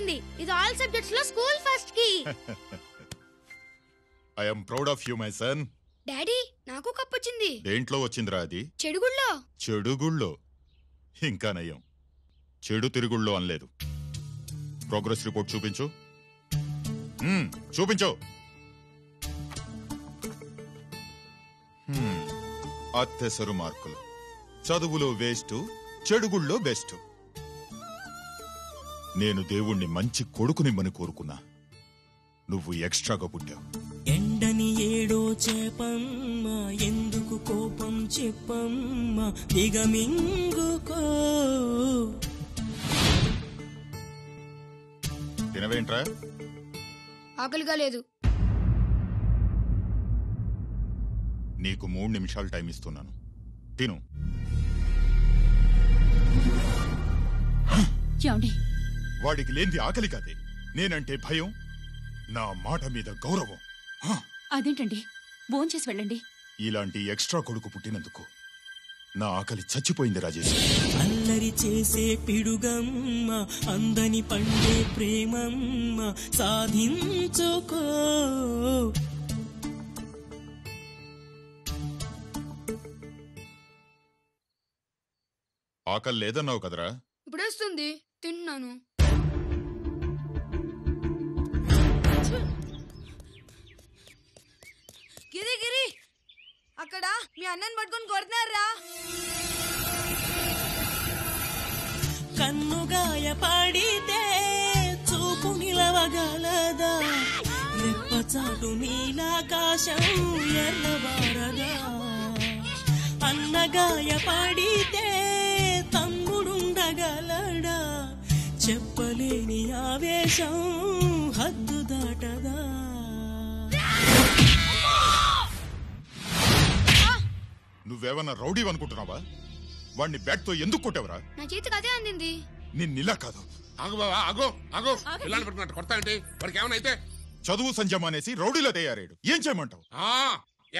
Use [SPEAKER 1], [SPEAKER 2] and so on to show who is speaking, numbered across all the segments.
[SPEAKER 1] వచ్చింది. ఇది all subjects లో స్కూల్ ఫస్ట్ కి.
[SPEAKER 2] I am proud of you my son.
[SPEAKER 1] Daddy నాకు కప్ వచ్చింది.
[SPEAKER 2] దేంట్లో వచ్చిందిరా అది?
[SPEAKER 1] చెడుగుళ్ళో.
[SPEAKER 2] చెడుగుళ్ళో? ఇంకా నయం, చెడు తిరుగుళ్ళో అనలేదు. ప్రోగ్రెస్ రిపోర్ట్ చూపించు. చూపించు. అత్తెసరు మార్కులు, చదువులో వేస్ట్, చెడుగుళ్ళో బెస్ట్. నేను దేవుణ్ణి మంచి కొడుకునిమ్మని కోరుకున్నా, నువ్వు ఎక్స్ట్రాగా పుట్టావు.
[SPEAKER 3] ఎండని ఏడో చేపమ్మ, ఎందుకు కోపం చెప్పమ్మ, దిగమింగుకో.
[SPEAKER 2] తినవేంట్రా?
[SPEAKER 1] ఆకలిగా లేదు.
[SPEAKER 2] నీకు 3 నిమిషాలు టైం ఇస్తున్నాను, తిను. వాడికి లేనిది ఆకలి కాదే, నేనంటే భయం, నా మాట మీద గౌరవం.
[SPEAKER 4] అదేంటండి, భోంచేసి వెళ్ళండి.
[SPEAKER 2] ఇలాంటి ఎక్స్ట్రా కొడుకు పుట్టినందుకు నా ఆకలి చచ్చిపోయింది రాజేష్.
[SPEAKER 3] అల్లరి చేసే పిడుగమ్మ, అందని పండే ప్రేమమ్మ, సాధించుకో.
[SPEAKER 2] ఆకలి లేదన్నావు కదరా?
[SPEAKER 1] ఇప్పుడేస్తుంది, తింటున్నాను.
[SPEAKER 5] గిరి గిరి, అక్కడ మీ అన్నని పట్టుకొని కొడుతున్నారా?
[SPEAKER 3] కన్నుగాయ పడితే చూపు నిలవగలదా, రెప్పచాటు నీలాకాశం ఎర్రబారదా. అన్నగాయ పడితే తమ్ముడుండగలడా, చెప్పలేని ఆవేశం హద్దు దాటదా.
[SPEAKER 2] నువ్వేమన్నా రౌడీ అనుకుంటున్నావా? వాడిని బ్యాట్ తో ఎందుకు కొట్టావరా?
[SPEAKER 1] నా చేతికి అదే అందింది.
[SPEAKER 2] నిన్నిలా కాదు.
[SPEAKER 6] ఆగు బావా, ఆగు ఆగు. పిల్లల్ని పెట్టుకున్నట్టు కొడతా ఏంటి? వాడికి ఏమైనా
[SPEAKER 2] చదువు సంజమానేసి రౌడీలో తయారాడు. ఏం చేయమంటావు?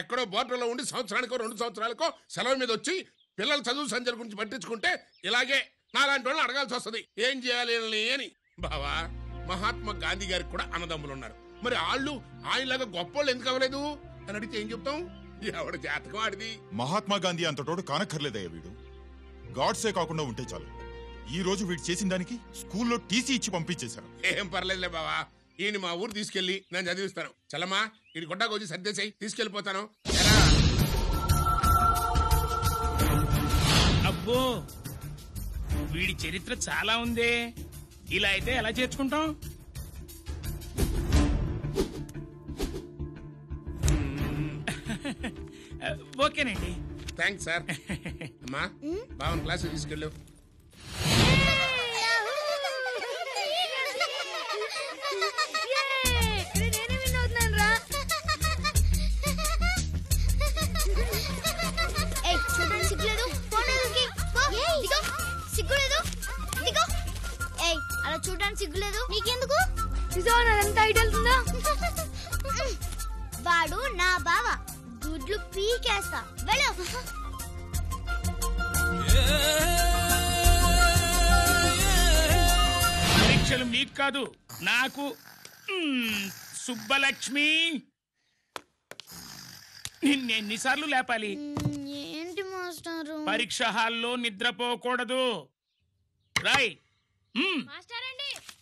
[SPEAKER 6] ఎక్కడో బోర్డులో ఉండి సంవత్సరానికో 2 సంవత్సరాలకో సెలవు మీద వచ్చి పిల్లల చదువు సంజల గురించి పట్టించుకుంటే ఇలాగే నాలాంటి వాళ్ళని అడగాల్సి వస్తుంది ఏం చేయాలి అని. బావా, మహాత్మా గాంధీ గారికి కూడా అన్నదమ్ములు ఉన్నారు. మరి వాళ్ళు ఆయనలాగా గొప్పోళ్ళు ఎందుకు అవ్వలేదు అని అడిగితే ఏం చెప్తాం? ఎవడు జాతకం ఆడిది.
[SPEAKER 2] మహాత్మా గాంధీ అంతటోడు కానక్కర్లేదయ్యా వీడు. గాడ్సే కాకుండా ఉంటే చాలు. ఈ రోజు వీడు చేసిన దానికి స్కూల్లో టీసీ ఇచ్చి పంపించేశారు.
[SPEAKER 6] ఏం పర్లేదులే బావా, ఈయన మా ఊరు తీసుకెళ్లి నేను చదివిస్తాను. చలమా, ఇది కొట్టాకొచ్చి సర్దేశాయి, తీసుకెళ్లిపోతాను.
[SPEAKER 7] అబ్బో, వీడి చరిత్ర చాలా ఉందే. ఇలా అయితే ఎలా చేర్చుకుంటాం? ఓకేనండి.
[SPEAKER 6] Thanks sir. అమ్మా, బావన్ క్లాస్ తీసుకెళ్ళు.
[SPEAKER 1] అలా చూడడానికి సిగ్గులేదు నీకెందుకు? అదంతా ఐడల్తుందా? వాడు నా బావ, గుడ్లు పీకేస్తా. వెళ్ళు.
[SPEAKER 7] పరీక్షలు మీకు కాదు, నాకు. సుబ్బలక్ష్మి, నిన్నెన్నిసార్లు లేపాలి?
[SPEAKER 1] ఏంటి మాస్టారు?
[SPEAKER 7] పరీక్ష హాల్లో నిద్రపోకూడదు. రాయ్.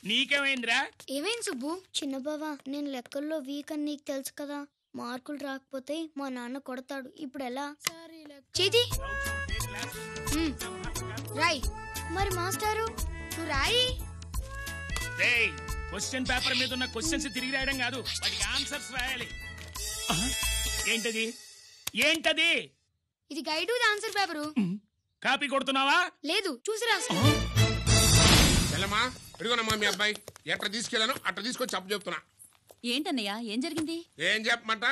[SPEAKER 7] నీకేమైందిరా?
[SPEAKER 1] ఏమైంది సుబ్బు? చిన్న బావా, నేను లెక్కల్లో వీక్ అని నీకు తెలుసు కదా. మార్కులు రాకపోతే మా నాన్న కొడతాడు. ఇప్పుడు ఎలా? చేతి రాయ్. మరి మాస్టారు నువ్వు రాయి.
[SPEAKER 7] క్వశ్చన్ పేపర్ మీద ఉన్న క్వశ్చన్స్ తిరిగి రాయడం కాదు, వాటికి ఆన్సర్స్ రాయాలి. ఏంటది? ఏంటది?
[SPEAKER 1] ఇది గైడ్ ఆన్సర్ పేపరు.
[SPEAKER 7] కాపీ కొడుతున్నావా?
[SPEAKER 1] లేదు, చూసి రాసు.
[SPEAKER 6] చెల్లమ్మా, ఇదిగోనమ్మా మీ అబ్బాయి. ఎట్లా తీసుకెళ్ళాను అట్లా తీసుకొచ్చి అప్పు చెప్తున్నా.
[SPEAKER 4] ఏంటన్నయ్యా, ఏం జరిగింది?
[SPEAKER 6] ఏం చెప్పమంట?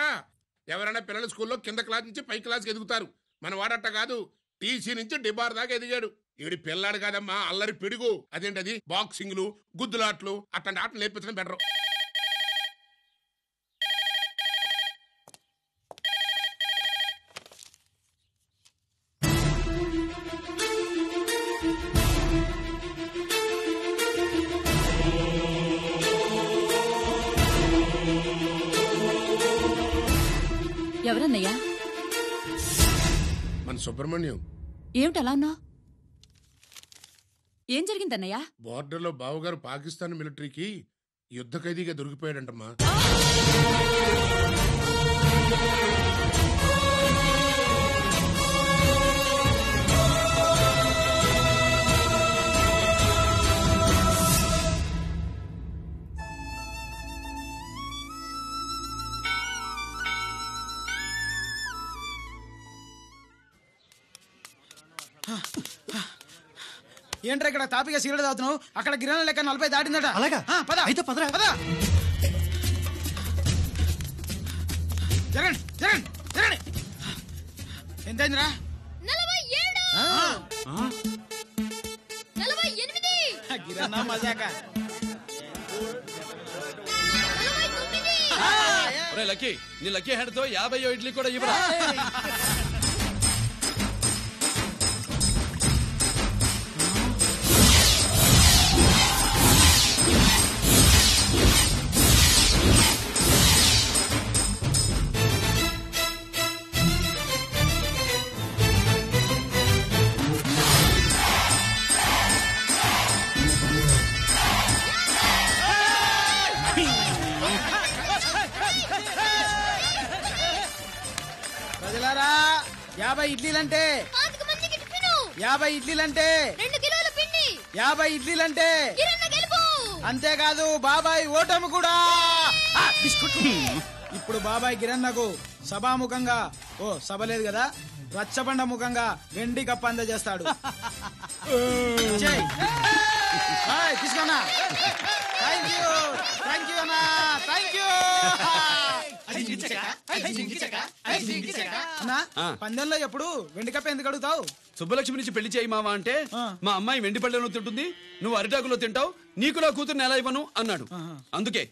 [SPEAKER 6] ఎవరైనా పిల్లల స్కూల్లో కింద క్లాస్ నుంచి పై క్లాస్కి ఎదుగుతారు. మన వాడట్ట కాదు, టీసీ నుంచి డిబార్ దాకా ఎదిగాడు. ఈవిడి పిల్లాడు కాదమ్మా, అల్లరి పిడుగు. అదేంటది, బాక్సింగ్లు, గుద్దులాట్లు, అట్లాంటి ఆటలు నేర్పించడం బెటరు.
[SPEAKER 4] ఎవరన్నయ్యా?
[SPEAKER 6] మన సుబ్రహ్మణ్యం.
[SPEAKER 4] ఏమిటలా ఉన్నావు? ఏం జరిగిందన్నయ్యా?
[SPEAKER 6] బోర్డర్లో బావగారు పాకిస్తాన్ మిలిటరీకి యుద్ధ ఖైదీగా దొరికిపోయాడంటమ్మా.
[SPEAKER 8] ఏంట్రా ఇక్కడ తాపిగా సిగరెట్ తాగుతున్నావు? అక్కడ గిరణం లెక్క 40 దాటిందట.
[SPEAKER 9] అలాగా?
[SPEAKER 8] పద
[SPEAKER 9] అయితే పదరా.
[SPEAKER 8] పద. జరగండి జరగండి జరగండి. ఎంతైందిరా?
[SPEAKER 1] 47
[SPEAKER 8] గిరణా మజాక.
[SPEAKER 9] లక్కీ, నీ లక్కీ హ్యాండ్ తో 50 ఇడ్లీ కూడా ఇవ్వరా?
[SPEAKER 8] ప్రజలారా 50 ఇడ్లీలంటే 50 ఇడ్లీలంటే
[SPEAKER 1] 2 కిలోల పిండి
[SPEAKER 8] 50 ఇడ్లీలంటే
[SPEAKER 1] కిరణ్ గెలుపు.
[SPEAKER 8] అంతేకాదు బాబాయ్ ఓటమి కూడా. ఇప్పుడు బాబాయ్ గిరణ్నకు సభాముఖంగా, ఓ సభ లేదు కదా, రచ్చబండ ముఖంగా వెండి కప్ప అందజేస్తాడు. తీసుకున్నా. థ్యాంక్ యూ అన్నా, థ్యాంక్ యూ అన్నా. పందెంలో ఎప్పుడు వెండి కప్ప ఎందుకు అడుగుతావు?
[SPEAKER 9] సుబ్బలక్ష్మి నుంచి పెళ్లి చేయి మావా అంటే మా అమ్మాయి వెండి పళ్ళెలో తింటుంది, నువ్వు అరిటాకులో తింటావు, నీకు నా కూతుర్ని ఎలా ఇవ్వను అన్నాడు. అందుకే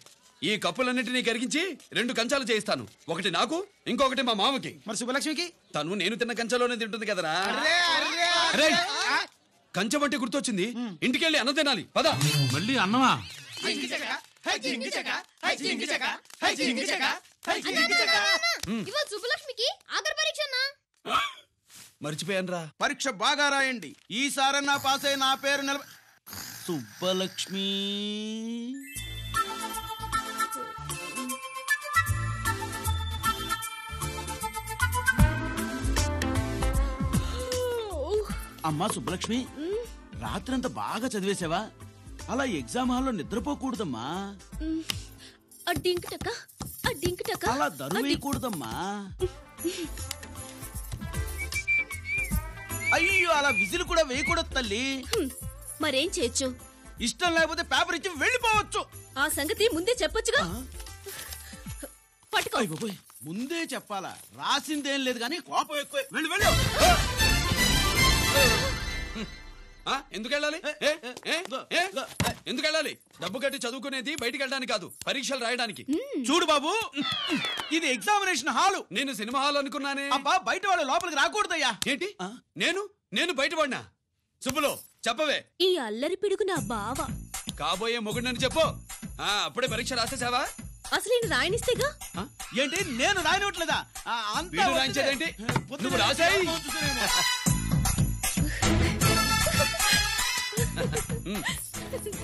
[SPEAKER 9] ఈ కప్పులన్నింటినీ కరిగించి 2 కంచాలు చేయిస్తాను. ఒకటి నాకు, ఇంకొకటి మా మామకి.
[SPEAKER 8] మరి సుబ్బలక్ష్మికి?
[SPEAKER 9] తను నేను తిన్న కంచాలోనే తింటుంది కదరా.
[SPEAKER 8] అరే
[SPEAKER 9] కంచం అంటే గుర్తొచ్చింది, ఇంటికెళ్ళి అన్నం తినాలి. పద.
[SPEAKER 7] మళ్ళీ అన్నమా?
[SPEAKER 1] ఇవాళ సుబ్బలక్ష్మికి ఆఖరి పరీక్ష అన్నా.
[SPEAKER 9] మర్చిపోయానురా.
[SPEAKER 8] పరీక్ష బాగా రాయండి, ఈసారన్నా పాస్ అయి నా పేరు
[SPEAKER 9] సుబ్బలక్ష్మి.
[SPEAKER 10] అమ్మా సుబ్బలక్ష్మి, రాత్రంతా బాగా చదివేశావా? అలా ఎగ్జామ్ హాల్లో నిద్రపోకూడదమ్మా. అలా దరువేయకూడదమ్మా. అయ్యో, అలా విజిల్ కూడా వేయకూడదు తల్లి.
[SPEAKER 11] మరేం చేయొచ్చు?
[SPEAKER 10] ఇష్టం లేకపోతే పేపర్ ఇచ్చి వెళ్ళిపోవచ్చు.
[SPEAKER 11] ఆ సంగతి ముందే చెప్పొచ్చుగా. పట్టుకో.
[SPEAKER 10] ముందే చెప్పాలా? రాసిందేం లేదు కానీ కోపం ఎక్కువ. వెళ్ళు వెళ్ళు.
[SPEAKER 9] ఎందుకు వెళ్ళాలి? ఎందుకు వెళ్ళాలి? డబ్బు కట్టి చదువుకునేది బయటికి వెళ్ళడానికి కాదు, పరీక్షలు రాయడానికి.
[SPEAKER 10] చూడు బాబు, ఇది ఎగ్జామినేషన్ హాలు.
[SPEAKER 9] నేను సినిమా హాల్ అనుకున్నానే.
[SPEAKER 10] అబ్బా, బయట వాళ్ళు లోపలికి రాకూడదయ్యా.
[SPEAKER 9] ఏంటి? నేను బయటపడినా? సుబ్బులు చెప్పవే.
[SPEAKER 11] ఈ అల్లరి పిడుగు నా బావ.
[SPEAKER 9] కాబోయే మొగుడిని చెప్పు. అప్పుడే పరీక్ష రాసేసావా?
[SPEAKER 11] అసలు ఈయన రాయనిస్తేగా.
[SPEAKER 10] ఏంటి నేను రాయనట్లేదా?
[SPEAKER 9] రాయించేదేంటి? నువ్వు రాసేయ్.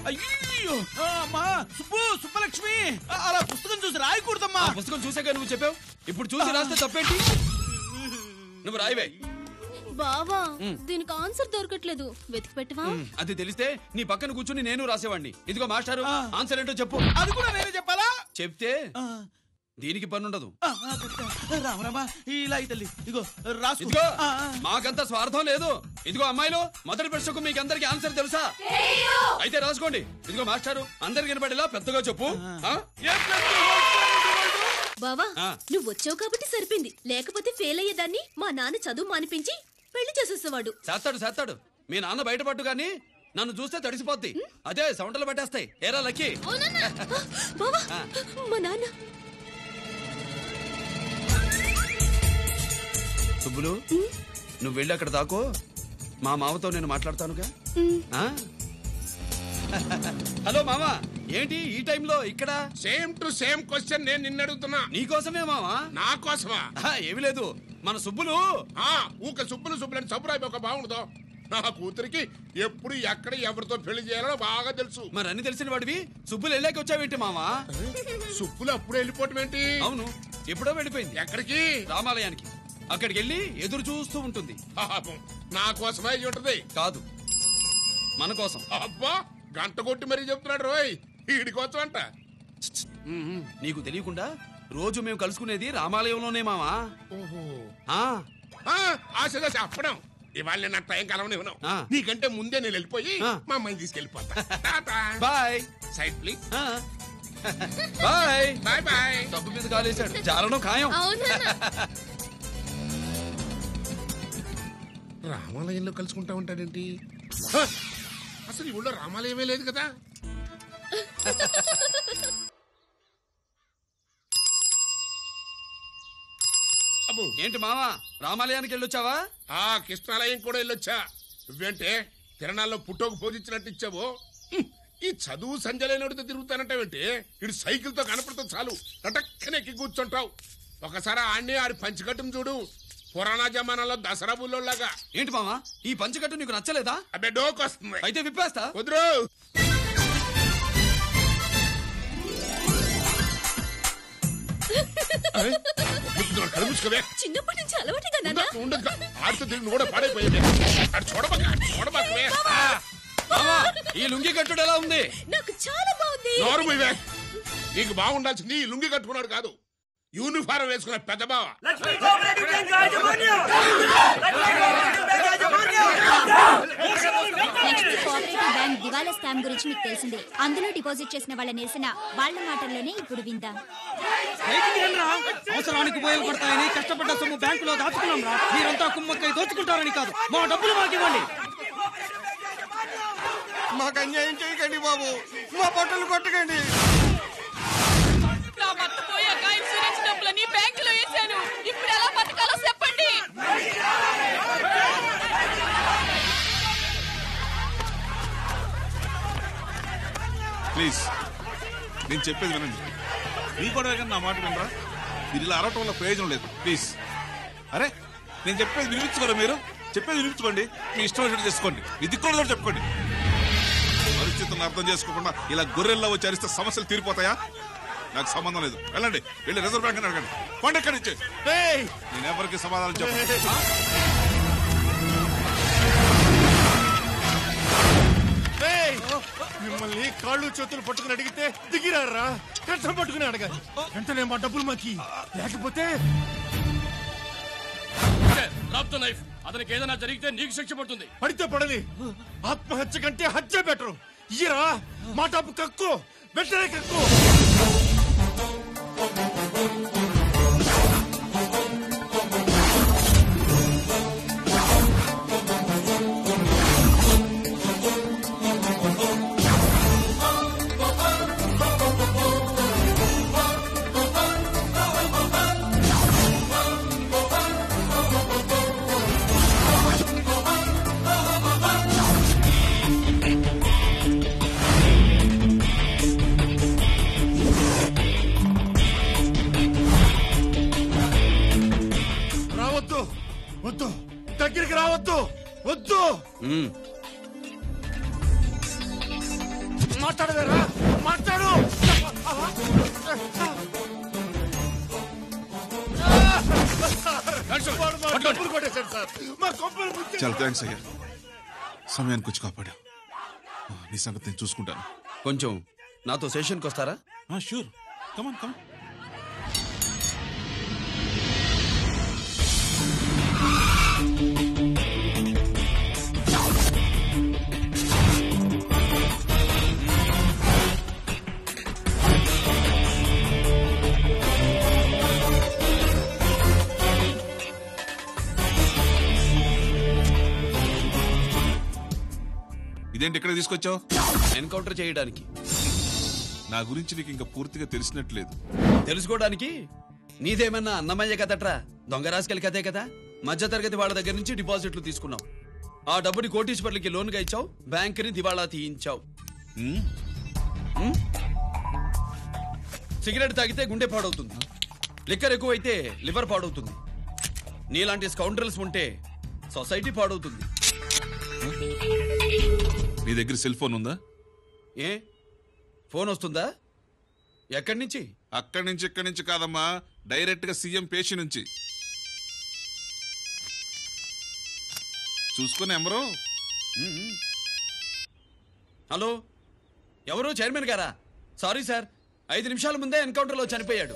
[SPEAKER 10] అయ్యో అమ్మా, సుబ్బలక్ష్మి, అలా పుస్తకం చూసి రాయకూడదమ్మా.
[SPEAKER 9] పుస్తకం చూసాక నువ్వు చెప్పావు, ఇప్పుడు చూసి రాస్తే తప్పేంటి? నువ్వు రాయవే.
[SPEAKER 11] బావా, దీనికి ఆన్సర్ దొరకట్లేదు, వెతికి పెట్టవా?
[SPEAKER 9] అది తెలిస్తే నీ పక్కన కూర్చుని నేను రాసేవాడిని. ఇదిగో మాస్టారు, ఆన్సర్ ఏంటో చెప్పు.
[SPEAKER 10] అది కూడా నేనే చెప్పాలా?
[SPEAKER 9] చెప్తే దీనికి పనుండదు.
[SPEAKER 10] రామరామా, ఇలా తల్లి, ఇదిగో రాసు.
[SPEAKER 9] ఇదిగో, మాకంత స్వార్థం లేదు. ఇదిగో అమ్మాయిలు, మొదటి ప్రశ్నకు మీకు అందరికి ఆన్సర్ తెలుసా? అయితే రాసుకోండి. ఇదిగో మాస్టారు, అందరికి వినపడేలా పెద్దగా చెప్పు.
[SPEAKER 11] బావా, నువ్వు వచ్చావు కాబట్టి సరిపోయింది, లేకపోతే ఫెయిల్ అయ్యేదాన్ని. మా నాన్న చదువు మానిపించి పెళ్లి చేసేసేవాడు.
[SPEAKER 9] చేస్తాడు. మీ నాన్న బయటపడ్డు గాని నన్ను చూస్తే తడిసిపోద్ది. అదే సౌంటలు పట్టేస్తాయి. ఏరా లక్కీ?
[SPEAKER 11] బావా, మా నాన్న.
[SPEAKER 9] సుబ్బులు, నువ్వు వెళ్ళి అక్కడ దాకో, మా మామతో నేను మాట్లాడతానుగా. హలో మామా, ఏంటి ఈ టైంలో ఇక్కడ?
[SPEAKER 6] సేమ్ టు సేమ్ క్వశ్చన్ నేను నిన్ను అడుగుతున్నా.
[SPEAKER 9] నీకోసమే మామా.
[SPEAKER 6] నా కోసమా?
[SPEAKER 9] ఏమి లేదు, మన సుబ్బులు
[SPEAKER 6] ఊక సుబ్బులు సుబ్బులని సబ్బురాయి ఒక బాగుండదు. నా కూతురికి ఎప్పుడు ఎక్కడ ఎవరితో పెళ్లి చేయాలో బాగా తెలుసు.
[SPEAKER 9] మరి అన్ని తెలిసిన వాడివి సుబ్బులు వెళ్ళాక వచ్చావేంటి మామా?
[SPEAKER 6] సుబ్బులు అప్పుడు వెళ్ళిపోవటం ఏంటి?
[SPEAKER 9] అవును, ఎప్పుడో వెళ్ళిపోయింది.
[SPEAKER 6] ఎక్కడికి?
[SPEAKER 9] రామాలయానికి. అక్కడికి వెళ్ళి ఎదురు చూస్తూ ఉంటుంది.
[SPEAKER 6] నా కోసమే అయి ఉంటది.
[SPEAKER 9] కాదు, మన కోసం.
[SPEAKER 6] అబ్బా, గంట కొట్టి మరీ చెప్తున్నాడు రోయ్, వీడి కోసం అంట.
[SPEAKER 9] నీకు తెలియకుండా రోజు మేము కలుసుకునేది రామాలయంలోనే మామా.
[SPEAKER 6] ఆశ అప్పడం. ఇవాళ నేను నాకు టైం కలవని ఇవ్వను. నీకంటే ముందే నేను వెళ్ళిపోయి మా అమ్మాయిని తీసుకెళ్ళిపోతా.
[SPEAKER 9] Bye.
[SPEAKER 6] Side please.
[SPEAKER 9] Bye
[SPEAKER 6] bye bye.
[SPEAKER 9] డబ్బు మీద కాలేశాడు, జారడం ఖాయం.
[SPEAKER 6] రామాలయంలో కలుసుకుంటా ఉంటాడేంటి? అసలు ఈ ఊళ్ళో రామాలయమే లేదు కదా. అబ్బో,
[SPEAKER 9] ఏంటి మావా రామాలయానికి వెళ్ళొచ్చావా?
[SPEAKER 6] కృష్ణాలయం కూడా వెళ్ళొచ్చా. నువ్వేంటే తిరణాల్లో పుట్టోకు పోజించినట్టు ఇచ్చావు. ఈ చదువు సంజలైనడితో తిరుగుతానంటావేంటి? ఇటు సైకిల్ తో కనపడితే చాలు టటక్కనెక్కి కూర్చుంటావు. ఒకసారి ఆడిని ఆడి పంచికట్టును చూడు, పురాణ జమానాలో దసరా బుల్లోలాగా.
[SPEAKER 9] ఏంటి మామా, ఈ పంచకట్టు నీకు నచ్చలేదా?
[SPEAKER 6] అబ్బే, డోకు వస్తుంది.
[SPEAKER 9] అయితే విప్పేస్తా.
[SPEAKER 6] కుదురు.
[SPEAKER 11] చిన్నప్పటి నుంచి అలవాటుగా నాన్న.
[SPEAKER 6] ఆడితో తిరిగి కూడా పాడైపోయింది. చూడబాకవే.
[SPEAKER 9] ఈ లుంగి కట్టుడు ఎలా ఉంది?
[SPEAKER 11] నాకు చాలా బాగుంది.
[SPEAKER 6] నోరుమూయవే. నీకు బాగుండాల్సింది ఈ లుంగి కట్టుకున్నాడు కాదు, యూనిఫారం వేసుకున్న పెద్ద బావ.
[SPEAKER 12] కోఆపరేటివ్ బ్యాంక్ దివాలా స్కామ్ గురించి మీకు తెలిసిందే. అందులో డిపాజిట్ చేసిన వాళ్ళ నిరసన వాళ్ళ మాటల్లోనే ఇప్పుడు విందాం.
[SPEAKER 10] అవసరానికి ఉపయోగపడతాయని కష్టపడ్డ సొమ్ము బ్యాంకులో దాచుకున్నాం రా. మీరంతా కుమ్మక్కై దోచుకుంటారని కాదు, మా డబ్బులు మాకు ఇవ్వండి.
[SPEAKER 13] మాకు అన్యాయం చేయకండి బాబు, మా బట్టలు కొట్టకండి.
[SPEAKER 11] నా భర్త పోయాక ఇన్సూరెన్స్ డబ్బులని బ్యాంకులో వేశాను. ఇప్పుడు ఎలా బతకాలో చెప్పండి.
[SPEAKER 14] ప్లీజ్, నేను చెప్పేది వినండి. మీ కూడా నా మాట వినరా? మీరు ఇలా అరవటం వల్ల ప్రయోజనం లేదు. ప్లీజ్. అరే, నేను చెప్పేది వినిపించుకోరా? మీరు చెప్పేది వినిపించుకోండి, మీ ఇష్టం వచ్చినట్టు చేసుకోండి. ఇది కూడా చెప్పుకోండి. పరిస్థితులను అర్థం చేసుకోకుండా ఇలా గొర్రెల్లో వచ్చి అరిస్తే సమస్యలు తీరిపోతాయా? నాకు సంబంధం లేదు. వెళ్ళండి, వెళ్ళి రిజర్వ్ బ్యాంక్ అని అడగండి. పండి ఎక్కడి నుంచి. నేను ఎవరికి సమాధానం చెప్పను.
[SPEAKER 13] మిమ్మల్ని కాళ్ళు చేతులు పట్టుకుని అడిగితే దిగిరారా? కష్టం పట్టుకుని అడగాలి. వెంటనే మా డబ్బులు మాకి, లేకపోతే
[SPEAKER 7] అతనికి ఏదైనా జరిగితే నీకు శిక్ష పడుతుంది.
[SPEAKER 13] పడితే పడని, ఆత్మహత్య కంటే హత్య బెటరు. ఇయ్యరా మా డబ్బు, కక్కు, వెంటనే కక్కు. వద్దు, దగ్గరికి రావద్దు, వద్దు. మాట్లాడవేరా? మాట్లాడు. కొట్టేశాడు సార్, మా కొంపలు.
[SPEAKER 14] చాలా థ్యాంక్స్ అయ్యా, సమయానికి వచ్చి కాపాడా. నీ సంగతి నేను చూసుకుంటాను.
[SPEAKER 9] కొంచెం నాతో సెషన్కి వస్తారా?
[SPEAKER 14] షూర్, కమాన్ కమాన్. ఇదేంటి ఇక్కడ తీసుకొచ్చావు?
[SPEAKER 9] ఎన్కౌంటర్ చేయడానికి.
[SPEAKER 14] నా గురించి నీకు ఇంకా పూర్తిగా తెలిసినట్లేదు.
[SPEAKER 9] తెలుసుకోవడానికి నీదేమన్నా అన్నమయ్య కదట్రా, దొంగ రాసుకెళ్ళి కదే కదా. మధ్య తరగతి వాళ్ళ దగ్గర నుంచి డిపాజిట్లు తీసుకున్నావు. ఆ డబ్బుని కోటీశ్వర్లకి లోన్గా ఇచ్చావు, బ్యాంకుని దివాళా తీయించావు. సిగరెట్ తాగితే గుండె పాడవుతుంది, లిక్కర్ ఎక్కువైతే లివర్ పాడవుతుంది, నీలాంటి స్కౌండ్రల్స్ ఉంటే సొసైటీ పాడవుతుంది.
[SPEAKER 14] నీ దగ్గర సెల్ ఫోన్ ఉందా?
[SPEAKER 9] ఏ ఫోన్ వస్తుందా? ఎక్కడి నుంచి?
[SPEAKER 14] అక్కడి నుంచి ఇక్కడి నుంచి కాదమ్మా, డైరెక్ట్ గా సీఎం పేషి నుంచి. చూసుకుని ఎవరు?
[SPEAKER 9] హలో, ఎవరు? చైర్మన్ గారా? సారీ సార్, 5 నిమిషాల ముందే ఎన్కౌంటర్లో చనిపోయాడు.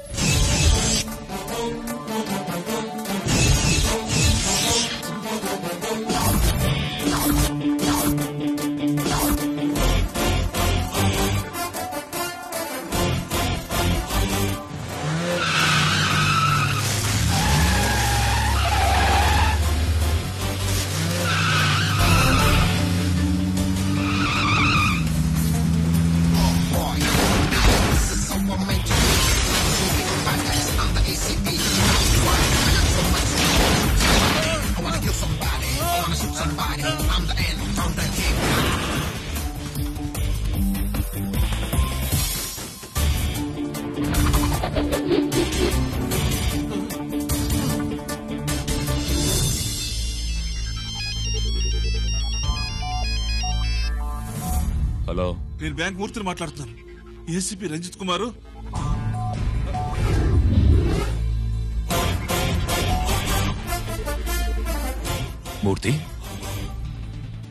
[SPEAKER 14] హలో, నేను బ్యాంక్ మూర్తిని మాట్లాడుతున్నాను. ఏసీపీ రంజిత్ కుమారు.
[SPEAKER 15] మూర్తి,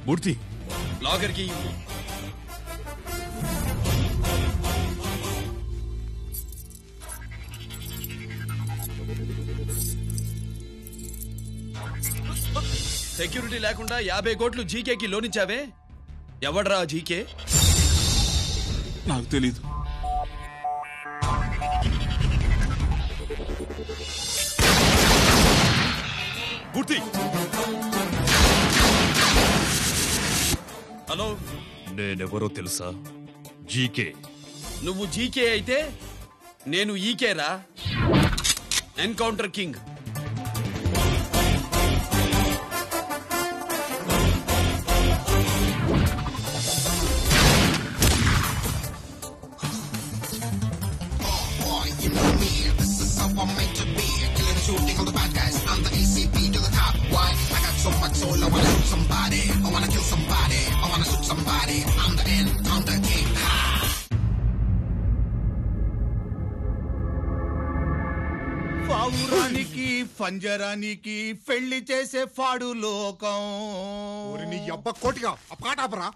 [SPEAKER 15] మూర్తి,
[SPEAKER 9] లాగర్ కి సెక్యూరిటీ లేకుండా 50 కోట్లు జీకేకి లోన్ ఇచ్చావే, ఎవడ్రా జీకే?
[SPEAKER 14] నాకు తెలీదు.
[SPEAKER 15] మూర్తి,
[SPEAKER 9] హలో,
[SPEAKER 15] నేనెవరో తెలుసా? జీకే.
[SPEAKER 9] నువ్వు జీకే అయితే నేను ఈకేరా, ఎన్కౌంటర్ కింగ్.
[SPEAKER 16] పావురానికి పంజరానికి పెళ్లి చేసే ఫాడు లోకం.
[SPEAKER 13] నీ అబ్బ కోటిగా ఆ పాట ఆపరా.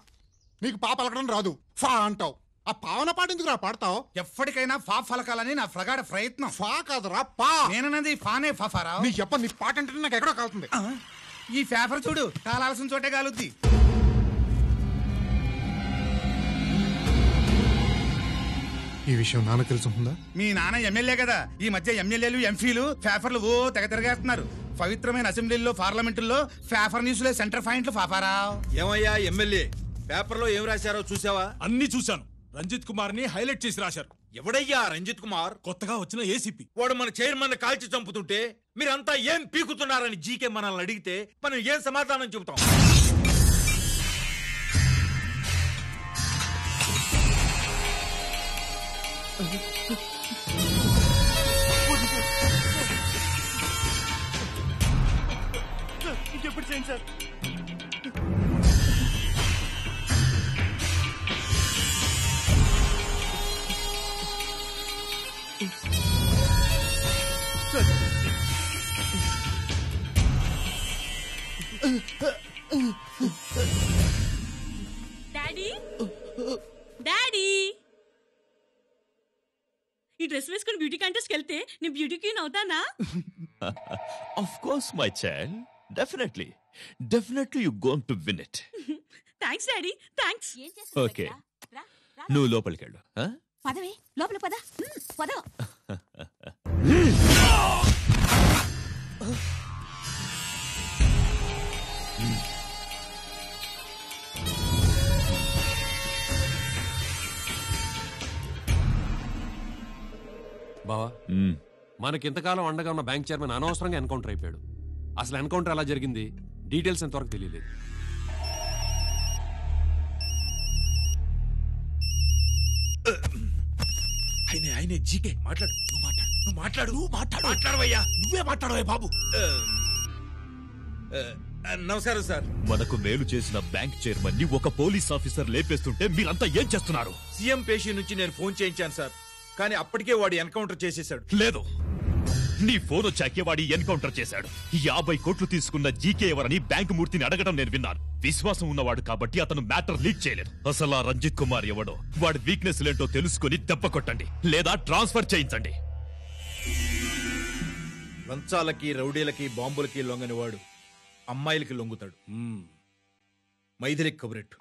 [SPEAKER 13] నీకు పా పలకడం రాదు, ఫా అంటావు. ఆ పావన పాట ఎందుకు రా పాడతావు?
[SPEAKER 16] ఎప్పటికైనా ఫా ఫలకాలని నా ప్రగాఢ ప్రయత్నం.
[SPEAKER 13] ఫా కాదురా పా.
[SPEAKER 16] నేనన్నది ఫానే ఫాఫారా.
[SPEAKER 13] నీ చెప్ప నీ పాట అంటే నాకు ఎక్కడో కాలుతుంది.
[SPEAKER 16] ఈ పేపర్ చూడు, కాలాల్సిన చోటే కాలుద్ది.
[SPEAKER 13] ఈ విషయం నాన్న తెలుసుందా?
[SPEAKER 16] మీ నాన్న ఎమ్మెల్యే కదా. ఈ మధ్య ఎమ్మెల్యేలు ఎంపీలు పేపర్లు ఓ తెగ తిరగేస్తున్నారు. పవిత్రమైన అసెంబ్లీలో పార్లమెంటుల్లో పేపర్ న్యూస్ లో సెంటర్ పాయింట్లు ఫాఫారా.
[SPEAKER 17] ఏమయ్యా ఎమ్మెల్యే, పేపర్లో ఏం రాశారో చూసావా?
[SPEAKER 18] అన్ని చూశాను. రంజిత్ కుమార్ ని హైలైట్ చేసి రాశారు.
[SPEAKER 17] ఎవడయ్యా రంజిత్ కుమార్?
[SPEAKER 18] కొత్తగా వచ్చిన ఏసీపీ.
[SPEAKER 17] వాడు మన చైర్మన్ కాల్చి చంపుతుంటే మీరంతా ఏం పీకుతున్నారని జీకే మనల్ని అడిగితే మనం ఏం సమాధానం చెబుతాం?
[SPEAKER 13] ఇంకెప్పుడు చేయండి సార్.
[SPEAKER 11] డాడీ, డాడీ, ఈ డ్రెస్ వేసుకుని బ్యూటీ కాంటెస్ట్కి వెళ్తే నేను బ్యూటీ క్వీన్ అవుతానా?
[SPEAKER 15] Of course my child, definitely definitely you going to win it.
[SPEAKER 11] Thanks daddy, thanks.
[SPEAKER 15] Okay, నువ్వు లోపలికి వెళ్ళు.
[SPEAKER 11] పదవే, లోపల పద. పద.
[SPEAKER 19] బావా, మనకింతకాలం అండగా ఉన్న బ్యాంక్ చైర్మన్ అనవసరంగా ఎన్కౌంటర్ అయిపోయాడు. అసలు ఎన్కౌంటర్ ఎలా జరిగింది, డీటెయిల్స్ ఎంతవరకు తెలియలేదు.
[SPEAKER 17] ఆయనే జీకే మాట్లాడు నువ్వు మాట్లాడవయ్యా
[SPEAKER 18] నువ్వే మాట్లాడవే బాబు.
[SPEAKER 17] నమస్కారం సార్.
[SPEAKER 15] మనకు మేలు చేసిన బ్యాంక్ చైర్మన్ ని ఒక పోలీస్ ఆఫీసర్ లేపేస్తుంటే మీరంతా ఏం చేస్తున్నారు?
[SPEAKER 17] సీఎం పేషి నుంచి నేను ఫోన్ చేయించాను సార్, కానీ అప్పటికే వాడు ఎన్కౌంటర్ చేసేశాడు.
[SPEAKER 15] లేదు, నీ ఫోన్ వచ్చాకే వాడి ఎన్కౌంటర్ చేశాడు. 50 కోట్లు తీసుకున్న జీకే ఎవరని బ్యాంకు మూర్తిని అడగడం నేను విన్నాను. విశ్వాసం ఉన్నవాడు కాబట్టి అతను మ్యాటర్ లీక్ చేయలేదు. అసలు ఆ రంజిత్ కుమార్ ఎవడో, వాడి వీక్నెస్ ఏంటో తెలుసుకుని దెబ్బ కొట్టండి, లేదా ట్రాన్స్ఫర్ చేయించండి.
[SPEAKER 17] లంచాలకి, రౌడీలకి, బాంబులకి లొంగని వాడు అమ్మాయిలకి లొంగుతాడు. మైథిలికి కబురెట్టు.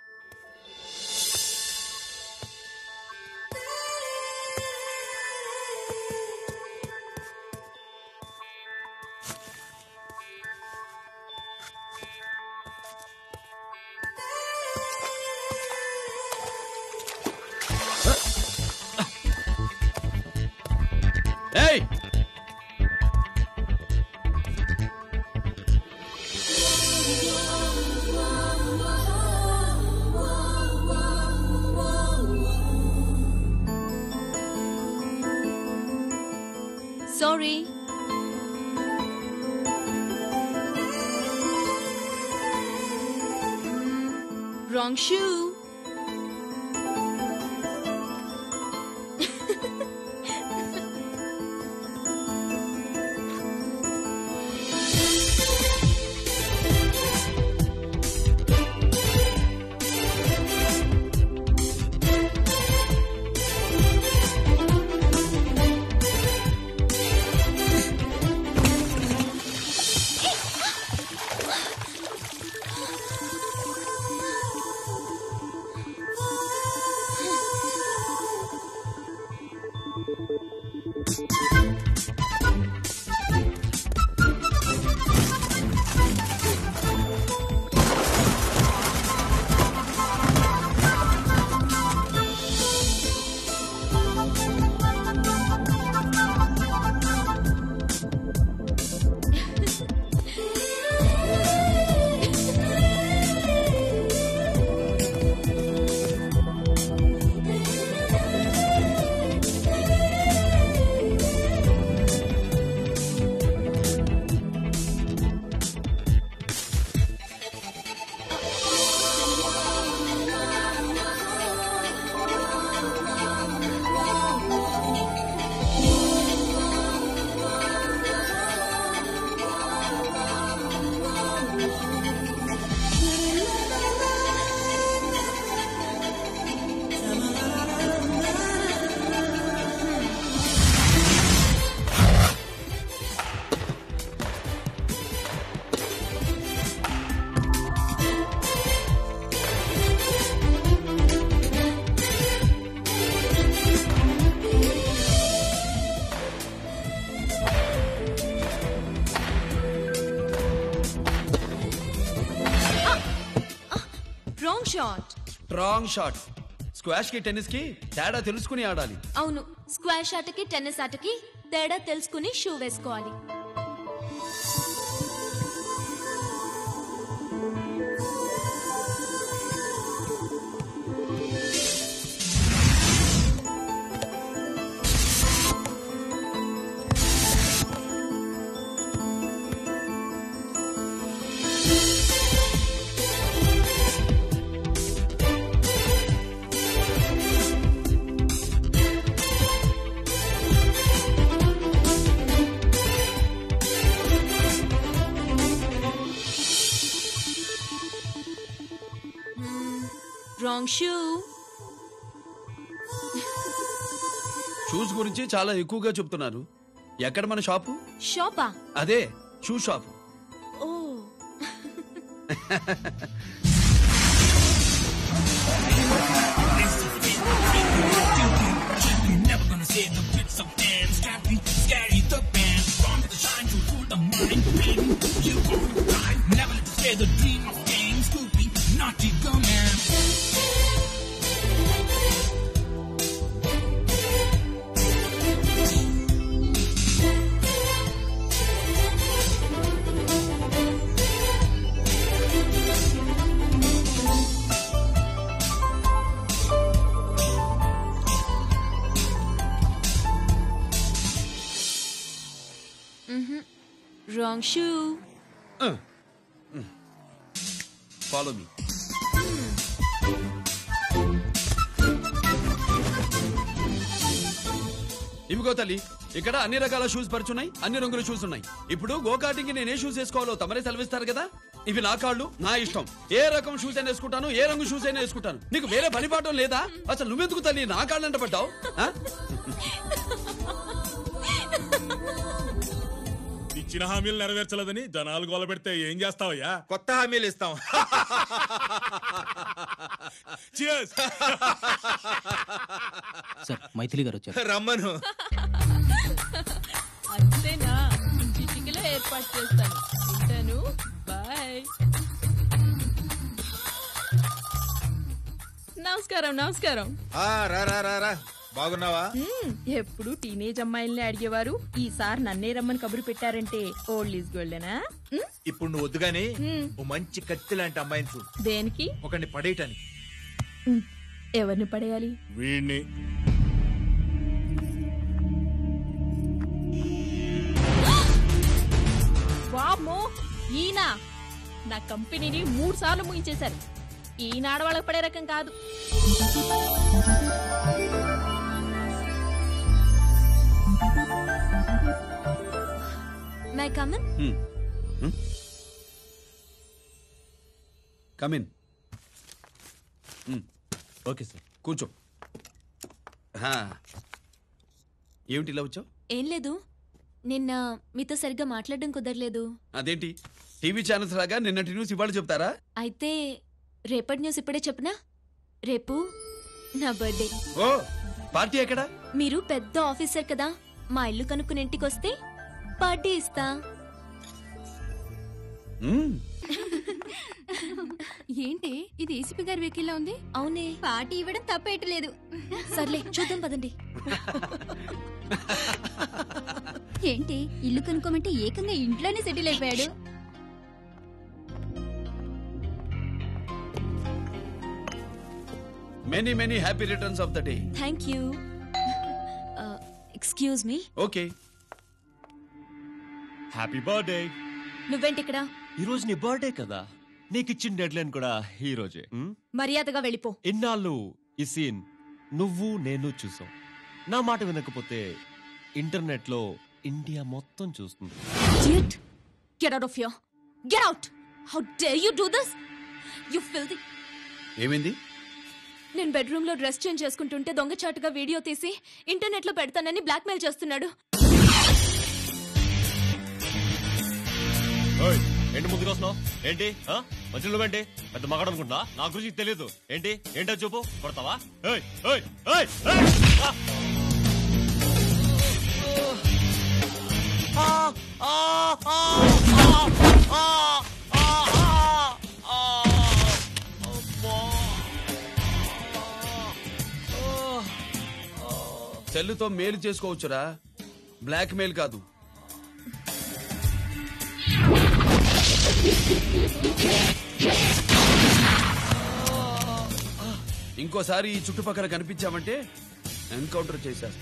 [SPEAKER 9] ఏయ్,
[SPEAKER 11] sorry. Wrong shoe.
[SPEAKER 9] Wrong shot. Squash కి టెన్నిస్ కి తేడా తెలుసుకుని ఆడాలి.
[SPEAKER 11] అవును, స్క్వాష్ ఆటకి టెన్నిస్ ఆటకి తేడా తెలుసుకుని షూ వేసుకోవాలి. Wrong shoe.
[SPEAKER 9] షూస్ గురించి చాలా ఎక్కువగా చెప్తున్నారు. ఎక్కడ మన షాపు?
[SPEAKER 11] షాపా?
[SPEAKER 9] అదే షూ షాపు.
[SPEAKER 11] ఓ, రాంగ్ షూ.
[SPEAKER 9] Follow me. ఇవిగో తల్లి, ఇక్కడ అన్ని రకాల షూస్ పరుచున్నాయి, అన్ని రంగుల షూస్ ఉన్నాయి. ఇప్పుడు గోకాటింగ్ కి నేనే షూస్ వేసుకోవాలో తమరే సెలవిస్తారు కదా. ఇవి నా కాళ్ళు, నా ఇష్టం. ఏ రకం షూస్ అయినా వేసుకుంటాను, ఏ రంగు షూస్ అయినా వేసుకుంటాను. నీకు వేరే పనిపాఠం లేదా? అసలు నువ్వెందుకు తల్లి నా కాళ్ళు అంట పడ్డావు?
[SPEAKER 18] ఇచ్చిన హామీలు నెరవేర్చలేదని జనాలు గోల పెడితే ఏం చేస్తావయ్యా?
[SPEAKER 17] కొత్త హామీలు ఇస్తాం.
[SPEAKER 10] సార్ మైథిలి గారు వచ్చారు.
[SPEAKER 17] రమ్మను.
[SPEAKER 11] అంతేనా? చిటికలో ఏర్పాటు చేస్తాను. ఉంటాను. బాయ్. నమస్కారం. నమస్కారం.
[SPEAKER 17] రా. బాగున్నావా?
[SPEAKER 11] ఎప్పుడు టీనేజ్ అమ్మాయిల్ని అడిగేవారు, ఈసారి నన్నే రమ్మని కబురు పెట్టారంటే ఓల్డ్ ఈజ్ గోల్డెనా?
[SPEAKER 17] ఇప్పుడు నువ్వు వద్దుగానే ఓ మంచి కత్తి లాంటి అమ్మాయిని చూడు.
[SPEAKER 11] దేనికి?
[SPEAKER 17] ఒకరిని పడేయటానికి.
[SPEAKER 11] ఎవరిని పడేయాలి?
[SPEAKER 18] వీణ్ణి.
[SPEAKER 11] వామ్మో, ఈయన నా కంపెనీని 3 సార్లు ముగించేశారు. ఈయన ఆడవాళ్ళకి పడే రకం కాదు.
[SPEAKER 12] My come on.
[SPEAKER 9] Come in.
[SPEAKER 19] Okay sir.
[SPEAKER 9] కూర్చో. ఏమిటి ఇలా వచ్చావు?
[SPEAKER 11] ఏం లేదు, నిన్న మీతో సరిగ్గా మాట్లాడడం కుదరలేదు.
[SPEAKER 9] అదేంటి, టీవీ ఛానల్స్ లాగా నిన్నటి న్యూస్ ఇవాళ చెప్తారా?
[SPEAKER 11] అయితే రేపటి న్యూస్ ఇప్పుడే చెప్పనా? రేపు నా బర్త్డే.
[SPEAKER 9] ఓ, పార్టీ ఎక్కడా?
[SPEAKER 11] మీరు పెద్ద ఆఫీసర్ కదా, మా ఇల్లు కనుక్కుని ఇంటికి వస్తే పార్టీ ఇస్తా.
[SPEAKER 12] ఏంటి ఇది ఏసీపీ గారి వెహికల్లా ఉంది?
[SPEAKER 11] అవునే,
[SPEAKER 12] పార్టీ ఇవ్వడం తప్పేయట్లేదు.
[SPEAKER 11] సర్లే చూద్దాం పదండి.
[SPEAKER 12] ఏంటి ఇల్లు కనుక్కోమంటే ఏకంగా ఇంట్లోనే సెటిల్ అయిపోయాడు.
[SPEAKER 9] Many many happy returns of the day.
[SPEAKER 11] Thank you. Excuse me.
[SPEAKER 9] Okay.
[SPEAKER 20] Happy birthday.
[SPEAKER 11] నువ్వేంటి ఇక్కడ?
[SPEAKER 20] ఈ రోజు నీ బర్త్డే కదా, నీకు ఇచ్చిన డెడ్ లైన్ కూడా ఈ రోజే.
[SPEAKER 11] మర్యాదగా వెళ్ళిపో.
[SPEAKER 20] ఇన్నాళ్ళు ఈ సీన్ నువ్వు నేను చూసాం. నా మాట వినకపోతే ఇంటర్నెట్ లో ఇండియా మొత్తం చూస్తుంది.
[SPEAKER 11] Get out of here. Get out. How dare you do this? You filthy.
[SPEAKER 9] ఏమైంది?
[SPEAKER 11] నేను బెడ్రూమ్ లో డ్రెస్ చేంజ్ చేసుకుంటుంటే దొంగచాటుగా వీడియో తీసి ఇంటర్నెట్ లో పెడతానని బ్లాక్మెయిల్ చేస్తున్నాడు.
[SPEAKER 20] ఏంటి ముందుకు వస్తున్నావు? ఏంటి మధ్యలో ఏంటి? పెద్ద మగాడు అనుకుంటున్నా? నా గురించి తెలియదు ఏంటి? ఏంటో చూపు, కొడతావా?
[SPEAKER 9] సెల్లుతో మేలు చేసుకోవచ్చురా, బ్లాక్ మెయిల్ కాదు. ఇంకోసారి ఈ చుట్టుపక్కల కనిపించామంటే ఎన్కౌంటర్ చేశారు.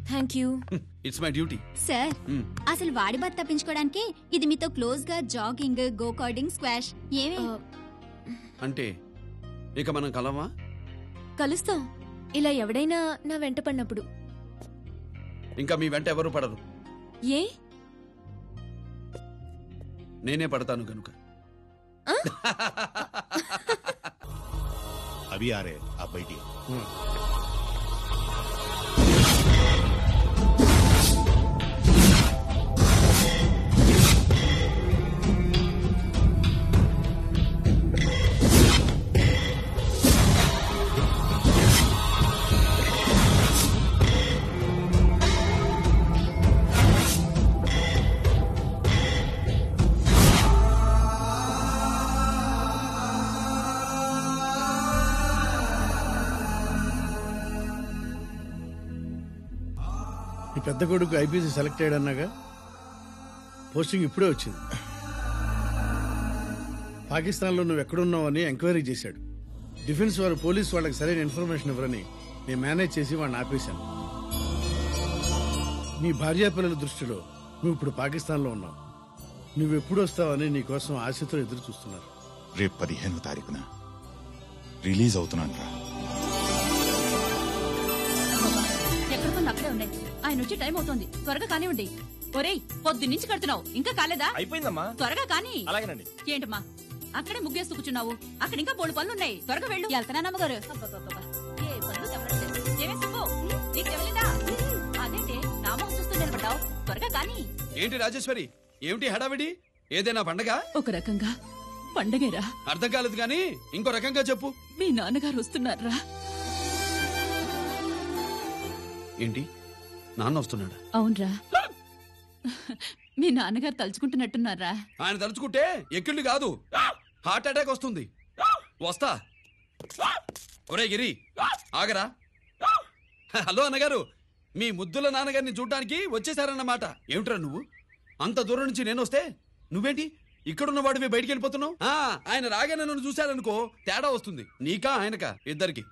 [SPEAKER 11] Thank you.
[SPEAKER 9] It's my duty.
[SPEAKER 12] Sir, అసలు వాడి బాధ తప్పించుకోవడానికి ఇది మీతో క్లోజ్ గా జాగింగ్, గో కార్డింగ్, స్క్వాష్ ఏమే
[SPEAKER 9] అంటే ఇక మనం కలవా?
[SPEAKER 11] కలుస్తాం, ఇలా ఎవడైనా నా వెంట పడినప్పుడు.
[SPEAKER 9] ఇంకా మీ వెంట ఎవరు పడరు.
[SPEAKER 11] ఏ?
[SPEAKER 9] నేనే పడతాను కనుక.
[SPEAKER 13] అవి ఆరే ఆ బయటి.
[SPEAKER 21] నీ పెద్ద కొడుకు ఐపీసీ సెలెక్ట్ అయ్యాడన్నాగా, పోస్టింగ్ ఇప్పుడే వచ్చింది. పాకిస్తాన్లో నువ్వు ఎక్కడున్నావని ఎంక్వైరీ చేశాడు. డిఫెన్స్ వారు పోలీసు వాళ్ళకి సరైన ఇన్ఫర్మేషన్ ఇవ్వరని నేను మేనేజ్ చేసి వాడిని ఆపేశాను. నీ భార్యా పిల్లల దృష్టిలో నువ్వు ఇప్పుడు పాకిస్తాన్లో ఉన్నావు. నువ్వెప్పుడు వస్తావని నీ కోసం ఆశతో ఎదురు చూస్తున్నారు.
[SPEAKER 2] రేపు 15వ తారీఖున రిలీజ్ అవుతున్నాను రా.
[SPEAKER 4] ఎక్కడ అక్కడే ఉన్నాయి. ఆయన వచ్చి టైం అవుతోంది, త్వరగా కానివ్వండి. ఒరేయ్, పొద్దున్నుంచి కడుతున్నావు, ఇంకా కాలేదా?
[SPEAKER 17] అయిపోయిందమ్మా.
[SPEAKER 4] త్వరగా కానీ.
[SPEAKER 17] అలాగేనండి.
[SPEAKER 4] ఏంటమ్మా అక్కడే ముగ్గేస్తూ కూర్చున్నావు? అక్కడ ఇంకా బోడు పనులున్నాయి, త్వరగా వెళ్ళు. వెళ్తానమ్మగారు. ఏ పనులు చెప్పలేదు. ఏమే సుబ్బు, నీకు తెవలేదా? అదేంటి నా మొహం చూస్తూ నిలబడ్డావు? త్వరగా కానీ.
[SPEAKER 9] ఏంటి రాజేశ్వరి, ఏమిటి హడావిడి? ఏదైనా పండగ?
[SPEAKER 4] ఒక రకంగా పండగేరా.
[SPEAKER 9] అర్థం కాలేదు కానీ ఇంకో రకంగా చెప్పు.
[SPEAKER 4] మీ నాన్నగారు వస్తున్నారా?
[SPEAKER 9] ఏంటి, నాన్న వస్తున్నాడా?
[SPEAKER 4] అవునరా, మీ నాన్నగారు తలుచుకుంటున్నట్టున్నారా?
[SPEAKER 9] ఆయన తలుచుకుంటే ఎక్కిళ్ళు కాదు, హార్ట్ అటాక్ వస్తుంది. వస్తా. ఒరే గిరి, ఆగరా. హలో అన్నగారు, మీ ముద్దుల నాన్నగారిని చూడ్డానికి వచ్చేసారన్నమాట. ఏమిట్రా నువ్వు? అంత దూరం నుంచి నేను వస్తే నువ్వేంటి ఇక్కడున్న వాడివి బయటికి వెళ్ళిపోతున్నావు? ఆయన రాగానే నన్ను చూశారనుకో తేడా వస్తుంది, నీకా ఆయనకా ఇద్దరికి.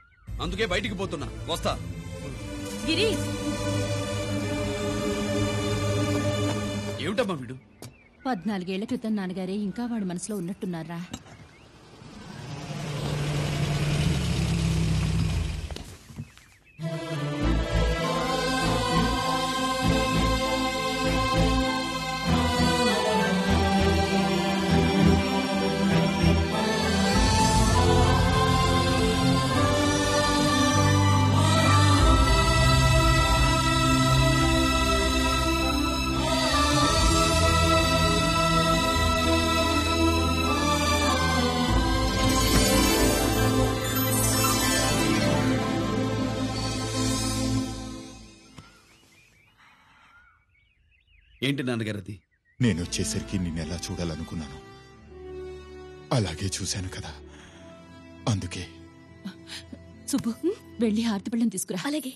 [SPEAKER 9] అందుకే బయటికి పోతున్నా, వస్తా.
[SPEAKER 4] గిరి,
[SPEAKER 9] ఏమిటమ్మా వీడు?
[SPEAKER 4] 14 ఏళ్ల క్రితం నాన్నగారే ఇంకా వాడి మనసులో ఉన్నట్టున్నారా?
[SPEAKER 9] ఏంటి నాన్నగారది?
[SPEAKER 2] నేను వచ్చేసరికి నిన్నెలా చూడాలనుకున్నాను అలాగే చూశాను కదా, అందుకే.
[SPEAKER 4] సుబ్బు, వెళ్ళి హారతి పళ్ళని తీసుకురా.
[SPEAKER 11] అలాగే.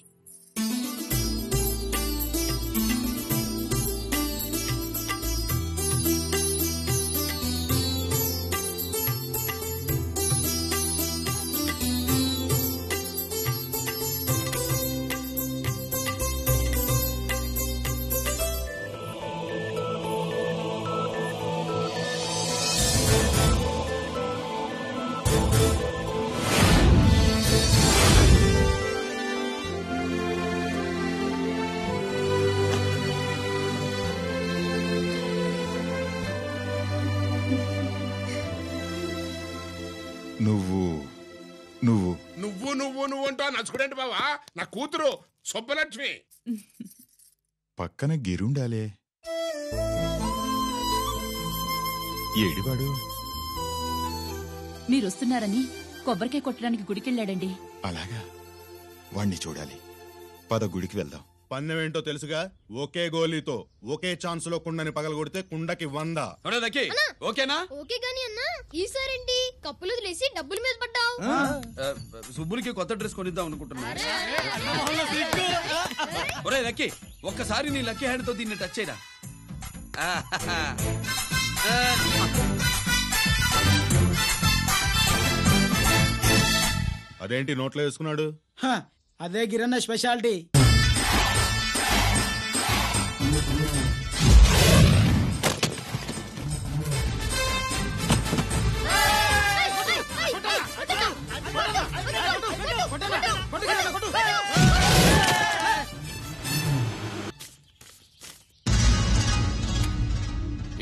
[SPEAKER 2] నువ్వు నువ్వు
[SPEAKER 6] నువ్వు నువ్వు నువ్వు అంటా నచ్చుకునేంటి బావా? నా కూతురు సుబ్బలక్ష్మి.
[SPEAKER 2] పక్కన గిరుండాలే. ఏడివాడు?
[SPEAKER 4] మీరొస్తున్నారని కొబ్బరికాయ కొట్టడానికి గుడికెళ్ళాడండి.
[SPEAKER 2] అలాగా, వాణ్ణి చూడాలి. పద గుడికి వెళ్దాం.
[SPEAKER 13] పందెం ఏంటో తెలుసుగా, ఒకే గోలీతో ఒకే ఛాన్స్ లో కుండని పగలగొడితే కుండకి 100.
[SPEAKER 9] ఓకేనా?
[SPEAKER 1] ఓకే గాని అన్నా, ఈసారేంటి కప్పులు వదిలేసి డబ్బుల మీద పడ్డావు?
[SPEAKER 9] సుబ్బులకి కొత్త డ్రెస్ కొనిద్దాం అనుకుంటున్నా. ఒరే లక్కీ, ఒక్కసారి నీ లక్కీ హ్యాండ్ తో దీన్ని టచ్ చేయరా.
[SPEAKER 13] అదేంటి నోట్లో వేసుకున్నాడు?
[SPEAKER 8] అదే గిరన్న స్పెషాలిటీ.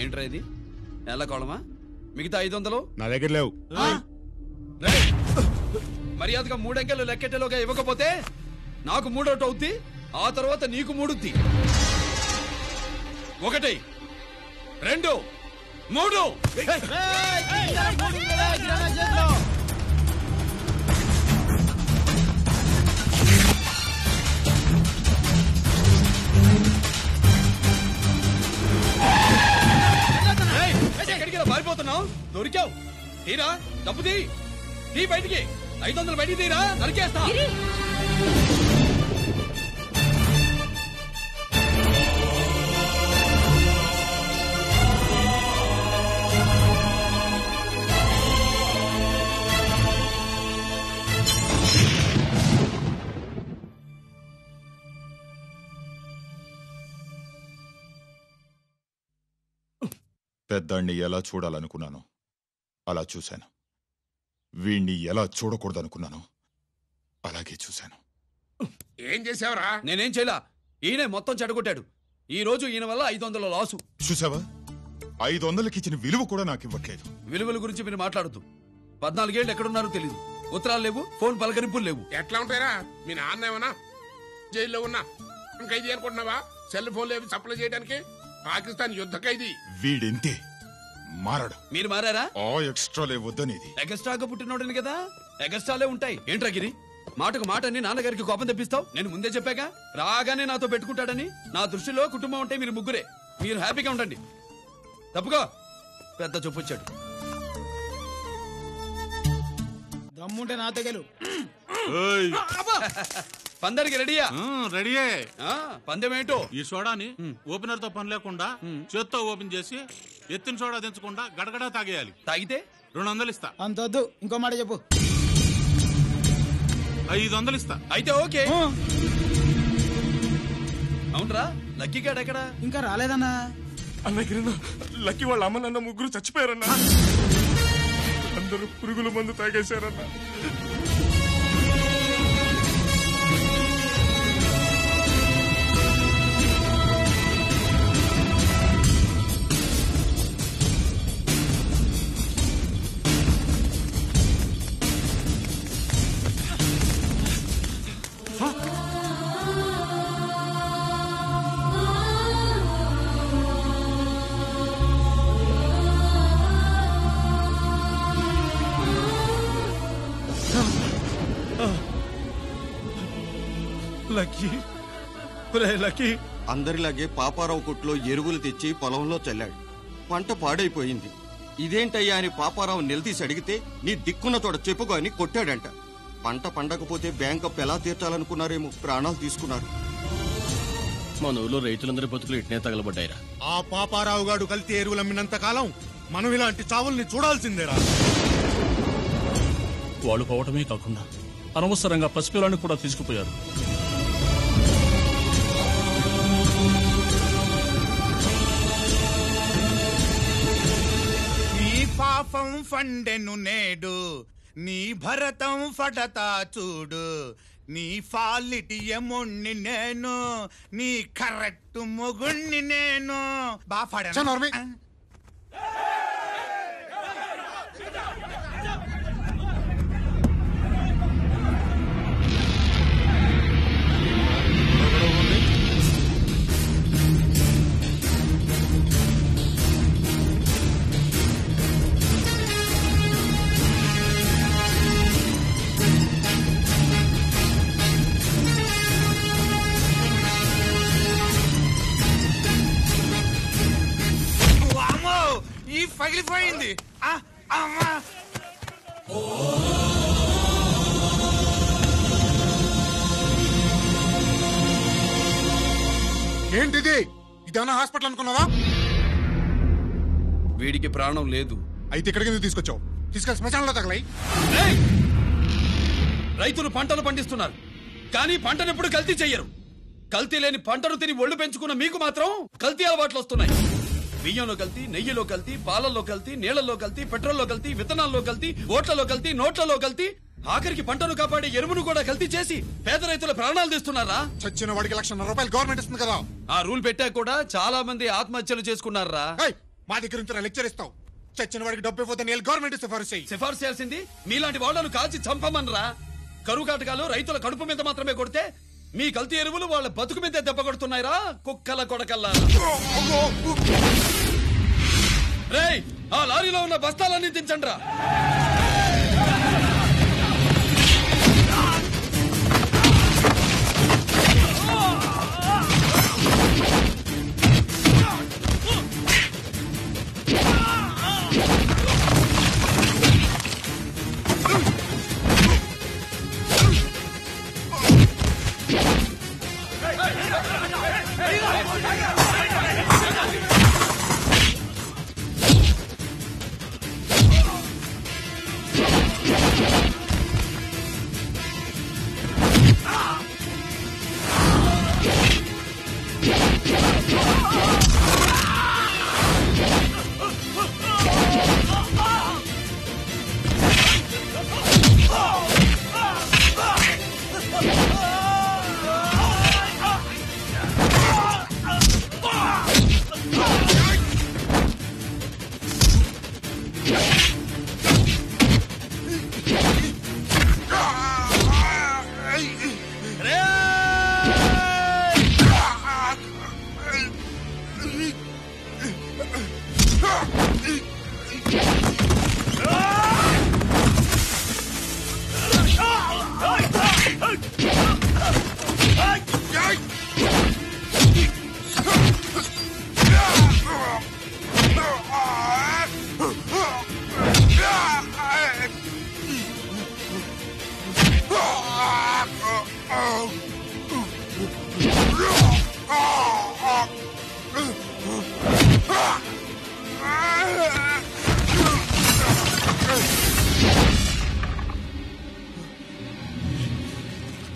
[SPEAKER 9] ఏంట్రా ఇది? నెల కోళమా? మిగతా 500
[SPEAKER 13] నా దగ్గర లేవు.
[SPEAKER 9] మర్యాదగా 3 అంకెలు లెక్కెట్టేలోగా ఇవ్వకపోతే నాకు 3 అవుద్ది, ఆ తర్వాత నీకు 3. 1 2 3. ఎక్కడికి పారిపోతున్నావు? దొరికావు. తీరా డబ్బు తీ బయటికి. 500 బయటికి తీరా, నరికేస్తా.
[SPEAKER 2] పెద్దాన్ని ఎలా చూడాలనుకున్నానో అలా చూశాను. వీణ్ణి ఎలా చూడకూడదనుకున్నానో అలాగే చూశాను.
[SPEAKER 6] ఏం చేసావురా?
[SPEAKER 9] నేనేం చేయలా, ఈయనే మొత్తం చెడగొట్టాడు. ఈ రోజు ఈయన వల్ల 500 లాసు.
[SPEAKER 2] చూసావా, 500కి ఇచ్చిన విలువ కూడా నాకు ఇవ్వట్లేదు.
[SPEAKER 9] విలువల గురించి మీరు మాట్లాడద్దు. 14 ఏళ్ళు ఎక్కడున్నారో తెలియదు. ఉత్తరాలు లేవు, ఫోన్ పలకరింపులు లేవు.
[SPEAKER 6] ఎట్లా ఉంటారా? మీ నాన్న ఏమన్నా జైల్లో ఉన్నా ఖైదీ అనుకుంటున్నావా? సెల్ ఫోన్ లేవు సప్లై చేయడానికి. పాకిస్తాన్ యుద్ధ ఖైదీ.
[SPEAKER 2] వీడింతే మారాడు.
[SPEAKER 9] మీరు మారారా?
[SPEAKER 2] ఆ ఎక్స్ట్రాలే వద్దనేది.
[SPEAKER 9] ఎగస్ట్రాగా పుట్టినోడని కదా, ఎగస్ట్రాలే ఉంటాయి. ఏంట్రా గిరి, మాటకు మాట అని నాన్నగారికి కోపం తెప్పిస్తావు? నేను ముందే చెప్పాగా, రాగానే నాతో పెట్టుకుంటాడని. నా దృష్టిలో కుటుంబం ఉంటే మీరు ముగ్గురే. మీరు హ్యాపీగా ఉండండి. తప్పుకో, పెద్ద చెప్పొచ్చాడు.
[SPEAKER 8] దమ్ముంటే నా తెగలు.
[SPEAKER 9] పందరికి రెడీయా?
[SPEAKER 14] రెడీయే.
[SPEAKER 9] పందెం ఏంటో?
[SPEAKER 14] ఈ సోడాని ఓపెనర్ తో పని లేకుండా చేత్తో ఓపెన్ చేసి ఎత్తిన సోడా దించకుండా గడగడా తాగేయాలి.
[SPEAKER 9] తాగితే
[SPEAKER 14] 200 ఇస్తా.
[SPEAKER 8] అంతొద్దు, ఇంకో మాట చెప్పు.
[SPEAKER 14] 500 ఇస్తా.
[SPEAKER 9] అయితే ఓకే. అవునరా, లక్కీ గాడు ఎక్కడా?
[SPEAKER 8] ఇంకా రాలేదన్నా.
[SPEAKER 13] అన్నగిరినా, లక్కీ వాళ్ళ అమ్మ నాన్న ముగ్గురు చచ్చిపోయారన్నా. అందరూ పురుగుల మందు తాగేశారన్నా.
[SPEAKER 5] అందరిలాగే పాపారావు కొట్లో ఎరువులు తెచ్చి పొలంలో చల్లాడు. పంట పాడైపోయింది. ఇదేంటయ్యా అని పాపారావు నిలదీసి అడిగితే నీ దిక్కున్న తోడ చెప్పుకో అని కొట్టాడంట. పంట పండకపోతే బ్యాంక్ అప్పు ఎలా తీర్చాలనుకున్నారేమో ప్రాణాలు తీసుకున్నారు.
[SPEAKER 20] మన ఊళ్ళో రైతులందరి బతుకులు ఇట్నే తగలబడ్డాయిరా.
[SPEAKER 13] ఆ పాపారావు గాడు కల్తీ ఎరువులు అమ్మినంత కాలం మనం ఇలాంటి చావుల్ని చూడాల్సిందేరా.
[SPEAKER 18] వాళ్ళు పోవటమే కాకుండా అనవసరంగా పసిపిల్లాన్ని కూడా తీసుకుపోయారు.
[SPEAKER 16] నీ పాపం ఫండెను నేడు, నీ భరతం ఫటతా చూడు. నీ ఫాలిటి ఎముణ్ణి నేను, నీ కరెక్ట్ మొగుణ్ణి నేను. బాగా పగిలిపోయింది.
[SPEAKER 13] ఏంటిది? ఇదేమన్నా హాస్పిటల్ అనుకున్నావా?
[SPEAKER 9] వీడికి ప్రాణం లేదు.
[SPEAKER 13] అయితే ఇక్కడికి ఎందుకు తీసుకొచ్చావు? తీసుకెళ్ళి శ్మశానంలో తగలై.
[SPEAKER 9] రైతులు పంటలు పండిస్తున్నారు, కానీ పంటనెప్పుడు కల్తీ చెయ్యరు. కల్తీ లేని పంటను తిని ఒళ్ళు పెంచుకున్న మీకు మాత్రం కల్తీ అలవాట్లు వస్తున్నాయి. బియ్యంలో కల్తీ, నెయ్యిలో కల్తీ, పాలల్లో కల్తీ, నీళ్లలో కల్తీ, పెట్రోల్లో కల్తీ, విత్తనాల్లో కల్తీ, ఓట్లలో కల్తీ, నోట్లలో కల్తీ, ఆఖరికి పంటను కాపాడే ఎరువును కూడా కల్తీ చేసి పేద రైతుల ప్రాణాలు తీస్తున్నారా?
[SPEAKER 13] చచ్చిన వాడికి ₹1,00,000 గవర్నమెంట్ ఇస్తుంది కదా.
[SPEAKER 9] ఆ రూల్ పెట్టా కూడా చాలా మంది ఆత్మహత్యలు చేసుకున్నారా?
[SPEAKER 13] మా దగ్గర నుంచి లెక్చర్ ఇస్తావు. చచ్చిన వాడికి డబ్బు ఇవ్వదని గవర్నమెంట్
[SPEAKER 9] సిఫార్సు చేయాల్సింది మీలాంటి వాళ్ళను కాల్చి చంపమనరా? కరువు కాటకాలు రైతుల కడుపు మీద మాత్రమే కొడితే మీ కల్తీ ఎరువులు వాళ్ళ బతుకు మీద దెబ్బ కొడుతున్నాయిరా కుక్కల కొడకల్లా. రేయ్, ఆ లారీలో ఉన్న బస్తాలన్నీ దించండ్రా.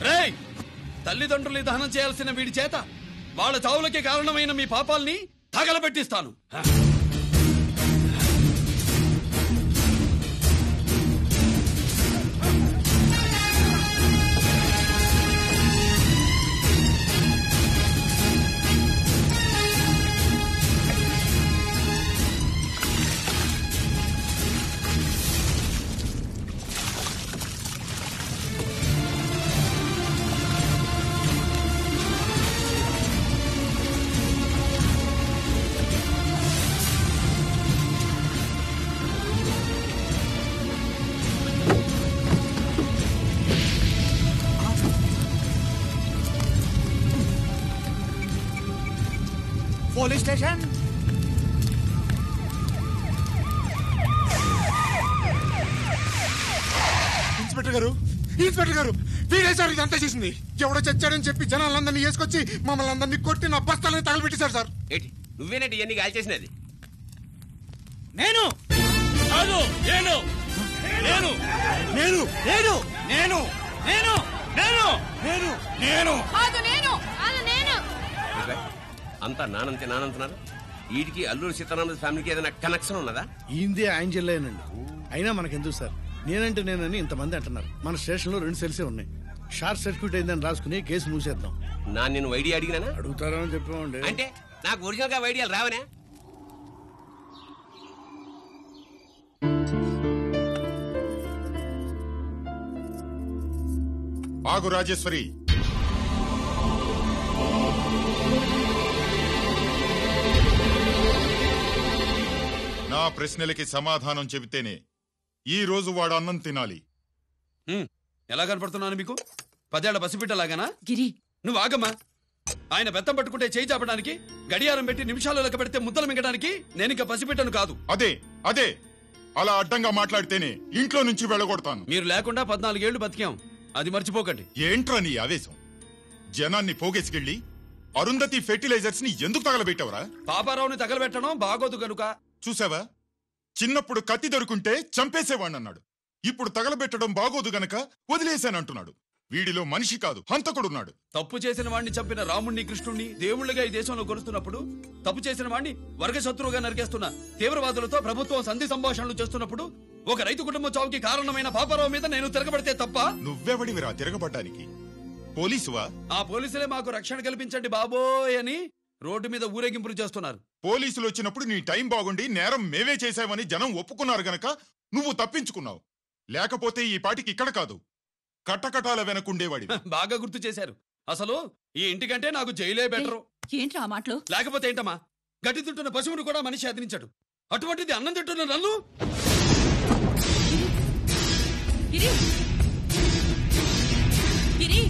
[SPEAKER 9] రేయ్, తల్లిదండ్రుల్ని దహనం చేయాల్సిన వీడి చేత వాళ్ళ చావులకి కారణమైన మీ పాపాల్ని తగలబెట్టిస్తాను.
[SPEAKER 16] Police station.
[SPEAKER 6] ఇన్స్పెక్టర్ గారు, ఇన్స్పెక్టర్ గారు, వీడే సార్ ఇదంతా చేసింది. ఎవడో చచ్చాడని చెప్పి జనాలందరినీ వేసుకొచ్చి మమ్మల్ని అందరినీ కొట్టి నా బస్తాలని తగలబెట్టేశారు సార్.
[SPEAKER 3] ఏంటి నువ్వేనండి ఇవన్నీ గాలి చేసినది?
[SPEAKER 10] నేను కాదు, నేను నేను నేను నేను నేను నేను నేను నేను నేను
[SPEAKER 4] కాదు నేను కాదు నేను.
[SPEAKER 3] అంతా నానంటున్నారు. వీడికి అల్లూరి సీతారామరాజు ఫ్యామిలీకి ఏదైనా కనెక్షన్ ఉన్నదా?
[SPEAKER 21] ఈందే ఆయన జిల్లానండి. అయినా మనకెందుకు సార్, నేనంటే నేనని ఇంతమంది అంటున్నారు. మన స్టేషన్ లో 2 సెల్సే ఉన్నాయి. షార్ట్ సర్క్యూట్ అయిందని రాసుకుని కేసు మూసేద్దాం.
[SPEAKER 3] నేను ఐడియా అడిగినా?
[SPEAKER 21] అడుగుతారని చెప్పామండి.
[SPEAKER 3] అంటే నాకు ఒరిజినల్ గా ఐడియాలు రావనే?
[SPEAKER 2] ఆగు రాజేశ్వరి. నా ప్రశ్నలకి సమాధానం చెబితేనే ఈ రోజు వాడు అన్నం తినాలి.
[SPEAKER 9] ఎలా కనపడుతున్నాను మీకు? 10 ఏళ్ల పసిబిడ్డలాగానా?
[SPEAKER 4] గిరి,
[SPEAKER 9] నువ్వు ఆగమ్మా. ఆయన బెత్తం పట్టుకుంటే చేయి చాపడానికి, గడియారం పెట్టి నిమిషాలు లెక్క పెడితే ముద్దలు మింగడానికి నేను ఇంకా పసిబిడ్డను కాదు.
[SPEAKER 2] అదే అదే అలా అడ్డంగా మాట్లాడితేనే ఇంట్లో నుంచి వెళ్ళగొడతాను.
[SPEAKER 9] మీరు లేకుండా 14 ఏళ్లు బతికాం, అది మర్చిపోకండి.
[SPEAKER 2] ఏంట్రా నీ ఆవేశం? జనాన్ని పోగేసుకెళ్ళి అరుంధతి ఫెర్టిలైజర్స్ ని ఎందుకు తగలబెట్టావరా?
[SPEAKER 9] పాపారావుని తగలబెట్టడం బాగోదు గనుక.
[SPEAKER 2] చూసావా, చిన్నప్పుడు కత్తి దొరుకుంటే చంపేసేవాణ్ణన్నాడు. ఇప్పుడు తగలబెట్టడం బాగోదు గనక వదిలేశానంటున్నాడు. వీడిలో మనిషి కాదు, హంతకుడున్నాడు.
[SPEAKER 9] తప్పు చేసిన వాడిని చంపిన రాముణ్ణి, కృష్ణుణ్ణి దేవుళ్లుగా ఈ దేశంలో కొలుస్తున్నప్పుడు, తప్పు చేసిన వాడిని వర్గశత్రువుగా నరికేస్తున్న తీవ్రవాదులతో ప్రభుత్వం సంధి సంభాషణలు చేస్తున్నప్పుడు, ఒక రైతు కుటుంబం చావుకి కారణమైన పాపారావు మీద నేను తిరగబడితే తప్ప?
[SPEAKER 2] నువ్వెవడివిరా తిరగబడ్డానికి? పోలీసువా?
[SPEAKER 9] ఆ పోలీసులే మాకు రక్షణ కల్పించండి బాబోయ్ అని రోడ్డు మీద ఊరేగింపులు చేస్తున్నారు.
[SPEAKER 2] పోలీసులు వచ్చినప్పుడు నీ టైం బాగుండి నేరం మేమే చేశామని జనం ఒప్పుకున్నారు గనక నువ్వు తప్పించుకున్నావు. లేకపోతే ఈ పాటికి ఇక్కడ కాదు, కట్టకటాల వెనకుండేవాడి.
[SPEAKER 9] బాగా గుర్తు చేశారు. అసలు ఈ ఇంటికంటే నాకు జైలే బెటరు.
[SPEAKER 4] ఏంట్రా ఆ మాటలు?
[SPEAKER 9] లేకపోతే ఏంటమ్మా, గడ్డి తింటున్న పశువును కూడా మనిషి అదిరించాడు. అటువంటిది అన్నం తింటున్న నన్ను?
[SPEAKER 4] గిరి, గిరి,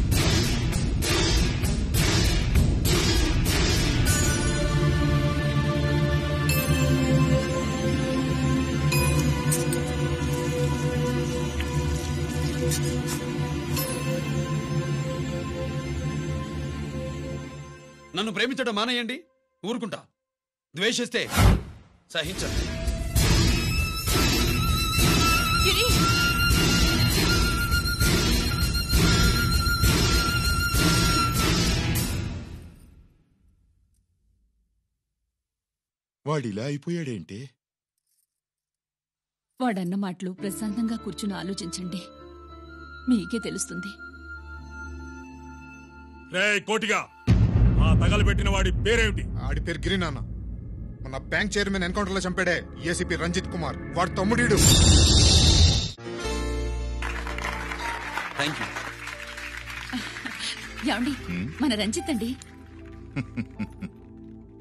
[SPEAKER 9] నన్ను ప్రేమించడం మానేయండి, ఊరుకుంటా. ద్వేషిస్తే సహించండి.
[SPEAKER 4] గిరి,
[SPEAKER 2] వాడిలా అయిపోయాడేంటే?
[SPEAKER 4] వాడన్న మాటలు ప్రశాంతంగా కూర్చుని ఆలోచించండి, మీకే తెలుస్తుంది.
[SPEAKER 18] రే కోటిగా, ఆ తగలబెట్టిన వాడి పేరేమిటి?
[SPEAKER 6] ఆడి పేరు గిరి నాన్న. మన బ్యాంక్ చైర్మన్ ఎన్కౌంటర్ లో చంపాడే ఏసీపీ రంజిత్ కుమార్, వాడు తమ్ముడీడు.
[SPEAKER 4] ఏమండి, మన రంజిత్ అండి.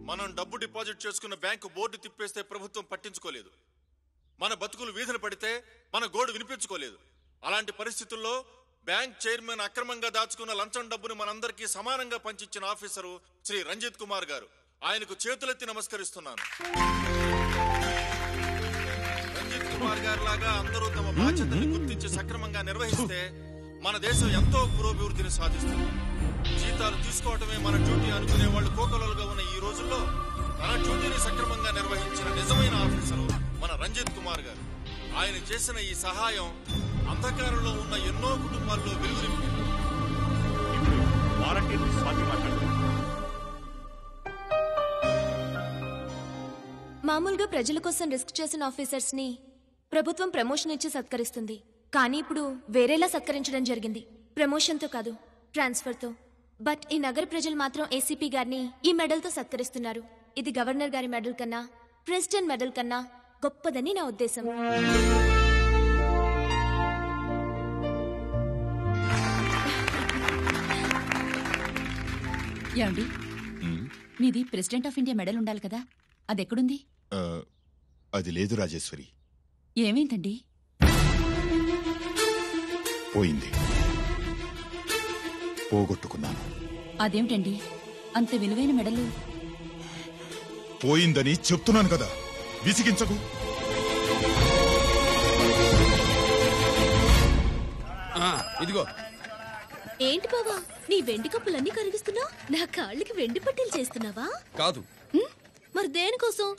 [SPEAKER 13] మనం డబ్బు డిపాజిట్ చేసుకున్న బ్యాంకు బోర్డు తిప్పేస్తే ప్రభుత్వం పట్టించుకోలేదు. మన బతుకులు వీధులు పడితే మన గోడు వినిపించుకోలేదు. అలాంటి పరిస్థితుల్లో బ్యాంక్ చైర్మన్ అక్రమంగా దాచుకున్న లంచం డబ్బును మనందరికీ సమానంగా పంచిచ్చిన ఆఫీసరు శ్రీ రంజిత్ కుమార్ గారు. ఆయనకు చేతులెత్తి నమస్కరిస్తున్నాను. రంజిత్ కుమార్ గారి లాగా అందరూ తమ బాధ్యతను గుర్తించి సక్రమంగా నిర్వహిస్తే మన దేశం ఎంతో పురోభివృద్ధిని సాధిస్తుంది. జీతాలు తీసుకోవటమే మన డ్యూటీ అనుకునే వాళ్ళు కోకొలలుగా ఉన్న ఈ రోజుల్లో తన డ్యూటీని సక్రమంగా నిర్వహించిన నిజమైన ఆఫీసరు మన రంజిత్ కుమార్ గారు. ఆయన చేసిన ఈ సహాయం అంధకారంలో ఉన్న ఎన్నో కుటుంబాల్లో వెలుగు నింపింది.
[SPEAKER 11] మామూలుగా ప్రజల కోసం రిస్క్ చేసిన ఆఫీసర్స్ ని ప్రభుత్వం ప్రమోషన్ ఇచ్చి సత్కరిస్తుంది. కానీ ఇప్పుడు వేరేలా సత్కరించడం జరిగింది. ప్రమోషన్ తో కాదు, ట్రాన్స్ఫర్ తో. బట్ ఈ నగర ప్రజలు మాత్రం ఏసీపీ గారిని ఈ మెడల్ తో సత్కరిస్తున్నారు. ఇది గవర్నర్ గారి మెడల్ కన్నా, ప్రెసిడెంట్ మెడల్ కన్నా గొప్పదని నా ఉద్దేశం.
[SPEAKER 4] ఏమండి, మీది ప్రెసిడెంట్ ఆఫ్ ఇండియా మెడల్ ఉండాలి కదా, అది ఎక్కడుంది?
[SPEAKER 2] అది లేదు రాజేశ్వరి.
[SPEAKER 4] ఏమైందండి?
[SPEAKER 2] పోయింది, పోగొట్టుకున్నాను.
[SPEAKER 4] అదేమిటండి అంత విలువైన మెడలు?
[SPEAKER 2] పోయిందని చెప్తున్నాను కదా, విసిగించకు.
[SPEAKER 9] ఇదిగో.
[SPEAKER 11] ఏంటి బావా, నీ వెండి కప్పులన్నీ కరిగిస్తున్నావు? నా కాళ్ళకి వెండి పట్టీలు చేస్తున్నావా?
[SPEAKER 9] కాదు.
[SPEAKER 11] మరి దేనికోసం?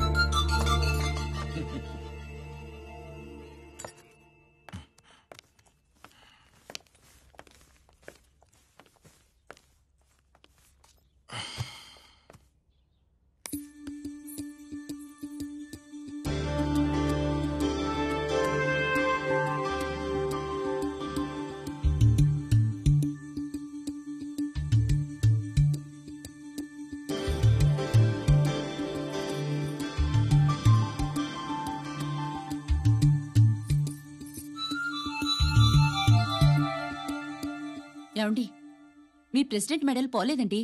[SPEAKER 4] ఏమండి, మీ ప్రెసిడెంట్ మెడల్ పోలేదండి.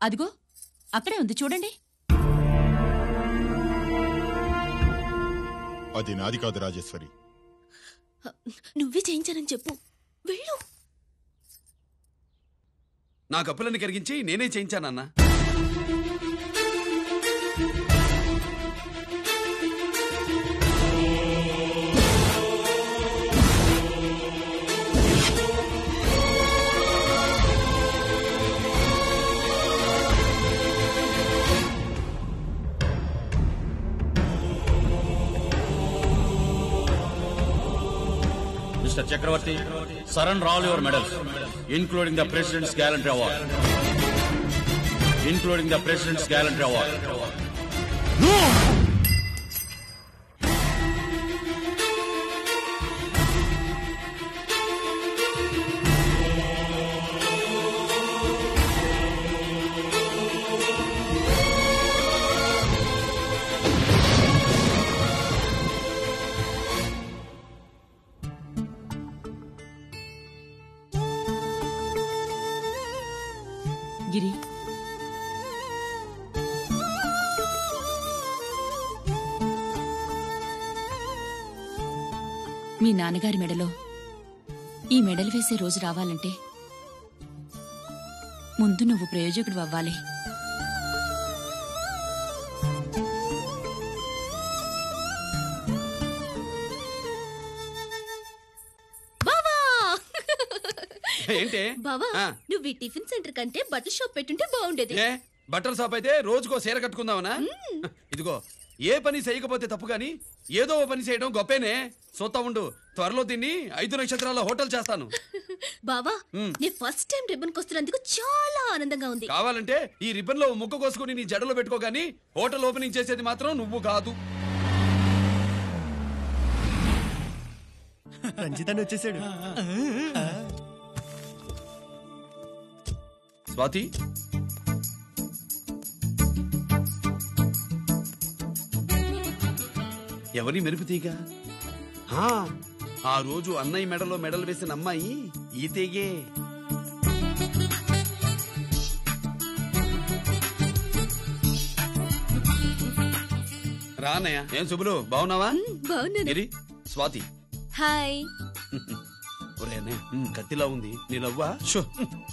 [SPEAKER 4] అదిగో అక్కడే ఉంది, చూడండి.
[SPEAKER 2] అది నాది కాదు రాజేశ్వరి.
[SPEAKER 11] నువ్వే చేయించానని చెప్పు. వెళ్ళు.
[SPEAKER 9] నా కప్పులను కరిగించి నేనే చేయించానన్నా.
[SPEAKER 7] Mr. Chakravarti, surrender all your medals, including the President's Gallantry Award. Including the President's Gallantry Award. No!
[SPEAKER 4] గిరి, మీ నాన్నగారి మెడలో ఈ మెడల్ వేసే రోజు రావాలంటే ముందు నువ్వు ప్రయోజకుడు అవ్వాలి.
[SPEAKER 9] ఏంటి
[SPEAKER 11] బావా, నువ్వు ఈ టిఫిన్ సెంటర్ కంటే బట్టల షాప్ పెట్టుంటే బాగుండేది.
[SPEAKER 9] బట్టల షాప్ అయితే రోజుకో చీర కట్టుకుందామనా? ఇదిగో, ఏ పని చేయకపోతే తప్పు గాని ఏదో ఓ పని చేయడం గొప్పేనే. చూస్తా ఉండు, త్వరలో దీన్ని 5 నక్షత్రాల హోటల్ చేస్తాను.
[SPEAKER 11] బావా, నీ ఫస్ట్ టైం రిబ్బన్ కొస్తున్నందుకు చాలా ఆనందంగా ఉంది.
[SPEAKER 9] కావాలంటే ఈ రిబ్బన్ లో ముక్క కోసుకుని నీ జడలో పెట్టుకోగాని హోటల్ ఓపెనింగ్ చేసేది మాత్రం నువ్వు కాదు.
[SPEAKER 20] రంజిత్ వచ్చేసాడు.
[SPEAKER 9] స్వాతి, ఎవరి మెరుపు తీగ? ఆ రోజు అన్నయ్య మెడలో మెడలు వేసిన అమ్మాయి ఈ తీగే. రా అన్నయ్య. ఏం శుభులు, బాగున్నావా?
[SPEAKER 11] బాగున్నాను.
[SPEAKER 9] స్వాతి.
[SPEAKER 11] హాయ్.
[SPEAKER 9] ఒరే అన్నయ్య, కత్తిలా ఉంది నీ నవ్వా? షో,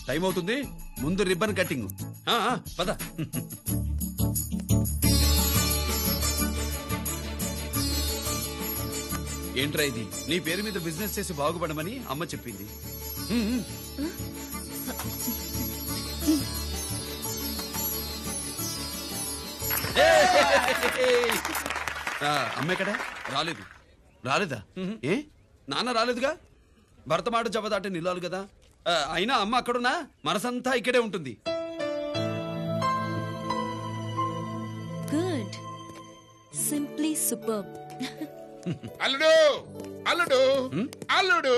[SPEAKER 9] టైం అవుతుంది, ముందు రిబ్బన్ కట్టింగ్. పద. ఏంట్రా ఇది? నీ పేరు మీద బిజినెస్ చేసి బాగుపడమని అమ్మ చెప్పింది. అమ్మ ఎక్కడ? రాలేదు. రాలేదా? ఏ నాన్న రాలేదుగా? భర్త మాట జవదాటే నిల్లాలు కదా. అయినా అమ్మ అక్కడున్నా మనసంతా ఇక్కడే ఉంటుంది.
[SPEAKER 11] Good, simply superb.
[SPEAKER 6] అల్లుడు అల్లుడు అల్లుడు,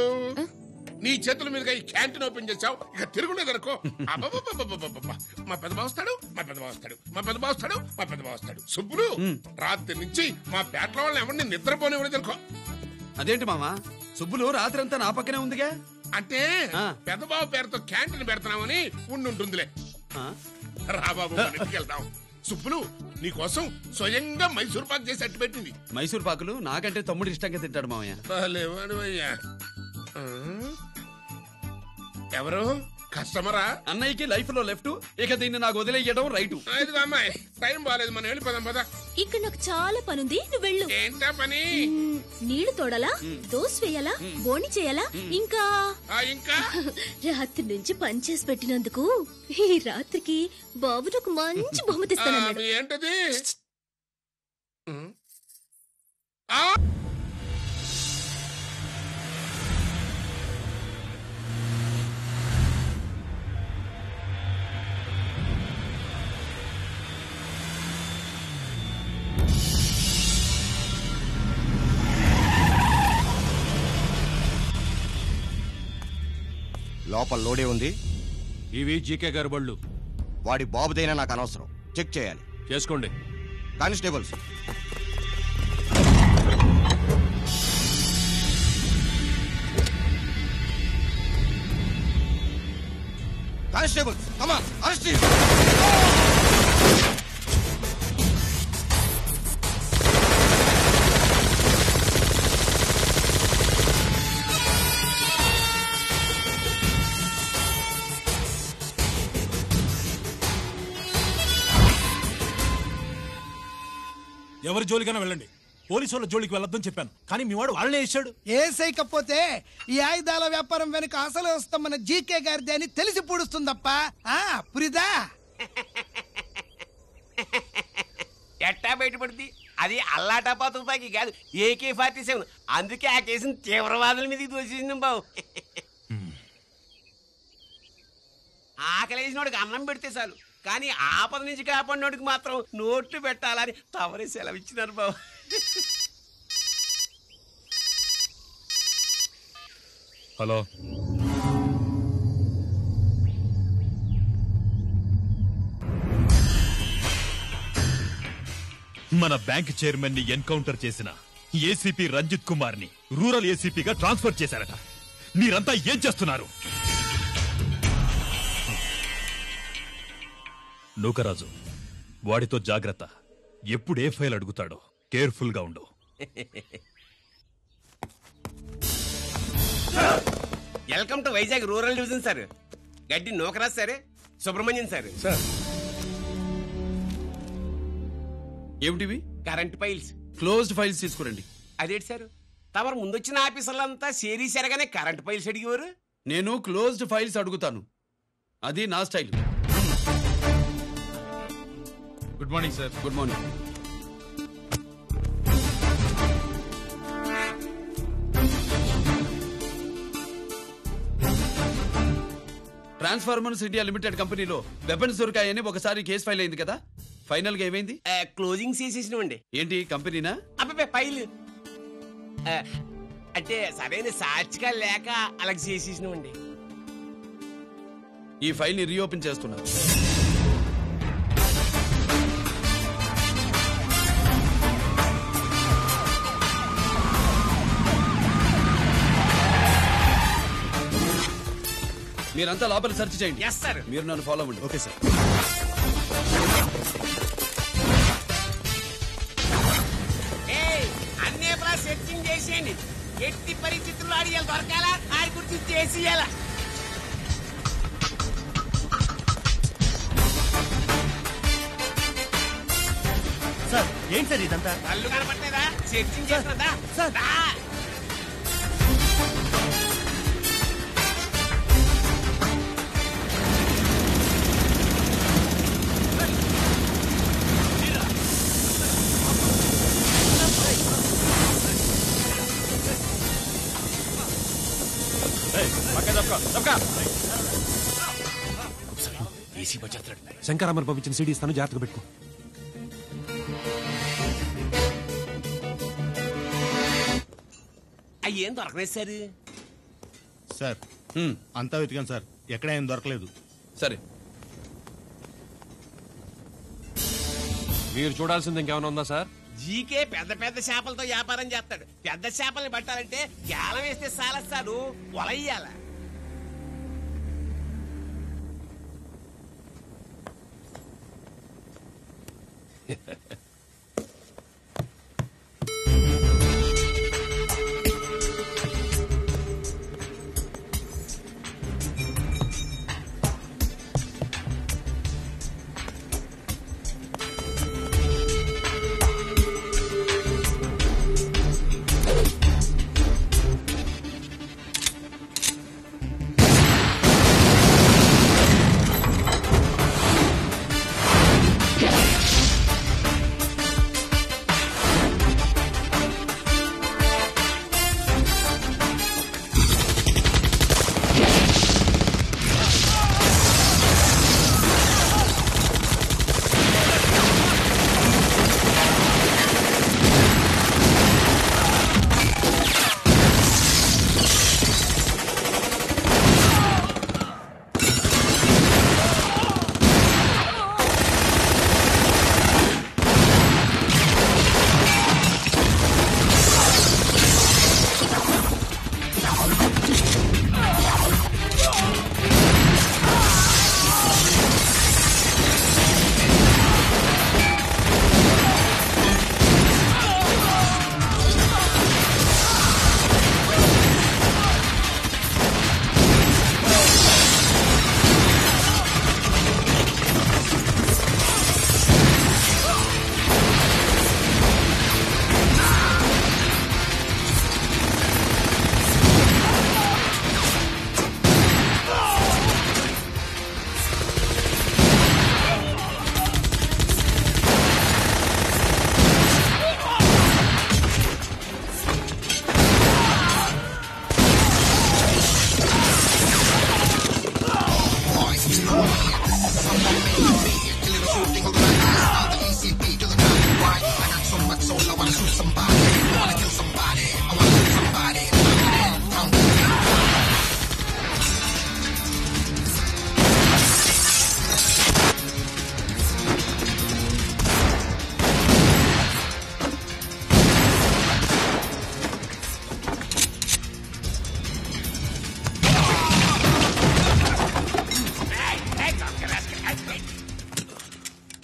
[SPEAKER 6] నీ చేతుల మీదుగా ఈ క్యాంటీన్ ఓపెన్ చేసావు, ఇక తిరుగులేదు అనుకో. మా పెద్ద బావస్తాడు మా పెద్ద బావస్తాడు మా పెద్ద బావస్తాడు మా పెద్ద బావస్తాడు. సుబ్బులు రాత్రి నుంచి మా పేటలో వాళ్ళని ఎవరిని నిద్రపోనివ్వలేదు అనుకో.
[SPEAKER 9] అదేంటి మామా, సుబ్బులు రాత్రి అంతా నా పక్కనే ఉందిగా.
[SPEAKER 6] అంటే పెద్ద బావ పేరుతో క్యాంటీన్ పెడుతున్నామని ఉండుంటుందిలే. రా బాబు, మన ఇంటికి వెళ్దాం. సుబ్బులు నీకోసం స్వయంగా మైసూర్ పాక్ చేసి అట్టు పెట్టింది.
[SPEAKER 9] మైసూర్ పాకులు నాకంటే తమ్ముడు ఇష్టంగా తింటాడు మామయ్య.
[SPEAKER 6] ఎవరు కస్టమరా?
[SPEAKER 9] అన్నయ్యకి లైఫ్ లో లెఫ్ట్, ఇక దీన్ని నాకు వదిలేయడం రైట్.
[SPEAKER 6] అమ్మాయి టైం బాగాలేదు, మనం వెళ్ళిపోదాం పద.
[SPEAKER 11] ఇక్కడ నాకు చాలా పనుంది, నువ్వు వెళ్ళు.
[SPEAKER 6] ఏంటా పని?
[SPEAKER 11] నీళ్లు తోడాలా, దోశ వేయాలా, బోని చేయాలా, ఇంకా
[SPEAKER 6] ఇంకా
[SPEAKER 11] రాత్రి నుంచి పని చేసి పెట్టినందుకు ఈ రాత్రికి బాబు నాకు మంచి బహుమతి ఇస్తానన్నాడు.
[SPEAKER 6] ఏంటది?
[SPEAKER 5] లోపల లోడే ఉంది.
[SPEAKER 19] ఇవి జీకే గారి బళ్ళు.
[SPEAKER 5] వాడి బాబుదైనా నాకు అనవసరం, చెక్ చేయాలి.
[SPEAKER 19] చేసుకోండి.
[SPEAKER 5] Constables, constables, come on, arrest him.
[SPEAKER 18] ఎవరి జోలికైనా వెళ్ళండి, పోలీసు వాళ్ళ జోలికి వెళ్ళొద్దని చెప్పాను, కానీ మీ వాడు వాళ్ళనే వేసాడు.
[SPEAKER 10] ఏసైకపోతే ఈ ఆయుధాల వ్యాపారం వెనుక అసలు వస్తాం మన జీకే గారిది అని తెలిసి పూడుస్తుందప్ప. పురిదా
[SPEAKER 3] ఎట్టా బయటపడుతుంది? అది అల్లాటపా తుపాకి కాదు, AK-47. అందుకే ఆ కేసును తీవ్రవాదుల మీద దోషింది బావు. ఆకలేసినోడికి అన్నం పెడితే చాలు, కానీ ఆపద నుంచి కాపాడినోడికి మాత్రం నోట్లు పెట్టాలని తవరే సెలవు ఇచ్చినారు బాబు.
[SPEAKER 18] హలో,
[SPEAKER 15] మన బ్యాంక్ చైర్మన్ ని ఎన్కౌంటర్ చేసిన ఏసీపీ రంజిత్ కుమార్ ని రూరల్ ఏసీపీగా ట్రాన్స్ఫర్ చేశారట. మీరంతా ఏం చేస్తున్నారు? నూకరాజు, వాడితో జాగ్రత్త. ఎప్పుడు ఏ ఫైల్ అడుగుతాడో కేర్ఫుల్ గా ఉండు.
[SPEAKER 3] Welcome to Vizag rural division sir. గడ్డి నూకరాజు సార్, సుబ్రహ్మణ్యం సార్.
[SPEAKER 9] ఏమిటివి?
[SPEAKER 3] Current files.
[SPEAKER 9] క్లోజ్డ్ ఫైల్స్ తీసుకురండి.
[SPEAKER 3] అదేంటి సార్, తమరు ముందొచ్చిన ఆఫీసర్లంతా సేరీసారగానే కరెంట్ ఫైల్స్ అడిగేవారు.
[SPEAKER 9] నేను క్లోజ్డ్ ఫైల్స్ అడుగుతాను, అది నా style.
[SPEAKER 15] Good morning sir.
[SPEAKER 9] Good morning. Transformers India limited కంపెనీలో వెపన్స్ దొరికాయని ఒకసారి కేసు ఫైల్ అయింది కదా, ఫైనల్ గా ఏమైంది?
[SPEAKER 3] క్లోజింగ్ చేసేసినవండి.
[SPEAKER 9] ఏంటి కంపెనీనా?
[SPEAKER 3] అబ్బాయి ఫైల్ అంటే సరైన సాక్షిగా లేక అలాగే చేసేసినవండి.
[SPEAKER 9] ఈ ఫైల్ ని రీఓపెన్ చేస్తున్నా. మీరంతా లోపల సెర్చ్ చేయండి.
[SPEAKER 3] Yes sir.
[SPEAKER 9] మీరు నన్ను ఫాలో అవ్వండి.
[SPEAKER 15] Okay sir.
[SPEAKER 3] అన్నే సెర్చింగ్ చేసేయండి. ఎట్టి పరిస్థితుల్లో అడిగాలి దొరకాలా, ఆడి గురించి చేసేయాలా.
[SPEAKER 15] సార్ ఏంటి సార్ ఇదంతా?
[SPEAKER 3] కళ్ళు కనపట్టలేదా? సెర్చింగ్ చేస్తున్నదా?
[SPEAKER 19] శంకరామని పంపించిన సీడీ ఇస్తాను, జాగ్రత్తగా పెట్టుకో.
[SPEAKER 3] అయ్యేం దొరకలేదు సార్.
[SPEAKER 16] సార్ అంతా వెతికాను సార్, ఎక్కడ ఏం దొరకలేదు.
[SPEAKER 9] సరే,
[SPEAKER 19] మీరు చూడాల్సింది ఇంకేమైనా ఉందా సార్?
[SPEAKER 3] జీకే పెద్ద పెద్ద చేపలతో వ్యాపారం చేస్తాడు. పెద్ద చేపల్ని పట్టాలంటే గేలం వేస్తే సాలస్తాడు, వలయ్యాల.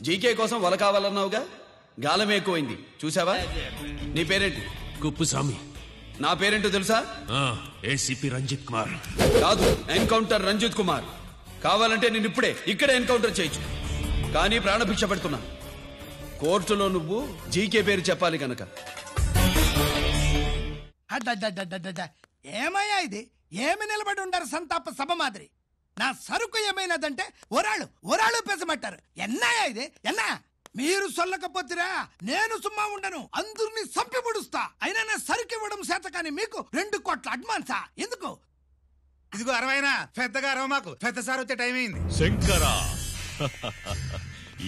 [SPEAKER 9] జీకే కోసం వల కావాలన్నావుగా, గాలం ఎక్కువైంది చూసావా? నీ పేరేంటి?
[SPEAKER 19] కుప్పుస్వామి.
[SPEAKER 9] నా పేరేంటో తెలుసా?
[SPEAKER 19] ఏసీపీ రంజిత్ కుమార్.
[SPEAKER 9] కాదు, ఎన్కౌంటర్ రంజిత్ కుమార్. కావాలంటే నేను ఇప్పుడే ఇక్కడే ఎన్కౌంటర్ చేయొచ్చు, కానీ ప్రాణభిక్ష పెడుతున్నా. కోర్టులో నువ్వు జీకే పేరు చెప్పాలి కనుక.
[SPEAKER 10] ఏమయ్యా ఇది? ఏమి నిలబడి ఉండారు సంతాప సభ మాదిరి? నా సరుకు ఏమైనదంటే ఒరాళ్ళు పెసమట్టారు. ఎన్నాయా ఇది? ఎన్నా మీరు సొల్లకపోతురా నేను సుమ్మా ఉండను, అందరినీ సంపి ముడుస్తా. అయినా నా సరుకు ఇవ్వడం చేత కానీ మీకు 2 కోట్ల అడ్వాన్సా? ఎందుకు?
[SPEAKER 16] ఇదిగో 60 పెద్దగా అరవ, మాకు పెద్ద సార్ వచ్చే టైం అయింది.
[SPEAKER 15] శంకరా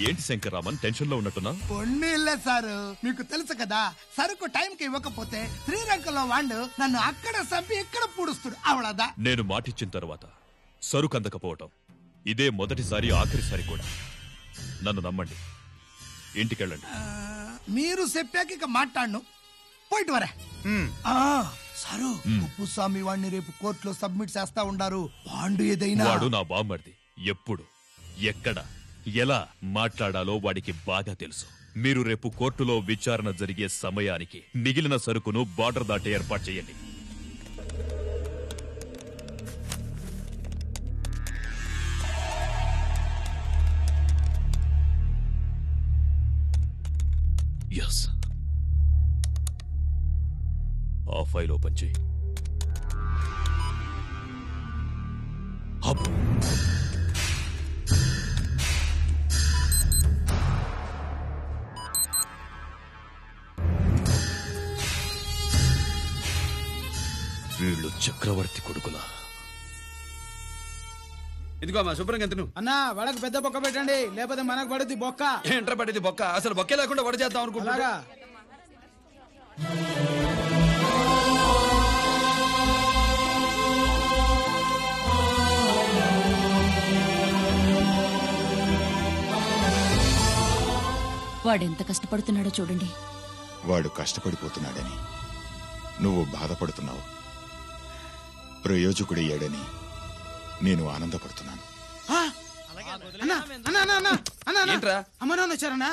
[SPEAKER 15] ఏంటి శంకరామన్ టెన్షన్ లో ఉన్నట్టున్నా?
[SPEAKER 10] పొన్నీళ్ళే సారు, మీకు తెలుసు కదా, సరుకు టైంకి ఇవ్వకపోతే శ్రీరంగంలో వాడు నన్ను అక్కడ సంపి ఇక్కడ పూడుస్తుడు. అవడదా?
[SPEAKER 15] నేను మాటిచ్చిన తర్వాత సరుకు అందకపోవటం ఇదే మొదటిసారి, ఆఖరిసారి కూడా. నన్ను నమ్మండి, ఇంటికెళ్ళండి.
[SPEAKER 10] మీరు చెప్పాక ఇక మాట్లాడను, పోయిట్ వరే. సారు, కుప్పుస్వామి వాడిని రేపు కోర్టులో సబ్మిట్ చేస్తా ఉండారు. వాడు ఏదైనా
[SPEAKER 15] వాడు నా బామ్మర్ది. ఎప్పుడు, ఎక్కడ, ఎలా మాట్లాడాలో వాడికి బాగా తెలుసు. మీరు రేపు కోర్టులో విచారణ జరిగే సమయానికి మిగిలిన సరుకును బార్డర్ దాటే ఏర్పాటు చేయండి. ఎస్, ఆ ఫైల్ ఓపెన్ చేయి. అబ్బో, వీళ్ళు చక్రవర్తి కొడుకులా?
[SPEAKER 9] ఇదిగో మా శుభ్రంగా తిను.
[SPEAKER 8] అన్నా వడకు పెద్ద బొక్క పెట్టండి, లేకపోతే మనకు పడుద్ది బొక్క.
[SPEAKER 9] ఏంట్రా పడింది బొక్క? అసలు బొక్కే లేకుండా వడ చేద్దాం అనుకుంటున్నారా?
[SPEAKER 4] వాడెంత కష్టపడుతున్నాడో చూడండి.
[SPEAKER 2] వాడు కష్టపడిపోతున్నాడని నువ్వు బాధపడుతున్నావు, ప్రయోజకుడయ్యాడని నేను ఆనందపడుతున్నాను.
[SPEAKER 8] అమ్మ నాన్న వచ్చారన్నా?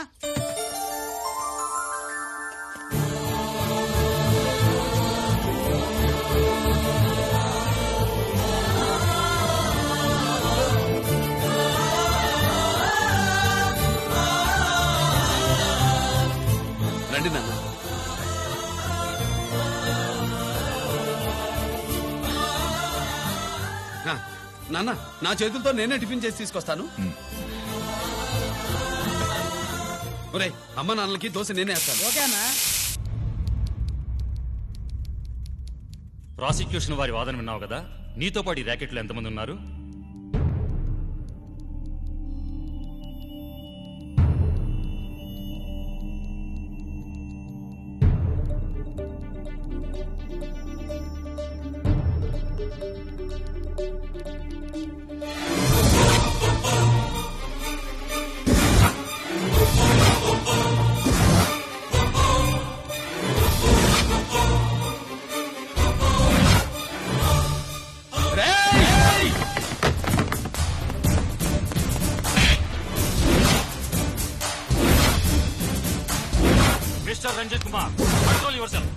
[SPEAKER 9] రండి నాన్న. నాన్న నా చేతులతో నేనే టిఫిన్ చేసి తీసుకొస్తాను. ఒరే అమ్మ నాన్నలకి దోశ నేనే వేస్తాను.
[SPEAKER 8] ఓకేనా?
[SPEAKER 15] ప్రాసిక్యూషన్ వారి వాదన విన్నావు కదా. నీతో పాటు ఈ ర్యాకెట్లో ఎంతమంది ఉన్నారు? Mister Ranjit Kumar, control yourself.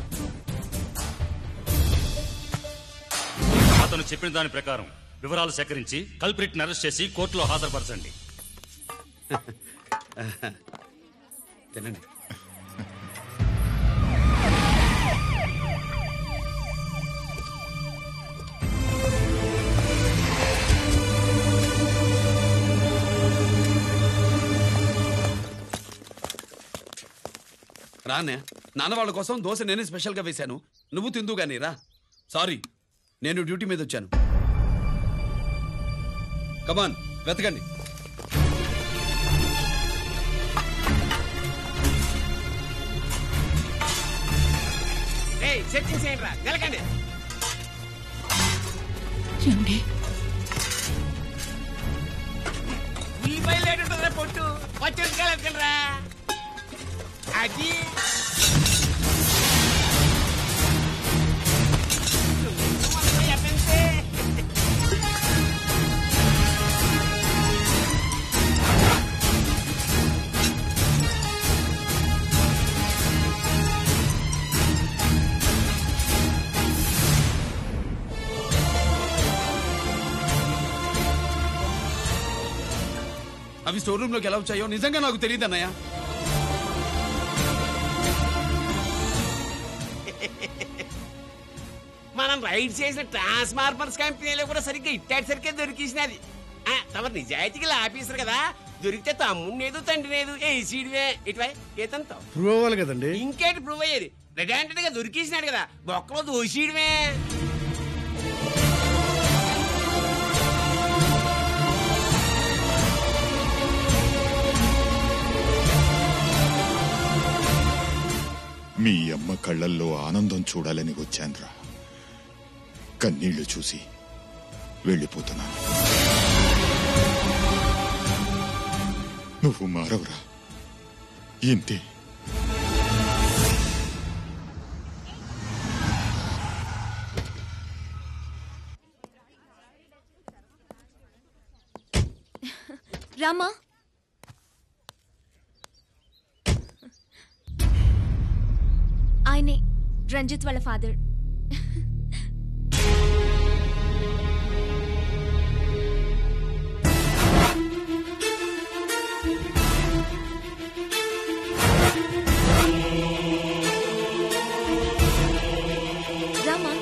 [SPEAKER 15] అతను చెప్పిన దాని ప్రకారం వివరాలు సేకరించి కల్ప్రిట్ అరెస్ట్ చేసి కోర్టులో హాజరుపరచండి.
[SPEAKER 9] తినండి. రానే నాన్న వాళ్ళ కోసం దోశ నేనే స్పెషల్ గా వేశాను, నువ్వు తిందు గానీ రా. సారీ, నేను డ్యూటీ మీద వచ్చాను. కమాన్ వెతకండి.
[SPEAKER 3] సెట్టింగ్ చేయండి రా, నిలకండి. ఉల్లిపాయలు లేటుంటుందిరా పొట్టు, పచ్చిమిరపకాయలు ఎత్తుకెళ్ళరా. అది
[SPEAKER 9] అవి స్టోర్ రూమ్ లోకి ఎలా వచ్చాయో నిజంగా నాకు తెలియదు అన్నయ్య.
[SPEAKER 3] మనం రైడ్ చేసిన ట్రాన్స్ఫార్మర్స్ కంపెనీలో కూడా సరిగ్గా ఇట్టాడు సరిగ్గా దొరికేసినది. తమ నిజాయితీగా ఆఫీసర్ కదా, దొరికితే తమ్ముడేదు తండ్రినేదు ఏసీడివే ఇటువై ఏతంతో
[SPEAKER 21] ప్రూవ్ అవ్వాలి కదండి.
[SPEAKER 3] ఇంకేంటి ప్రూవ్ అయ్యేది? రెడ్ హ్యాండెడ్ గా దొరికేసినాడు కదా, బొక్కలో దోషీడమే.
[SPEAKER 2] మీ అమ్మ కళ్ళల్లో ఆనందం చూడాలని వచ్చాన్రా, కన్నీళ్లు చూసి వెళ్ళిపోతున్నాను. నువ్వు మారవురా, ఇంతే.
[SPEAKER 11] రామా, ఆయనే రంజిత్ వాళ్ళ ఫాదర్. రామా,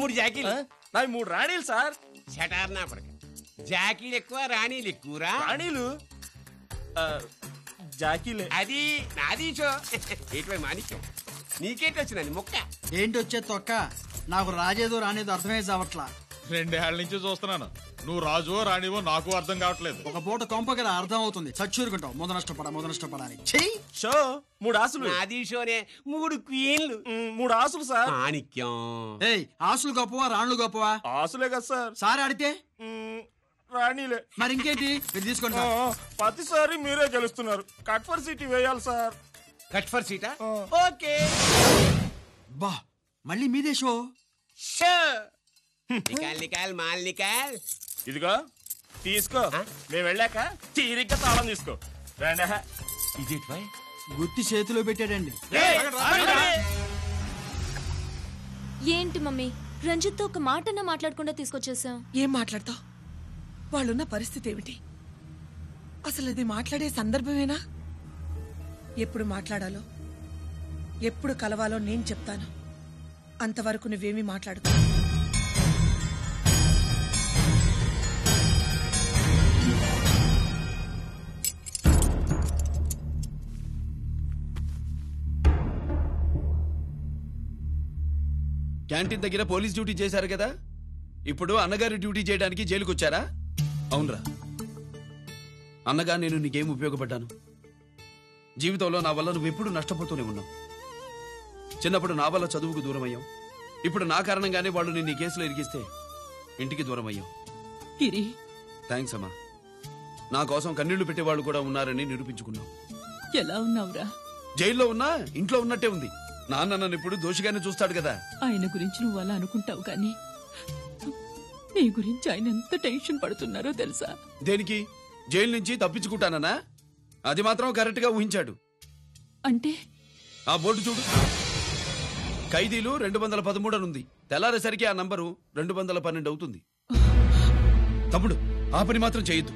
[SPEAKER 3] 3 జాకీలు.
[SPEAKER 20] నాకు 3 రాణీలు సార్.
[SPEAKER 3] షటార్ నా పడక. జాకీలు ఎక్కువ రాణీలు ఎక్కువరా?
[SPEAKER 20] రాణీలు జాకీలే.
[SPEAKER 3] అది నాది షో. ఏటివై మాణిక్యం నీకేంటి వచ్చిందండి మొక్క?
[SPEAKER 12] ఏంటి వచ్చే తొక్క? నాకు రాజేదో రానేదో అర్థమే చావట్లా.
[SPEAKER 13] 2 ఏళ్ల నుంచి చూస్తున్నాను. నువ్వు రాజువో రాణివో నాకు అర్థం కావట్లేదు.
[SPEAKER 12] ఒక పూట కొంప కదా అర్థం అవుతుంది. చచ్చూరుకుంటావు. మొద నష్టపడాలి.
[SPEAKER 20] షో 3 ఆసులు.
[SPEAKER 3] నాది షోనే 3 క్వీన్లు.
[SPEAKER 20] 3 ఆసులు సార్.
[SPEAKER 3] మాణిక్యం.
[SPEAKER 12] ఏయ్, ఆసులు గొప్పవా రాణులు గొప్పవా?
[SPEAKER 20] ఆసులే కదా సార్.
[SPEAKER 12] సార్ ఆడితే
[SPEAKER 20] రాణీలే.
[SPEAKER 12] మరి ఇంకేంటి మీరు తీసుకోండి.
[SPEAKER 20] ప్రతిసారి మీరే గెలుస్తున్నారు. కట్ ఫర్ సీట్ వేయాలి సార్.
[SPEAKER 3] కట్ ఫర్ సీటా?
[SPEAKER 12] ఓకే. బా మళ్ళీ మీదే షో.
[SPEAKER 3] నికాల్ మాల్ నికాల్.
[SPEAKER 20] ఇదిగో తీసుకో. మేము వెళ్ళాక తీరిగ్గా తాళం తీసుకో.
[SPEAKER 3] ఇది
[SPEAKER 12] గుత్తి చేతిలో పెట్టాడండి.
[SPEAKER 11] ఏంటి మమ్మీ, రంజిత్తో ఒక మాటన్నా మాట్లాడకుండా తీసుకొచ్చేసాం.
[SPEAKER 22] ఏం మాట్లాడతావు? వాళ్ళున్న పరిస్థితి ఏమిటి? అసలు అది మాట్లాడే సందర్భమేనా? ఎప్పుడు మాట్లాడాలో ఎప్పుడు కలవాలో నేను చెప్తాను. అంతవరకు నువ్వేమీ మాట్లాడుకో.
[SPEAKER 9] క్యాంటీన్ దగ్గర పోలీస్ డ్యూటీ చేశారు కదా, ఇప్పుడు అన్నగారి డ్యూటీ చేయడానికి జైలుకి వచ్చారా? అవునరా అన్నగా, నేను నీకేం ఉపయోగపడ్డాను? జీవితంలో నా వల్ల నువ్వు ఎప్పుడు నష్టపోతూనే ఉన్నావు. చిన్నప్పుడు నా వల్ల చదువుకు దూరం అయ్యావు. ఇప్పుడు నా కారణంగానే వాళ్ళు నేను ఈ కేసులో ఇరిగిస్తే ఇంటికి దూరం అయ్యావు. థ్యాంక్స్ అమ్మా. నా కోసం కన్నీళ్లు పెట్టేవాళ్ళు కూడా ఉన్నారని నిరూపించుకున్నావు.
[SPEAKER 22] ఎలా ఉన్నావురా?
[SPEAKER 9] జైల్లో ఉన్నా ఇంట్లో ఉన్నట్టే ఉంది. నాన్న నన్ను ఇప్పుడు దోషిగానే చూస్తాడు కదా.
[SPEAKER 22] ఆయన గురించి నువ్వు అలా అనుకుంటావు, కానీ నీ గురించి ఆయన ఎంత టెన్షన్ పడుతున్నారో తెలుసా?
[SPEAKER 9] దేనికి? జైలు నుంచి తప్పించుకుంటానన్నా? అది మాత్రం కరెక్ట్ గా ఊహించాడు.
[SPEAKER 22] అంటే
[SPEAKER 9] ఆ బోర్డు చూడు, ఖైదీలు 213 అని ఉంది. తెల్లారేసరికి ఆ నంబరు 212 అవుతుంది. తమ్ముడు, ఆ పని మాత్రం చేయొద్దు.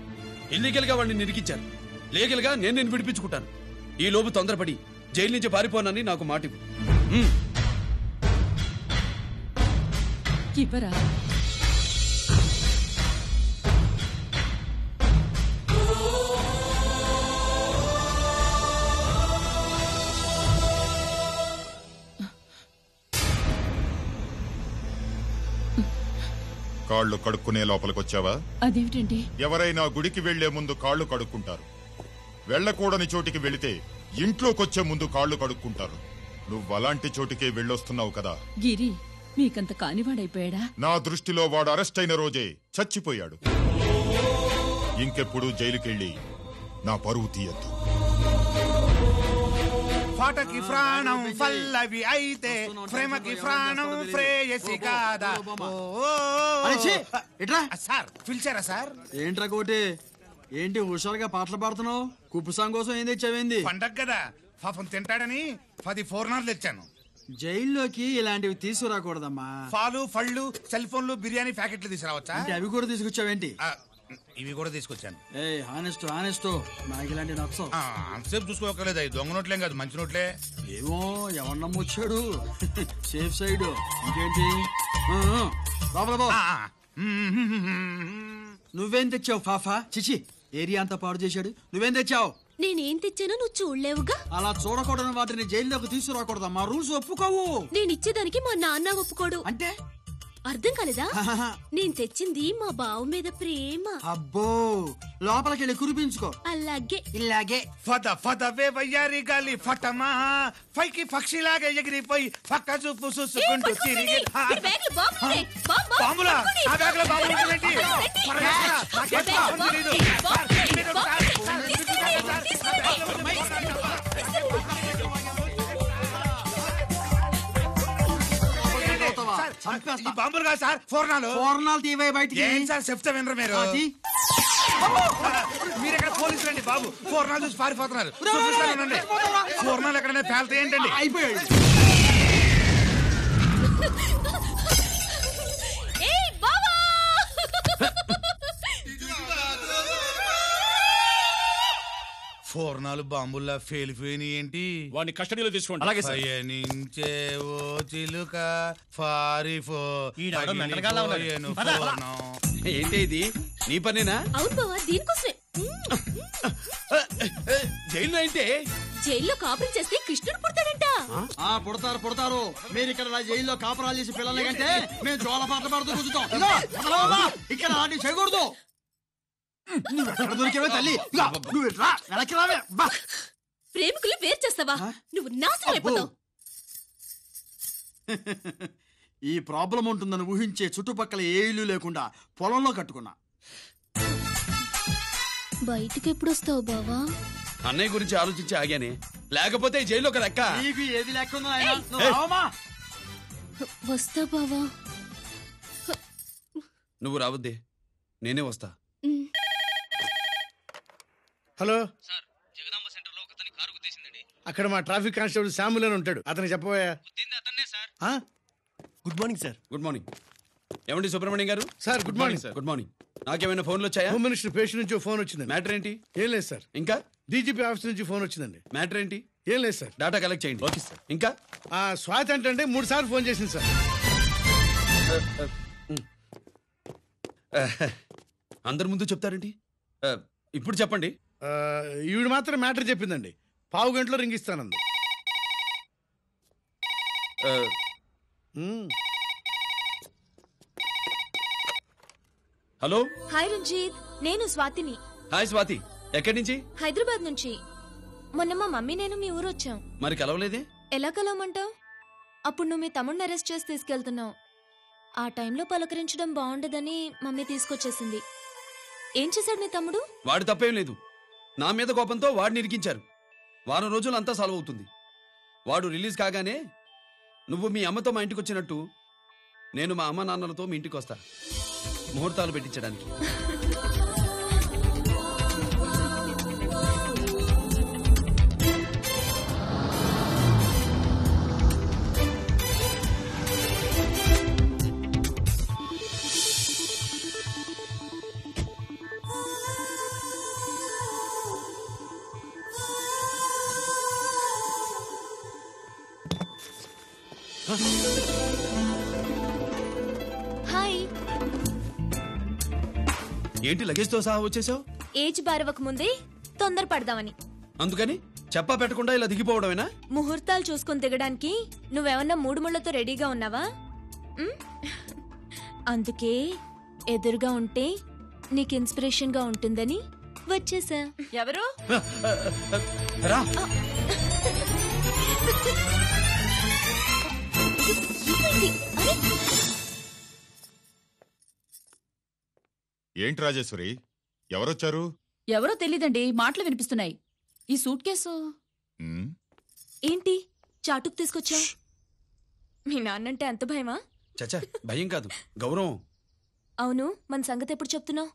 [SPEAKER 9] ఇల్లీగల్ గా వాడిని నిరికించారు. లీగల్ గా నేను విడిపించుకుంటాను. ఈ లోపు తొందరపడి జైలు నుంచి పారిపోనని నాకు మాట ఇవ్వు.
[SPEAKER 22] ఇవ్వరా?
[SPEAKER 2] కాళ్ళు కడుక్కునే లోపలికొచ్చావా?
[SPEAKER 22] అదేమిటండి?
[SPEAKER 2] ఎవరైనా గుడికి వెళ్లే ముందు కాళ్ళు కడుక్కుంటారు. వెళ్లకూడని చోటికి వెళితే ఇంట్లోకొచ్చే ముందు కాళ్ళు కడుక్కుంటారు. నువ్వు అలాంటి చోటికే వెళ్ళొస్తున్నావు కదా.
[SPEAKER 22] గిరి మీకంత కానివాడైపోయాడా?
[SPEAKER 2] నా దృష్టిలో వాడు అరెస్ట్ అయిన రోజే చచ్చిపోయాడు. ఇంకెప్పుడు జైలుకెళ్ళి నా పరువు తీయద్దు.
[SPEAKER 16] పాటకి ప్రాణం పల్లవి అయితే ప్రేమకి ప్రాణం ప్రేయసి కాదా? సార్ పిలిచారా సార్?
[SPEAKER 12] ఏంట్రా కోటి, ఏంటి హుషారుగా పాటలు పాడుతున్నావు? కుప్పుసాంగ్ కోసం ఏం తెచ్చావేంది?
[SPEAKER 16] పండగ కదా, పాపం తింటాడని 10 4 తెచ్చాను.
[SPEAKER 12] జైల్లోకి ఇలాంటివి తీసుకురాకూడదమ్మా.
[SPEAKER 16] పాలు, పళ్ళు, సెల్ ఫోన్లు, బిర్యానీ ప్యాకెట్లు తీసుకురావచ్చా?
[SPEAKER 12] అంటే అవి కూడా తీసుకొచ్చావేంటి?
[SPEAKER 16] ఇవి కూడా తీసుకొచ్చాను.
[SPEAKER 12] హానెస్ట్ నాకు ఇలాంటి నచ్చవు.
[SPEAKER 16] అంతసేపు చూసుకోకలేదు. అవి దొంగ నోట్లేం కాదు, మంచి నోట్లే.
[SPEAKER 12] ఏమో ఎవరు నమ్మొచ్చాడు. Safe side. ఇంకేంటి? నువ్వేం తెచ్చావు ఫాఫా? చిచి, ఏరియా అంతా పాడు చేశాడు. నువ్వేం తెచ్చావు?
[SPEAKER 11] నేనేం తెచ్చానో నువ్వు చూడలేవుగా.
[SPEAKER 12] అలా చూడకూడని వాటిని జైల్లోకి తీసుకురాకూడదా? మా రూల్స్ ఒప్పుకోవు.
[SPEAKER 11] నేనిచ్చేదానికి మా నాన్న ఒప్పుకోడు.
[SPEAKER 12] అంటే
[SPEAKER 11] అర్థం కాలేదా? నేను తెచ్చింది మా బావ మీద ప్రేమ.
[SPEAKER 12] అబ్బో, లోపలికెళ్ళి కురిపించుకో.
[SPEAKER 11] అలాగే
[SPEAKER 12] ఇలాగే.
[SPEAKER 16] ఫదవే వయ్యారి గాలి ఫటమా, పైకి పక్షిలాగా ఎగిరిపోయి పక్క చూపు చూసుకుంటూ తిరిగి. బాంబులా? ఆ బ్యాగ్ లో బాంబులు ఉంటాయేంటి? బాంబులు కాదు సార్,
[SPEAKER 12] ఫోర్నాలు తీవే బయటికి.
[SPEAKER 16] ఏం సార్ చెప్తా వినరు మీరు? మీరు ఎక్కడ పోలీసులు అండి బాబు? ఫోర్నాలు చూసి పారిపోతున్నారు. ఫోర్నాలు ఎక్కడైనా పేల్తాయి ఏంటండి?
[SPEAKER 12] అయిపోయాడు.
[SPEAKER 16] ఫోర్నాలు బాంబుల్లా ఫేలిపోయినాయి ఏంటి?
[SPEAKER 18] వాడిని కస్టడీలో తీసుకోండి.
[SPEAKER 16] అలాగే సార్. పయనించే ఓ చిలుక ఫారిఫో పగిలిపోయెను ఫోర్నం.
[SPEAKER 9] ఏంటి ఇది నీ పనేనా?
[SPEAKER 1] అవును బావా, దీనికోసమే.
[SPEAKER 9] జైల్లో ఏంటి?
[SPEAKER 1] జైల్లో కాపురం చేస్తే కృష్ణుడు పుడతాడంట.
[SPEAKER 12] పుడతారు. మీరు ఇక్కడ నా జైల్లో కాపురాలు చేసి పిల్లల కంటే మేము జోల పాటలు పాడుతూ కూర్చుంటాం. ఇక్కడ అలాంటివి చేయకూడదు. నువ్వు ఎక్కడ దొరికేవే తల్లి? నువ్వు రా, వెనక్కి రావే.
[SPEAKER 1] ప్రేమికులు వేరు చేస్తావా? నువ్వు నాశనం అయిపోతావు.
[SPEAKER 12] ఈ ప్రాబ్లం ఉంటుందని ఊహించే చుట్టుపక్కల ఏ ఇల్లు లేకుండా పొలంలో కట్టుకున్నా.
[SPEAKER 11] బయటికి ఎప్పుడు వస్తావు బావా?
[SPEAKER 9] అన్నయ్య గురించి ఆలోచించి ఆగానే, లేకపోతే జైల్లో ఒక లెక్క.
[SPEAKER 12] నీకు ఏది లెక్క ఉందో నాయనా? నువ్వు రావమ్మా.
[SPEAKER 11] వస్తా బావా.
[SPEAKER 9] నువ్వు రావద్దే, నేనే వస్తా.
[SPEAKER 8] హలో అక్కడ మా ట్రాఫిక్ కానిస్టేబుల్ శామ్యుల్ అని ఉంటాడు, అతనికి చెప్పబోయా.
[SPEAKER 20] Good morning sir.
[SPEAKER 9] Good morning. ఏమండి సుబ్రహ్మణ్యం గారు?
[SPEAKER 8] Sir good morning sir.
[SPEAKER 9] Good morning. నాకేమైనా ఫోన్లు వచ్చాయా?
[SPEAKER 8] హోమ్ మినిస్టర్ పేషెంట్ నుంచి ఫోన్ వచ్చింది.
[SPEAKER 9] మ్యాటర్ ఏంటి?
[SPEAKER 8] ఏం లేదు సార్.
[SPEAKER 9] ఇంకా
[SPEAKER 8] డీజీపీ ఆఫీస్ నుంచి ఫోన్ వచ్చిందండి.
[SPEAKER 9] మ్యాటర్ ఏంటి?
[SPEAKER 8] ఏం లేదు సార్.
[SPEAKER 9] డాటా కలెక్ట్ చేయండి. Okay sir. ఇంకా
[SPEAKER 8] స్వాతి అంటే 3 సార్లు ఫోన్ చేసింది సార్.
[SPEAKER 9] అందరి ముందు చెప్తారేంటి? ఇప్పుడు చెప్పండి.
[SPEAKER 8] ఈవిడ మాత్రం మ్యాటర్ చెప్పిందండి. 1/2 గంటలో రింగ్ ఇస్తానంది.
[SPEAKER 9] హలో.
[SPEAKER 11] హాయ్ రంజిత్, నేను స్వాతిని.
[SPEAKER 9] హాయ్ స్వాతి, ఎక్కడి నుంచి?
[SPEAKER 11] హైదరాబాద్ నుంచి. మొన్న మా మమ్మీ నేను మీ ఊరు వచ్చాం.
[SPEAKER 9] మరి కలవలేదే?
[SPEAKER 11] ఎలా కలవమంటావు? అప్పుడు నువ్వు మీ తమ్ముడిని అరెస్ట్ చేసి తీసుకెళ్తున్నావు. ఆ టైంలో పలకరించడం బాగుండదని మమ్మీ తీసుకొచ్చేసింది. ఏం చేశాడు మీ తమ్ముడు?
[SPEAKER 9] వాడి తప్పేం లేదు. నా మీద కోపంతో వాడిని ఇరికించారు. వారం రోజులు అంతా సాల్వ్ అవుతుంది. వాడు రిలీజ్ కాగానే నువ్వు మీ అమ్మతో మా ఇంటికి వచ్చినట్టు నేను మా అమ్మ నాన్నలతో మీ ఇంటికి వస్తా, ముహూర్తాలు పెట్టించడానికి.
[SPEAKER 11] హాయ్.
[SPEAKER 9] ఏంటి లగేజ్ తో సహా వచ్చేసావు?
[SPEAKER 11] ఏజ్ బారవక ముందే తొందర పడదామని.
[SPEAKER 9] అందుకని చెప్పా పెట్టకుండా ఇలా దిగిపోవడమేనా?
[SPEAKER 11] ముహూర్తాలు చూసుకుని దిగడానికి నువ్వేమన్నా 3 ముళ్ళతో రెడీగా ఉన్నావా? అందుకే ఎదురుగా ఉంటే నీకు ఇన్స్పిరేషన్ గా ఉంటుందని వచ్చేసా.
[SPEAKER 4] ఎవరు?
[SPEAKER 9] రా.
[SPEAKER 2] ఏంటి రాజేశ్వరి, ఎవరొచ్చారు?
[SPEAKER 22] ఎవరో తెలీదండి, మాటలు వినిపిస్తున్నాయి. ఈ సూట్ కేసు
[SPEAKER 11] ఏంటి చాటుకు తీసుకొచ్చా? మీ నాన్నంటే అంత భయమా?
[SPEAKER 9] చచ్చా, భయం కాదు, గౌరవం.
[SPEAKER 11] అవును, మన సంగతి ఎప్పుడు చెప్తున్నావు?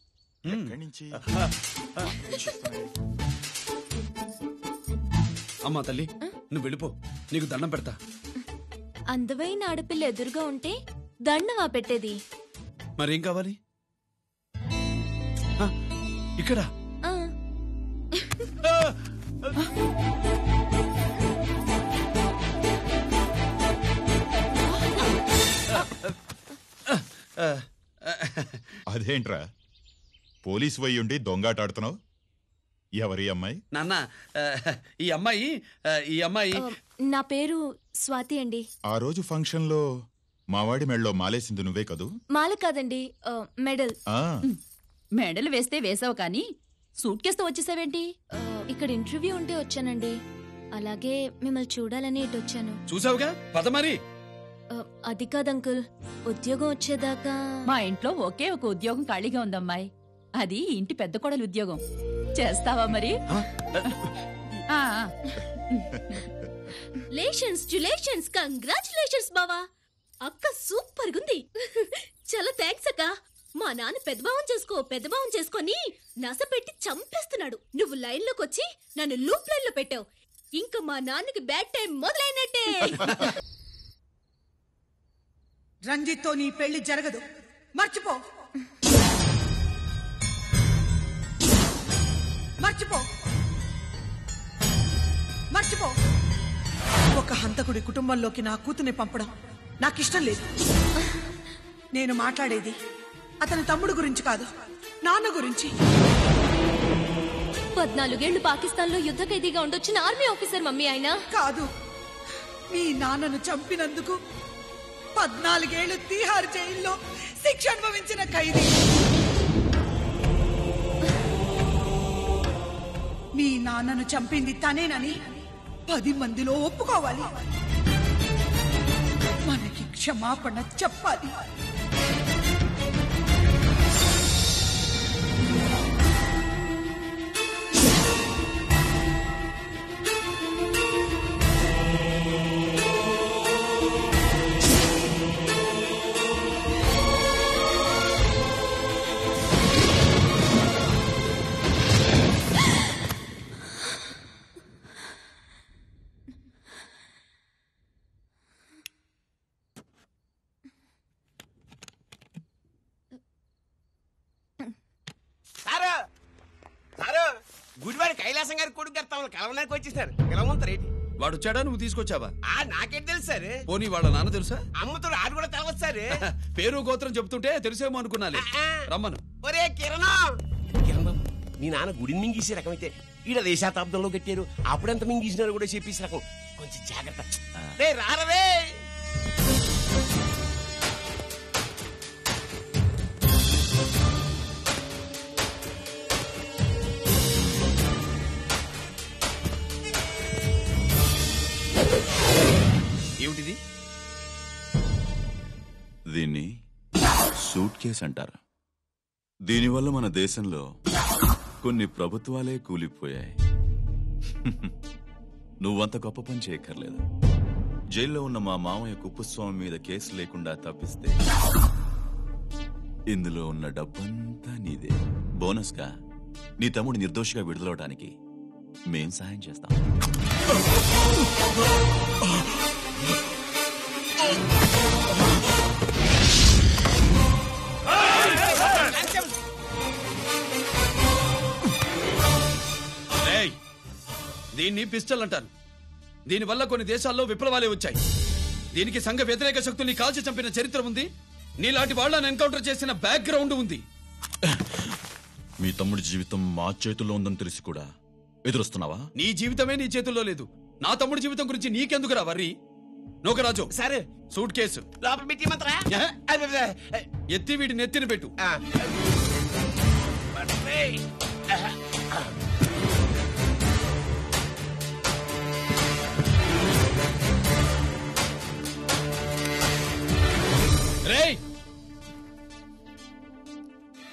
[SPEAKER 9] అమ్మా తల్లి, నువ్వు వెళ్ళిపో, నీకు దండం పెడతా.
[SPEAKER 11] అందమైన ఆడపిల్ల ఎదురుగా ఉంటే దండవా పెట్టేది?
[SPEAKER 9] మరేం కావాలి? ఇక్కడ
[SPEAKER 2] అదేంట్రా పోలీసు వయ్యుండి దొంగాటాడుతున్నావు? ఎవరి అమ్మాయి?
[SPEAKER 9] నాన్న, ఈ అమ్మాయి
[SPEAKER 11] నా పేరు స్వాతి అండి.
[SPEAKER 2] ఆ రోజు ఫంక్షన్ లో మావాడి మెడలో మాలేసింది నువ్వే కదూ?
[SPEAKER 11] మాల కాదండి, మెడల్.
[SPEAKER 22] మెడల్ వేస్తే వేసావు కానీ సూట్ కేసుతో వచ్చేసావేంటి?
[SPEAKER 11] ఇక్కడ ఇంటర్వ్యూ ఉంటే వచ్చానండి. అలాగే మిమ్మల్ని చూడాలని ఇటు వచ్చాను.
[SPEAKER 9] చూసావుగా, పద మరి.
[SPEAKER 11] అది కాదు అంకుల్, ఉద్యోగం వచ్చేదాకా.
[SPEAKER 22] మా ఇంట్లో ఒకే ఒక ఉద్యోగం ఖాళీగా ఉందమ్మాయి, అది ఇంటి పెద్ద కోడలు ఉద్యోగం. చేస్తావా మరి?
[SPEAKER 1] లేషన్స్ కంగ్రాచులేషన్స్ బావా, అక్క సూపర్ గుంది. చాలా థ్యాంక్స్ అక్క. మా నాన్న పెద్దబావం చేసుకొని నస పెట్టి చంపేస్తున్నాడు. నువ్వు లైన్ లోకి వచ్చి నన్ను లూప్ లైన్ లో పెట్టావు. ఇంకా మా నాన్నకి బ్యాడ్ టైం మొదలైనట్టే.
[SPEAKER 17] రంజిత్తో నీ పెళ్లి జరగదు, మర్చిపో. హంతకుడి కుటుంబంలోకి నా కూతుర్ని పంపడం నాకిష్టం లేదు. నేను మాట్లాడేది అతని తమ్ముడు గురించి కాదు, నాన్న గురించి.
[SPEAKER 11] 14 ఏళ్లు పాకిస్తాన్ లో యుద్ధ ఖైదీగా ఉండొచ్చిన ఆర్మీ ఆఫీసర్ మమ్మీ ఆయన.
[SPEAKER 17] కాదు, మీ నాన్నను చంపినందుకు 14 ఏళ్లు తీహార్ జైల్లో శిక్ష అనుభవించిన ఖైదీ. మీ నాన్నను చంపింది తనేనని 10 మందిలో ఒప్పుకోవాలి. మనకి క్షమాపణ చెప్పాలి.
[SPEAKER 3] గుడివాడి కైలాసం గారి కొడుకు గారు తమను కలవడానికి వచ్చేసారు. పిలవమంటారేంటి?
[SPEAKER 9] వాడు వచ్చాడా, నువ్వు తీసుకొచ్చావా?
[SPEAKER 3] నాకేంటి తెలుసు సార్.
[SPEAKER 9] పోనీ వాళ్ళ నాన్న తెలుసా?
[SPEAKER 3] అమ్మతో ఆడు కూడా తెలవచ్చు సార్.
[SPEAKER 9] పేరు గోత్రం చెప్తుంటే తెలిసేమో అనుకున్నాలే. రమ్మను.
[SPEAKER 3] ఒరే కిరణ్ బాబు, మీ నాన్న గుడిని మింగేసే రకమైతే ఈడ దేశాతాబ్దంలో కట్టారు. అప్పుడెంత మింగేసినారు కూడా చెప్పేసి రకం. కొంచెం జాగ్రత్త. రే రారవే.
[SPEAKER 9] ఏమిటిది?
[SPEAKER 7] దీన్ని సూట్ కేస్ అంటారు. దీనివల్ల మన దేశంలో కొన్ని ప్రభుత్వాలే కూలిపోయాయి. నువ్వంత గొప్ప పని చేయక్కర్లేదు. జైల్లో ఉన్న మా మామయ్య కుప్పస్వామి మీద కేసు లేకుండా తప్పిస్తే ఇందులో ఉన్న డబ్బంతా నీదే. బోనస్ గా నీ తమ్ముడు నిర్దోషిగా విడుదలవడానికి మేం సహాయం చేస్తాం.
[SPEAKER 9] దీన్ని పిస్టల్ అంటారు. దీనివల్ల కొన్ని దేశాల్లో విప్లవాలే వచ్చాయి. దీనికి సంఘ వ్యతిరేక శక్తుల్ని కాల్చి చంపిన చరిత్ర ఉంది. నీలాంటి వాళ్ళని ఎన్కౌంటర్ చేసిన బ్యాక్గ్రౌండ్ ఉంది.
[SPEAKER 7] మీ తమ్ముడి జీవితం మా చేతుల్లో ఉందని తెలిసి కూడా ఎదురొస్తున్నావా?
[SPEAKER 9] నీ జీవితమే నీ చేతుల్లో లేదు. నా తమ్ముడి జీవితం గురించి నీకెందుకురా వర్రీ? నోకరాజు,
[SPEAKER 3] సరే
[SPEAKER 9] సూట్ కేసు
[SPEAKER 3] లోపల పెట్టిమంటారా?
[SPEAKER 9] ఎత్తి వీడి నెత్తిన పెట్టు. రేయ్,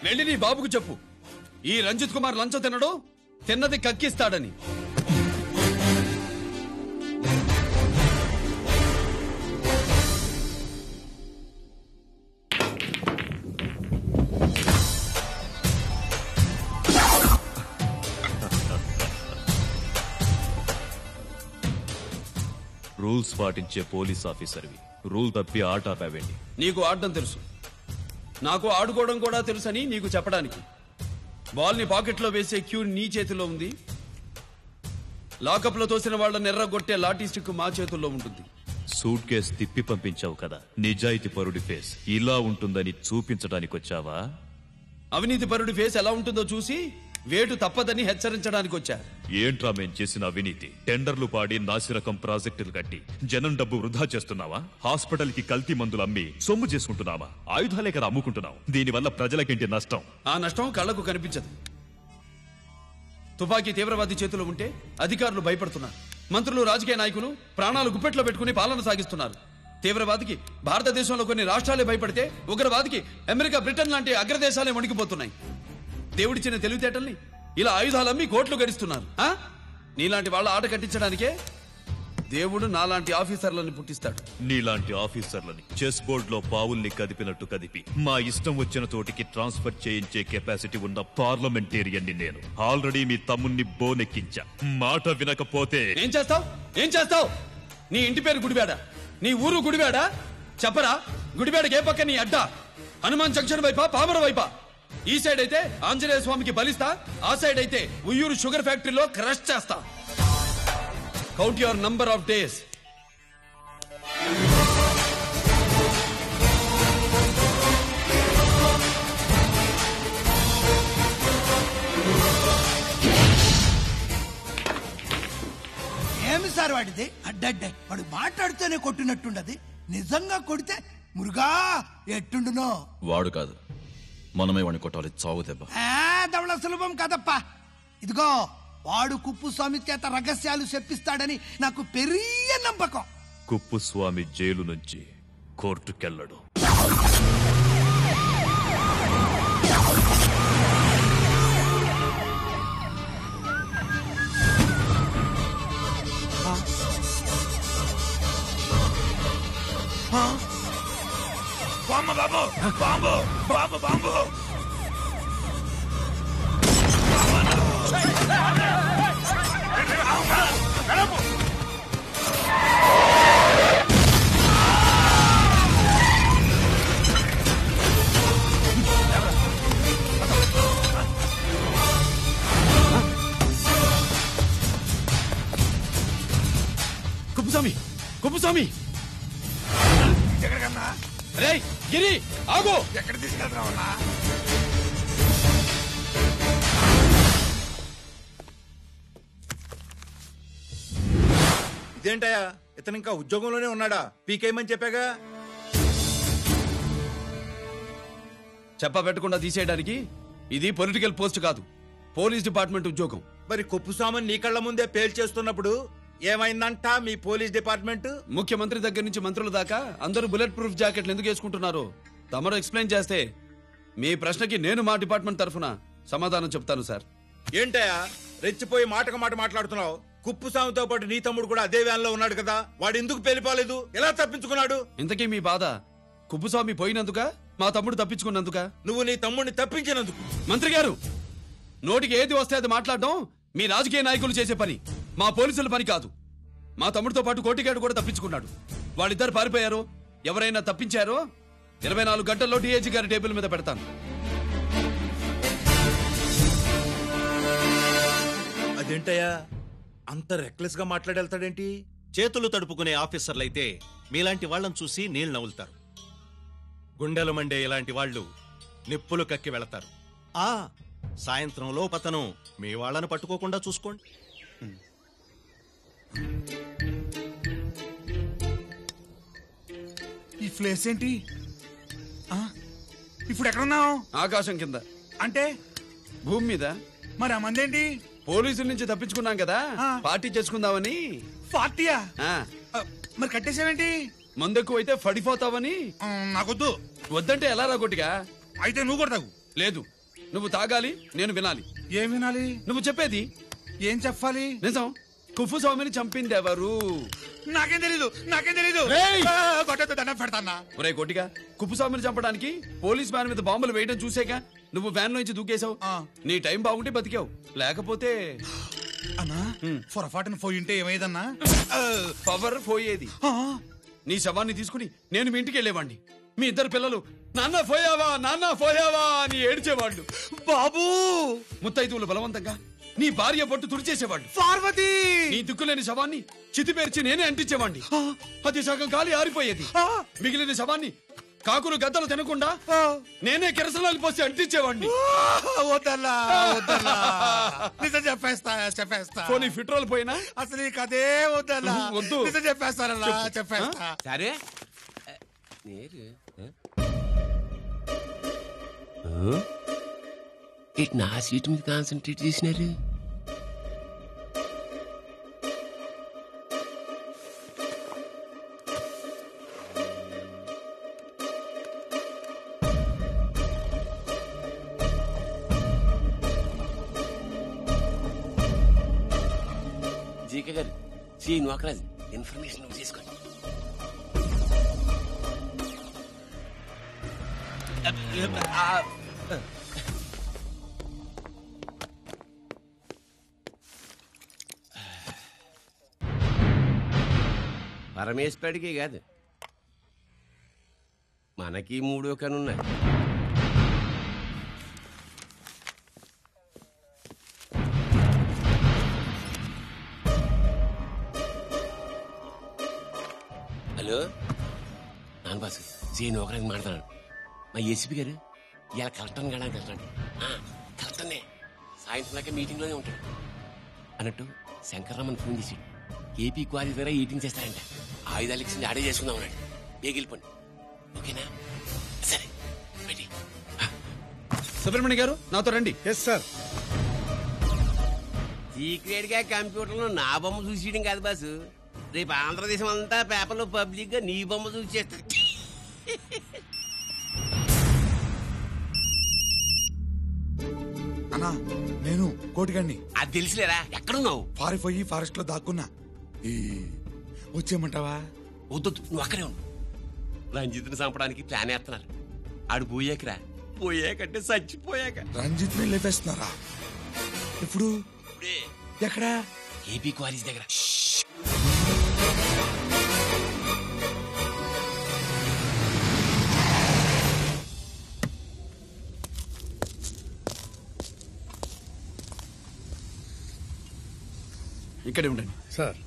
[SPEAKER 9] వెళ్ళి నీ బాబుకు చెప్పు, ఈ రంజిత్ కుమార్ లంచం తినడు, తిన్నది కక్కిస్తాడని.
[SPEAKER 15] రూల్స్ పాటించే పోలీస్ ఆఫీసర్వి రూల్ తప్పి ఆట ఆపావేంటి?
[SPEAKER 9] నీకు ఆడడం తెలుసు, నాకు ఆడుకోవడం కూడా తెలుసని నీకు చెప్పడానికి. బాల్ ని పాకెట్లో వేసే క్యూ నీ చేతిలో ఉంది. లాకప్ లో తోసిన వాళ్ళ ఎర్రగొట్టే లాఠీ స్టిక్ మా చేతుల్లో ఉంటుంది.
[SPEAKER 15] సూట్ కేస్ తిప్పి పంపించావు కదా, నిజాయితీ పరుడి ఫేస్ ఇలా ఉంటుందని చూపించడానికి వచ్చావా?
[SPEAKER 9] అవినీతి పరుడి ఫేస్ ఎలా ఉంటుందో చూసి వేటు తప్పదని హెచ్చరించడానికి వచ్చా.
[SPEAKER 15] ఏంట్రా మేం చేసిన అవినీతి? టెండర్లు పాడి నాసిరకం ప్రాజెక్టులు కట్టి జనం డబ్బు వృధా చేస్తున్నావా? హాస్పిటల్ కి కల్తీ మందులు అమ్మి సొమ్ము చేసుకుంటున్నావా? ఆయుధాలే కదా అమ్ముకుంటున్నావు. దీనివల్ల ప్రజలకేంటి నష్టం?
[SPEAKER 9] ఆ నష్టం కళ్లకు కనిపించదు. తుపాకీ తీవ్రవాది చేతిలో ఉంటే అధికారులు భయపడుతున్నారు. మంత్రులు, రాజకీయ నాయకులు ప్రాణాలు గుప్పెట్లో పెట్టుకుని పాలన సాగిస్తున్నారు. తీవ్రవాదికి భారతదేశంలో కొన్ని రాష్ట్రాలే భయపడితే ఉగ్రవాదికి అమెరికా, బ్రిటన్ లాంటి అగ్రదేశాలే వణికిపోతున్నాయి. దేవుడిచ్చిన తెలివితేటల్ని ఇలా ఆయుధాలమ్మి కోట్లు గడిస్తున్నారు. నీలాంటి వాళ్ళ ఆట కట్టించడానికే దేవుడు నాలాంటి ఆఫీసర్లను పుట్టిస్తాడు.
[SPEAKER 15] నీలాంటి ఆఫీసర్లని చెస్ బోర్డ్ లో పావుల్ని కదిపినట్టు కదిపి మా ఇష్టం వచ్చిన చోటికి ట్రాన్స్ఫర్ చేయించే కెపాసిటీ ఉన్న పార్లమెంటేరియన్ ని నేను. ఆల్రెడీ మీ తమ్ముణ్ణి బోనెక్కించా. మాట వినకపోతే
[SPEAKER 9] ఏం చేస్తావు? ఏం చేస్తావు? నీ ఇంటి పేరు గుడివాడ, నీ ఊరు గుడివాడ. చెప్పరా, గుడివాడకి ఏ పక్క నీ అడ్డ? హనుమాన్ జంక్షన్ వైపా, పామర వైపా? ఈ సైడ్ అయితే ఆంజనేయ స్వామికి బలిస్తా, ఆ సైడ్ అయితే ఉయ్యూరు షుగర్ ఫ్యాక్టరీలో క్రష్ చేస్తా. Count your number of days.
[SPEAKER 10] Sir వాడిది. అడ్డడ్డే వాడు మాట్లాడుతూనే కొట్టినట్టుండది. నిజంగా కొడితే మురుగా ఎట్టుండునో.
[SPEAKER 7] వాడు కాదు, మనమే వాడిని కొట్టాలి. చావు దెబ్బ.
[SPEAKER 10] దవళ సులభం కదప్పా. ఇదిగో వాడు కుప్పుస్వామి చేత రహస్యాలు చెప్పిస్తాడని నాకు పెరియ నమ్మకం.
[SPEAKER 15] కుప్పుస్వామి జైలు నుంచి కోర్టుకెళ్ళడు.
[SPEAKER 16] బాంబు బాబు bomb bomb bomb
[SPEAKER 9] Kuppuswamy, Kuppuswamy!
[SPEAKER 16] ఎక్కడికన్నా?
[SPEAKER 9] రే గిరి, ఆగు!
[SPEAKER 16] ఎక్కడ తీసుకెళ్తున్నావన్నా?
[SPEAKER 13] ఇదేంటయ్యా, ఇతను ఇంకా ఉద్యోగంలోనే ఉన్నాడా? పీకేయమని చెప్పాగా.
[SPEAKER 9] చెప్ప పెట్టకుండా తీసేయడానికి ఇది పొలిటికల్ పోస్ట్ కాదు, పోలీస్ డిపార్ట్మెంట్ ఉద్యోగం.
[SPEAKER 13] మరి కుప్పుస్వామిని నీ కళ్ళ ముందే పేల్చేస్తున్నప్పుడు ఏమైందంట మీ పోలీస్ డిపార్ట్మెంట్?
[SPEAKER 9] ముఖ్యమంత్రి దగ్గర నుంచి మంత్రుల దాకా అందరూ బుల్లెట్ ప్రూఫ్ జాకెట్లు ఎందుకు వేసుకుంటున్నారు తమరు ఎక్స్ప్లెయిన్ చేస్తే మీ ప్రశ్నకి నేను మా డిపార్ట్మెంట్ తరఫున సమాధానం చెప్తాను సార్.
[SPEAKER 13] ఏంటయ్యా రెచ్చిపోయి మాటకు మాట మాట్లాడుతున్నావు? కుప్పుస్వామితో పాటు నీ తమ్ముడు కూడా అదే వ్యాన్ లో ఉన్నాడు కదా, వాడు ఎందుకు పెళ్లిపోలేదు? ఎలా తప్పించుకున్నాడు?
[SPEAKER 9] ఇంతకీ మీ బాధ కుప్పుస్వామి పోయినందుక, మా తమ్ముడు తప్పించుకున్నందుక?
[SPEAKER 13] నువ్వు నీ తమ్ముడిని తప్పించినందుకు.
[SPEAKER 9] మంత్రి గారు, నోటికి ఏది వస్తే అది మాట్లాడడం మీ రాజకీయ నాయకులు చేసే పని, మా పోలీసుల పని కాదు. మా తమ్ముడితో పాటు కోటిగాడు కూడా తప్పించుకున్నాడు. వాళ్ళిద్దరు పారిపోయారు. ఎవరైనా తప్పించారో 24 గంటల్లో డిఐజీ గారి టేబుల్ మీద పెడతాను.
[SPEAKER 13] అదేంటయ్యా అంత రెక్లెస్ గా మాట్లాడేళ్తాడేంటి?
[SPEAKER 20] చేతులు తడుపుకునే ఆఫీసర్లైతే మీలాంటి వాళ్ళని చూసి నీళ్లు నవ్వులుతారు. గుండెలు మండే ఇలాంటి వాళ్ళు నిప్పులు కక్కి వెళతారు. సాయంత్రంలో పతను మీ వాళ్ళను పట్టుకోకుండా చూసుకోండి.
[SPEAKER 16] ఈ ప్లేస్ ఏంటి? ఇప్పుడు ఎక్కడున్నావు?
[SPEAKER 9] ఆకాశం కింద.
[SPEAKER 16] అంటే
[SPEAKER 9] భూమి మీద.
[SPEAKER 16] మరి ఆ మందేంటి?
[SPEAKER 9] పోలీసుల నుంచి తప్పించుకున్నాం కదా, పార్టీ చేసుకుందామని.
[SPEAKER 16] పార్టీయా? మరి కట్టేసావేంటి?
[SPEAKER 9] మందెక్కువైతే పడిపోతావని.
[SPEAKER 16] నాకొద్దు.
[SPEAKER 9] వద్దంటే ఎలా రాగొట్టిగా?
[SPEAKER 16] అయితే నువ్వు కూడా తాగు.
[SPEAKER 9] లేదు, నువ్వు తాగాలి, నేను వినాలి.
[SPEAKER 16] ఏం వినాలి?
[SPEAKER 9] నువ్వు చెప్పేది.
[SPEAKER 16] ఏం చెప్పాలి?
[SPEAKER 9] నిజం. కుప్పుస్వామిని చంపింది ఎవరు?
[SPEAKER 16] నాకేం తెలీదు, నాకేం తెలీదు. దండం పెడతానా?
[SPEAKER 9] ఒరే కొట్టిగా, కుప్పుస్వామిని చంపడానికి పోలీస్ వ్యాన్ మీద బాంబులు వేయడం చూసాక నువ్వు వ్యాన్ నుంచి దూకేశావు. నీ టైం బాగుంటే బతికావు, లేకపోతే
[SPEAKER 16] అన్నా పొరపాటున పోయింటే ఏమైందన్నా?
[SPEAKER 9] పవర్ పోయేది. నీ శవాన్ని తీసుకుని నేను మీ ఇంటికి వెళ్ళేవాడిని. మీ ఇద్దరు పిల్లలు నాన్న పోయావా, నాన్న పోయావా అని ఏడ్చేవాళ్ళు.
[SPEAKER 16] బాబూ!
[SPEAKER 9] ముత్తైదువులు బలవంతంగా నీ భార్య బొట్టు తుడిచేసేవాళ్ళు.
[SPEAKER 16] పార్వతి!
[SPEAKER 9] నీ దిక్కులేని శవాన్ని చితిపేర్చి నేనే అంటించేవాణ్ణి. అది సగం గాలి ఆరిపోయేది. మిగిలిన శవాన్ని కాకులు గద్దలు తినకుండా నేనే కిరసనాలు పోసి అంటించేవాడిని.
[SPEAKER 16] వద్దల్లా, వద్దల్లా. నిజం చెప్పేస్తా.
[SPEAKER 9] పోనీ ఫిట్రోల్ పోయినా
[SPEAKER 16] అసలు నీకు అదే వద్దల్లా.
[SPEAKER 9] వద్దు.
[SPEAKER 16] నిజం చెప్పేస్తానల్లా, చెప్పేస్తా.
[SPEAKER 3] సరే ఇటు నా సీట్ మీద కాన్సన్ట్రేట్ చేసినారు. జీకే గారు, సి నోకరాజు ఇన్ఫర్మేషన్ నువ్వు తీసుకోండి. పరమేశ్వరుడికి కాదు, మనకి 3 కనున్నాయి. హలో నాన్న బాసు, సీఎన్ ఒకరికి మాట్లాడుతున్నాడు. మా ఏసీపీ గారు ఇలా కలెక్టర్ని కాడానికి వెళ్తాడు. కలెక్టర్నే సాయంత్రం దాకా మీటింగ్లోనే ఉంటాడు అన్నట్టు శంకర్రామన్ ఫోన్ చేసాడు. ఏపీ క్వారీ ద్వారా ఈటింగ్ చేస్తారంట. ఆయుధాలు ఇచ్చింది ఆడే చేసుకుందాం రండి. ఏగిలిపోండి, ఓకేనా? సరే రెడీ.
[SPEAKER 9] సుబ్రహ్మణ్య గారు నాతో రండి.
[SPEAKER 21] Yes sir.
[SPEAKER 3] సీక్రెట్ గా కంప్యూటర్ లో నా బొమ్మ చూసేయడం కాదు బాసు, రేపు ఆంధ్రదేశం అంతా పేపర్లో పబ్లిక్ గా నీ బొమ్మ చూసేస్తారు.
[SPEAKER 16] అన్నా నేను కోటిగాడిని.
[SPEAKER 3] అది తెలిసిలేరా? ఎక్కడున్నావు?
[SPEAKER 16] పారిపోయి ఫారెస్ట్ లో దాక్కున్నా. వచ్చేయమంటావా?
[SPEAKER 3] వద్దు, నువ్వు అక్కడే ఉండు. రంజిత్ని చంపడానికి ప్లాన్ వేస్తున్నారు. ఆడు పోయాకరా, పోయాకంటే చచ్చిపోయాక.
[SPEAKER 16] రంజిత్ ని లేపేస్తున్నారా? ఇప్పుడు ఎక్కడా?
[SPEAKER 3] ఏపీ క్వారీస్ దగ్గర.
[SPEAKER 9] ఇక్కడే ఉండండి
[SPEAKER 21] సార్.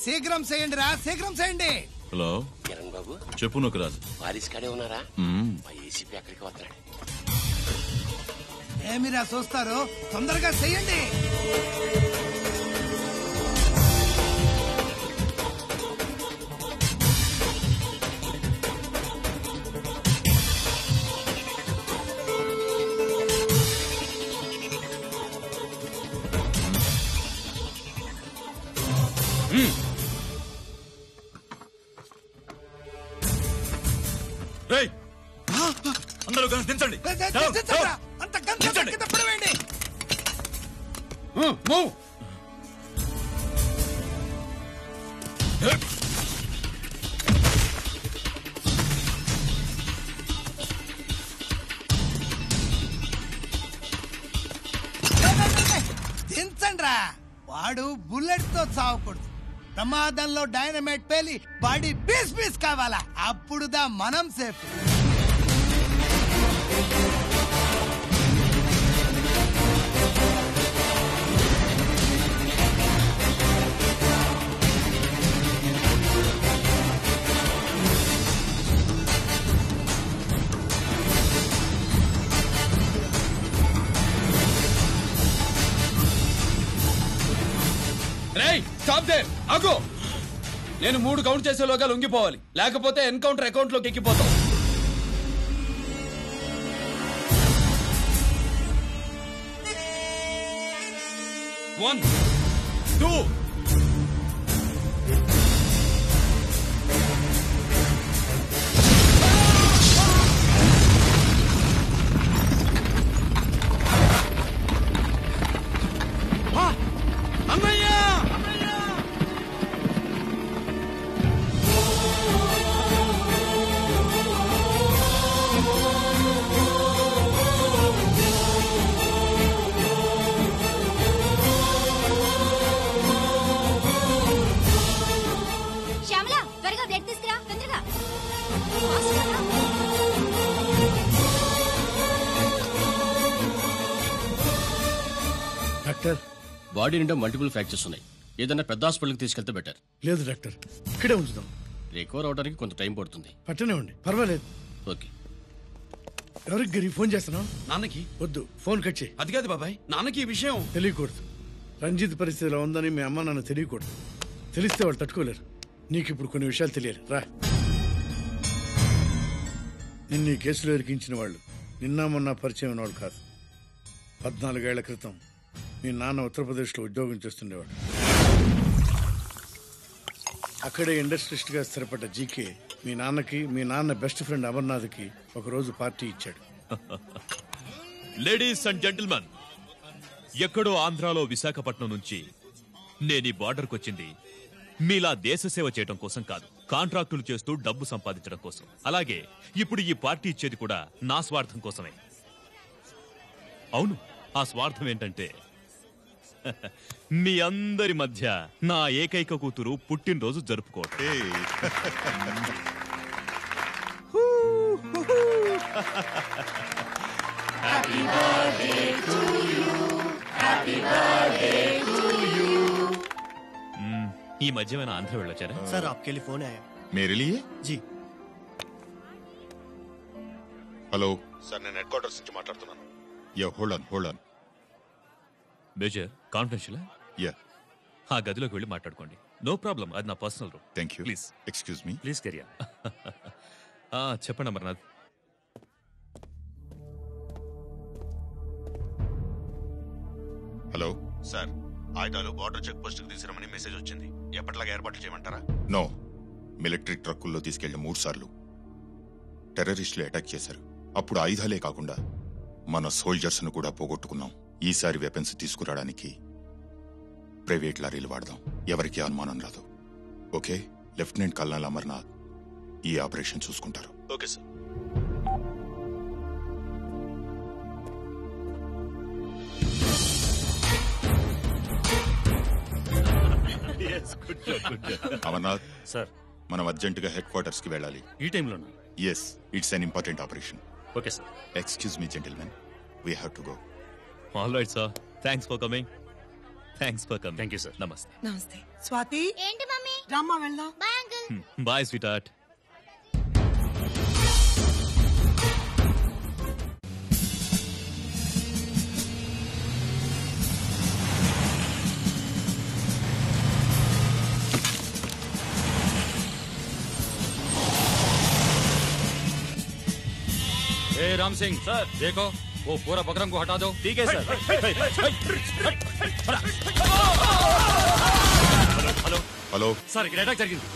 [SPEAKER 10] శీఘ్రం చేయండి రా, శీఘ్రం చేయండి.
[SPEAKER 7] హలో
[SPEAKER 3] కిరణ్ బాబు,
[SPEAKER 7] చెప్పు. నొకరాజు
[SPEAKER 3] వారిస్ కాడే ఉన్నారా? మా ఏసీపీ అక్కడికి వస్తున్నాడు.
[SPEAKER 10] ఏమిరా చూస్తారు, తొందరగా చెయ్యండి.
[SPEAKER 7] అందరూ కలిసి దించండి.
[SPEAKER 10] అంత గంట పడవేయండి. దించండి రా. వాడు బుల్లెట్ తో చావకూడదు. ప్రమాదంలో డైనమైట్ పేలి బాడీ పీస్ పీస్ కావాలా, అప్పుడుదా మనం సేఫ్.
[SPEAKER 9] ఆగు. నేను 3 కౌంట్ చేసేలోగా లొంగిపోవాలి, లేకపోతే ఎన్కౌంటర్ అకౌంట్ లోకి ఎక్కిపోతాం. 1 2
[SPEAKER 21] డాక్టర్,
[SPEAKER 6] బాడీ నిండా మల్టిపుల్ ఫ్రాక్చర్స్ ఉన్నాయి. ఏదైనా పెద్ద హాస్పిటల్కి తీసుకెళ్తే బెటర్.
[SPEAKER 21] లేదు డాక్టర్, ఇక్కడే ఉంచుదాం.
[SPEAKER 6] రికవర్ అవడానికి కొంత టైం పడుతుంది.
[SPEAKER 21] పట్టనివ్వండి, పర్వాలేదు.
[SPEAKER 6] ఓకే.
[SPEAKER 21] ఎవరికి గిరి ఫోన్ చేస్తున్నావు?
[SPEAKER 9] నాన్నకి.
[SPEAKER 21] వద్దు, ఫోన్ కట్ చేయి.
[SPEAKER 9] అది కాదు బాబాయ్, నాన్నకి ఈ విషయం
[SPEAKER 21] తెలియకూడదు. రంజిత్ పరిస్థితిలో ఉందని మీ అమ్మ నాన్న తెలియకూడదు. తెలిస్తే వాళ్ళు తట్టుకోలేరు. నీకు ఇప్పుడు కొన్ని విషయాలు తెలియాలి. రా. నిన్ను ఈ కేసులో ఇరికించిన వాళ్ళు నిన్న మొన్న పరిచయం ఉన్నవాడు కాదు. 14 ఏళ్ల క్రితం మీ నాన్న ఉత్తరప్రదేశ్లో ఉద్యోగం చేస్తుండేవాడు. అక్కడే ఇండస్ట్రియలిస్ట్ గా స్థిరపడ్డ జీకే మీ నాన్నకి, మీ నాన్న బెస్ట్ ఫ్రెండ్ అమర్నాథ్కి ఒకరోజు పార్టీ ఇచ్చాడు.
[SPEAKER 15] లేడీస్ అండ్ జెంటిల్మెన్, ఎక్కడో ఆంధ్రాలో విశాఖపట్నం నుంచి నేను ఈ బార్డర్కి వచ్చింది మీలా దేశ సేవ చేయడం కోసం కాదు, కాంట్రాక్టులు చేస్తూ డబ్బు సంపాదించడం కోసం. అలాగే ఇప్పుడు ఈ పార్టీ ఇచ్చేది కూడా నా స్వార్థం కోసమే. అవును, ఆ స్వార్థం ఏంటంటే మీ అందరి మధ్య నా ఏకైక కూతురు పుట్టినరోజు జరుపుకోవటం. ఈ మధ్యమైన ఆంధ్ర వెళ్ళొచ్చారా?
[SPEAKER 14] सर आपके लिए फोन आया।
[SPEAKER 2] मेरे लिए?
[SPEAKER 14] जी।
[SPEAKER 2] హలో
[SPEAKER 5] సార్ నేను హెడ్ క్వార్టర్స్ నుంచి మాట్లాడుతున్నాను.
[SPEAKER 2] Yeah hold on
[SPEAKER 15] major confidential
[SPEAKER 2] yeah
[SPEAKER 15] ఆ గదిలోకి వెళ్ళి మాట్లాడుకోండి. నో ప్రాబ్లం, అది నా personal room.
[SPEAKER 2] Thank you.
[SPEAKER 15] Please
[SPEAKER 2] excuse me.
[SPEAKER 15] Please career. చెప్పండి అమర్నాథ్.
[SPEAKER 2] హలో
[SPEAKER 5] సార్, ఆయుధాలు బార్డర్ చెక్ పోస్ట్ కి తీసుకురమని మెసేజ్ వచ్చింది. ఎప్పటిలాగా ఏర్పాట్లు చేయమంటారా?
[SPEAKER 2] నో, మిలిటరీ ట్రక్కుల్లో తీసుకెళ్లిన 3 సార్లు టెర్రరిస్టులు అటాక్ చేశారు. అప్పుడు ఆయుధాలే కాకుండా మన సోల్జర్స్ ను కూడా పోగొట్టుకున్నాం. ఈసారి వెపన్స్ తీసుకురావడానికి ప్రైవేట్ లారీలు వాడదాం. ఎవరికి అనుమానం రాదు. ఓకే? లెఫ్టినెంట్ కల్నల్ అమర్నాథ్ ఈ ఆపరేషన్ చూసుకుంటారు.
[SPEAKER 5] Okay sir.
[SPEAKER 2] అమర్నాథ్ సార్, మనం అర్జెంటుగా హెడ్ క్వార్టర్స్ కి వెళ్ళాలి.
[SPEAKER 15] ఈ టైంలోనా?
[SPEAKER 2] Yes, it's an important operation.
[SPEAKER 15] Okay sir.
[SPEAKER 2] Excuse me gentlemen, we have to go.
[SPEAKER 15] All right sir, thanks for coming. Thank you sir. నమస్తే.
[SPEAKER 17] నమస్తే. స్వాతి,
[SPEAKER 1] ఏంటి మమ్మీ?
[SPEAKER 17] రామ్మా వెళ్దాం.
[SPEAKER 1] Bye uncle.
[SPEAKER 15] Bye sweetheart.
[SPEAKER 14] Ram Singh sir, देखो वो पूरा बकरम को हटा दो. ठीक है सर.
[SPEAKER 15] హలో
[SPEAKER 2] హలో
[SPEAKER 14] సార్, ఇక్కడ అటాక్ జరిగింది.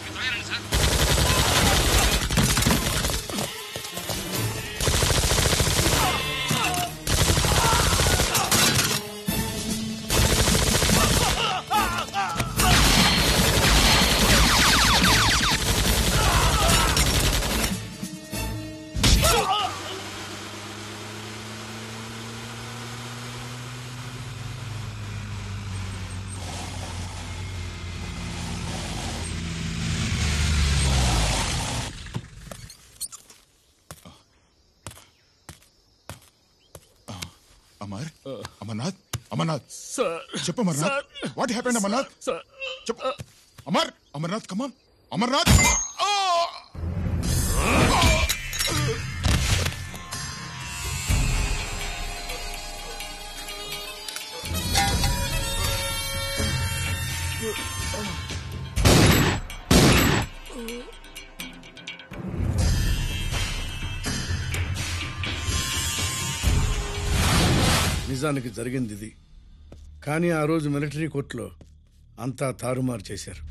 [SPEAKER 2] అమర్నాథ్ సార్, చెప్పు Amarnath. What happened Amarnath? Sir చెప్పు. అమర్నాథ్ కమాన్. అమర్నాథ్.
[SPEAKER 21] నిజానికి జరిగింది ఇది. కానీ ఆ రోజు మిలిటరీ కోర్టులో అంతా తారుమారు చేశారు.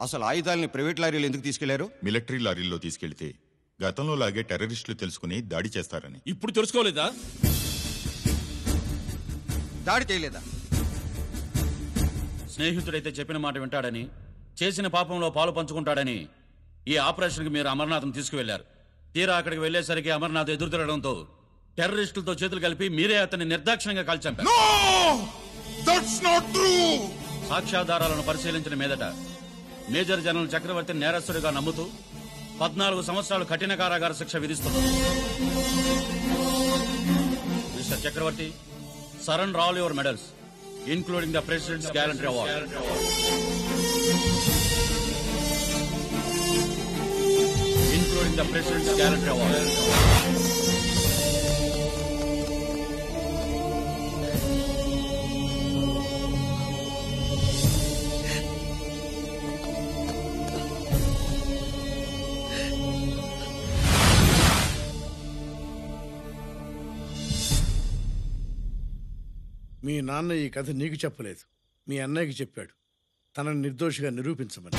[SPEAKER 5] అసలు ఆయుధాలని ప్రైవేట్ లారీలు ఎందుకు తీసుకెళ్లారు?
[SPEAKER 2] మిలిటరీ లారీల్లో తీసుకెళ్తే గతంలో లాగే టెర్రరిస్టులు తెలుసుకుని దాడి చేస్తారని.
[SPEAKER 14] ఇప్పుడు తెలుసుకోలేదా?
[SPEAKER 5] దాడి చేయలేదా?
[SPEAKER 14] స్నేహితుడైతే చెప్పిన మాట వింటాడని, చేసిన పాపంలో పాలు పంచుకుంటాడని ఈ ఆపరేషన్కి మీరు అమర్నాథ్ను తీసుకువెళ్లారు. తీరా అక్కడికి వెళ్లేసరికి అమర్నాథ్ ఎదురు తిరగడంతో టెర్రరిస్టులతో చేతులు కలిపి మీరే అతన్ని నిర్దాక్షిణ్యంగా కాల్చంపారు. సాక్ష్యాధారాలను పరిశీలించిన మీదట మేజర్ జనరల్ చక్రవర్తి నేరస్తుడిగా నమ్ముతూ 14 సంవత్సరాలు కఠిన కారాగార శిక్ష విధిస్తున్నారు. Mister Chakravarthy, surrender all your medals including the president's gallantry award. Including the President's Gallantry Award.
[SPEAKER 21] మీ నాన్న ఈ కథ నీకు చెప్పలేదు, మీ అన్నయ్యకి చెప్పాడు, తనని నిర్దోషిగా నిరూపించమని.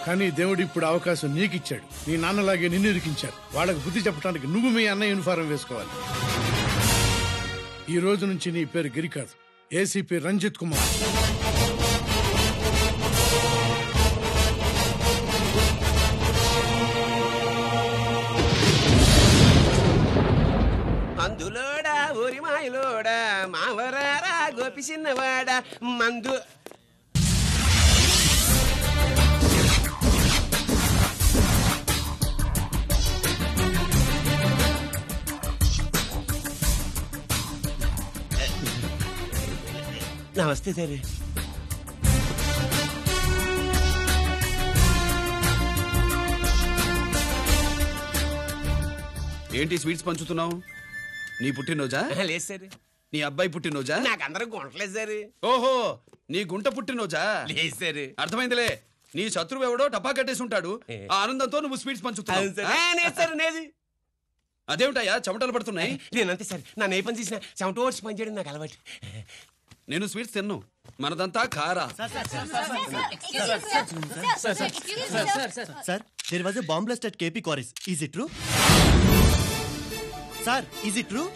[SPEAKER 21] కానీ దేవుడు ఇప్పుడు అవకాశం నీకిచ్చాడు. నీ నాన్నలాగే నిన్ను ఇరికించారు. వాళ్ళకు బుద్ధి చెప్పడానికి నువ్వు మీ అన్న యూనిఫారం వేసుకోవాలి. ఈ రోజు నుంచి నీ పేరు గిరి కాదు, ఏసీపీ రంజిత్ కుమార్.
[SPEAKER 3] అందులోడా ఊరి మాయలోడా మావరారా గోపి చిన్నవాడా మందు. నమస్తే సార్.
[SPEAKER 9] ఏంటి స్వీట్స్ పంచుతున్నావు? నీ పుట్టినరోజా?
[SPEAKER 3] లేదు సార్.
[SPEAKER 9] నీ అబ్బాయి పుట్టినరోజా?
[SPEAKER 3] నాకు అందరూ గుంటలేదు సార్.
[SPEAKER 9] ఓహో, నీ గుంట పుట్టినరోజా?
[SPEAKER 3] లేదు సార్.
[SPEAKER 9] అర్థమైందిలే. నీ శత్రువు ఎవడో టపా కట్టేసి ఉంటాడు. ఆ ఆనందంతో నువ్వు స్వీట్స్ పంచుతున్నావు. అదేమిటయ్యా చెమటలు పడుతున్నాయి?
[SPEAKER 3] నేనంతే సార్. నన్ను ఏ పని చేసినా చెమట ఓడ్చి పని చేయడం నాకు అలవాటు.
[SPEAKER 9] నేను స్వీట్స్ తిన్ను. మనదంతా కారా.
[SPEAKER 18] Sir, there was a bomb blast at KP Quarries. Is it true? Sir, is it true?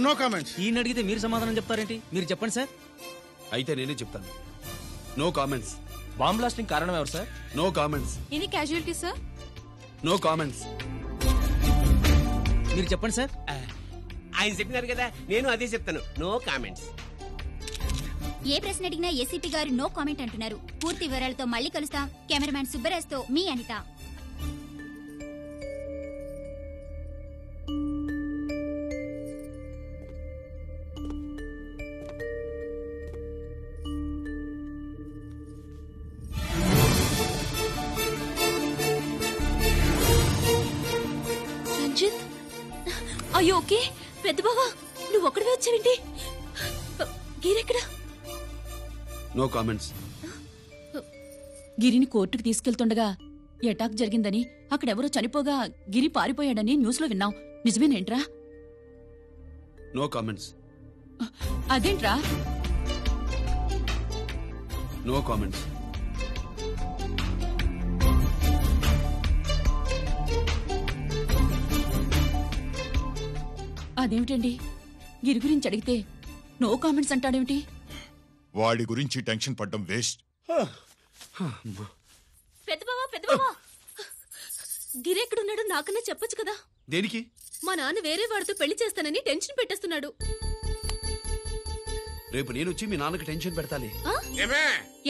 [SPEAKER 21] No comments.
[SPEAKER 18] ఈయన అడిగితే మీరు సమాధానం చెప్తారేంటి? మీరు చెప్పండి సార్.
[SPEAKER 9] అయితే నేనే చెప్తాను. No comments.
[SPEAKER 18] బాంబ్ బ్లాస్టింగ్ కారణం ఎవరు sir?
[SPEAKER 9] No comments.
[SPEAKER 4] Any casualty sir?
[SPEAKER 9] No comments.
[SPEAKER 18] మీరు చెప్పండి సార్.
[SPEAKER 3] ఆయన చెప్పినారు కదా, నేను అదే చెప్తాను. No comments.
[SPEAKER 19] ఏ ప్రశ్న అడిగినా ఏసీపీ గారు నో కామెంట్ అంటున్నారు. పూర్తి వివరాలతో మళ్ళీ కలుస్తాం. కెమెరామ్యాన్ సుబ్బరాజ్తో మీ అనిత.
[SPEAKER 1] రంజిత్, అయ్యో ఓకే. పెద్ద బావా, నువ్వు ఒక్కడివే వచ్చావేంటి? గిరెక్కడా?
[SPEAKER 9] No comments.
[SPEAKER 22] గిరిని కోర్టుకు తీసుకెళ్తుండగా అటాక్ జరిగిందని, అక్కడెవరో చనిపోగా గిరి పారిపోయాడని న్యూస్ లో విన్నాం. నిజమేనేంట్రా?
[SPEAKER 9] No comments.
[SPEAKER 22] అదేంట్రా?
[SPEAKER 9] No comments.
[SPEAKER 22] అదేమిటండి, గిరి గురించి అడిగితే నో కామెంట్స్ అంటాడేమిటి?
[SPEAKER 2] వాడి గురించి టెన్షన్ పడ్డం వేస్ట్.
[SPEAKER 1] పెద్ద బావా, గిరెక్కడున్నాడు నాకన్నా చెప్పొచ్చు కదా.
[SPEAKER 9] దేనికి?
[SPEAKER 1] మా నాన్న వేరే వాడితో పెళ్లి చేస్తానని టెన్షన్ పెట్టేస్తున్నాడు.
[SPEAKER 9] రేపు నేను వచ్చి మీ నాన్నకి టెన్షన్ పెడతాలి.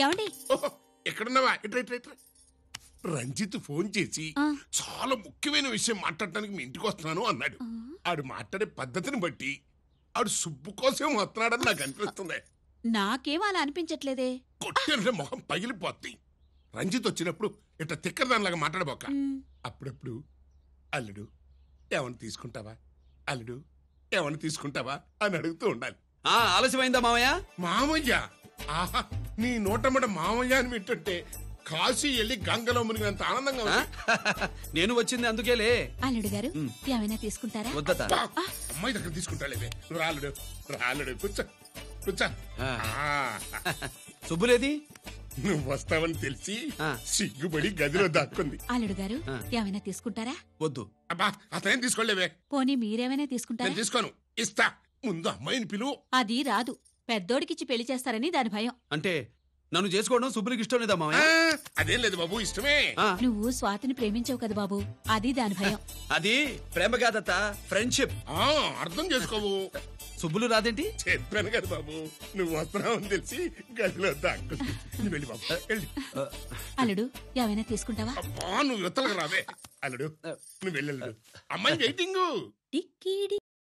[SPEAKER 19] ఏమండి?
[SPEAKER 23] ఎక్కడున్నావా? రంజిత్ ఫోన్ చేసి చాలా ముఖ్యమైన విషయం మాట్లాడటానికి మీ ఇంటికి వస్తున్నాను అన్నాడు. ఆడు మాట్లాడే పద్ధతిని బట్టి ఆడు సుబ్బు కోసం వస్తున్నాడని నాకు అనిపిస్తుంది.
[SPEAKER 4] నాకేం అలా అనిపించట్లేదే.
[SPEAKER 23] కొట్టే మొహం పగిలిపోద్ది. రంజిత్ వచ్చినప్పుడు ఇట్లా తిక్కదానిలాగా మాట్లాడబోక. అప్పుడప్పుడు అల్లుడు ఏమన్నా తీసుకుంటావా, అల్లుడు ఏమన్నా తీసుకుంటావా అని అడుగుతూ ఉండాలి.
[SPEAKER 9] ఆలస్యమైందా మామయ్య?
[SPEAKER 23] మామయ్య? ఆహా, నీ నోటమ్మట మామయ్య అని వింటుంటే కాశీ వెళ్ళి గంగలో మునిగినంత ఆనందంగా ఉంది.
[SPEAKER 9] నేను వచ్చింది అందుకేలే.
[SPEAKER 4] అల్లుడు గారు ఏమైనా తీసుకుంటారా?
[SPEAKER 9] వద్దట.
[SPEAKER 23] అమ్మాయి దగ్గర తీసుకుంటాలేవే. నువ్వు రాలుడు రాలుడు కూర్చో కూర్చో.
[SPEAKER 9] సుబ్బులేది?
[SPEAKER 23] నువ్వు వస్తావని తెలిసి సిగ్గుపడి గదిలో దాక్కుంది.
[SPEAKER 4] అల్లుడు గారు ఏమైనా తీసుకుంటారా?
[SPEAKER 9] వద్దు.
[SPEAKER 23] అబ్బా, అతనేం తీసుకోలేవే.
[SPEAKER 4] పోనీ మీరేమైనా తీసుకుంటారా?
[SPEAKER 23] నేను తీసుకోను, ఇస్తా. ముందు అమ్మాయిని పిలువు.
[SPEAKER 4] అది రాదు. పెద్దోడికిచ్చి పెళ్లి చేస్తారని దాని భయం.
[SPEAKER 9] అంటే నన్ను చేసుకోవడం సుబ్బులకి ఇష్టం లేదా మామయ్య?
[SPEAKER 23] అదేం లేదు బాబు, ఇష్టమే.
[SPEAKER 4] నువ్వు స్వాతిని ప్రేమించావు కదా బాబు, అది దాని భయం.
[SPEAKER 9] అది ప్రేమ కాదత్త, ఫ్రెండ్షిప్.
[SPEAKER 23] అర్థం చేసుకోవు.
[SPEAKER 9] సుబ్బులు రాదేంటి?
[SPEAKER 23] చెప్పాను కదా బాబు, నువ్వు వస్తున్నావని తెలిసి గదిలో దాక్కుంది. నువ్వు వెళ్ళి బాబు వెళ్ళి.
[SPEAKER 4] అల్లుడు ఏమైనా తీసుకుంటావా?
[SPEAKER 23] నువ్వు యువతలకు రావే. అల్లుడు నువ్వు వెళ్ళి. అమ్మాయి వెయిటింగ్.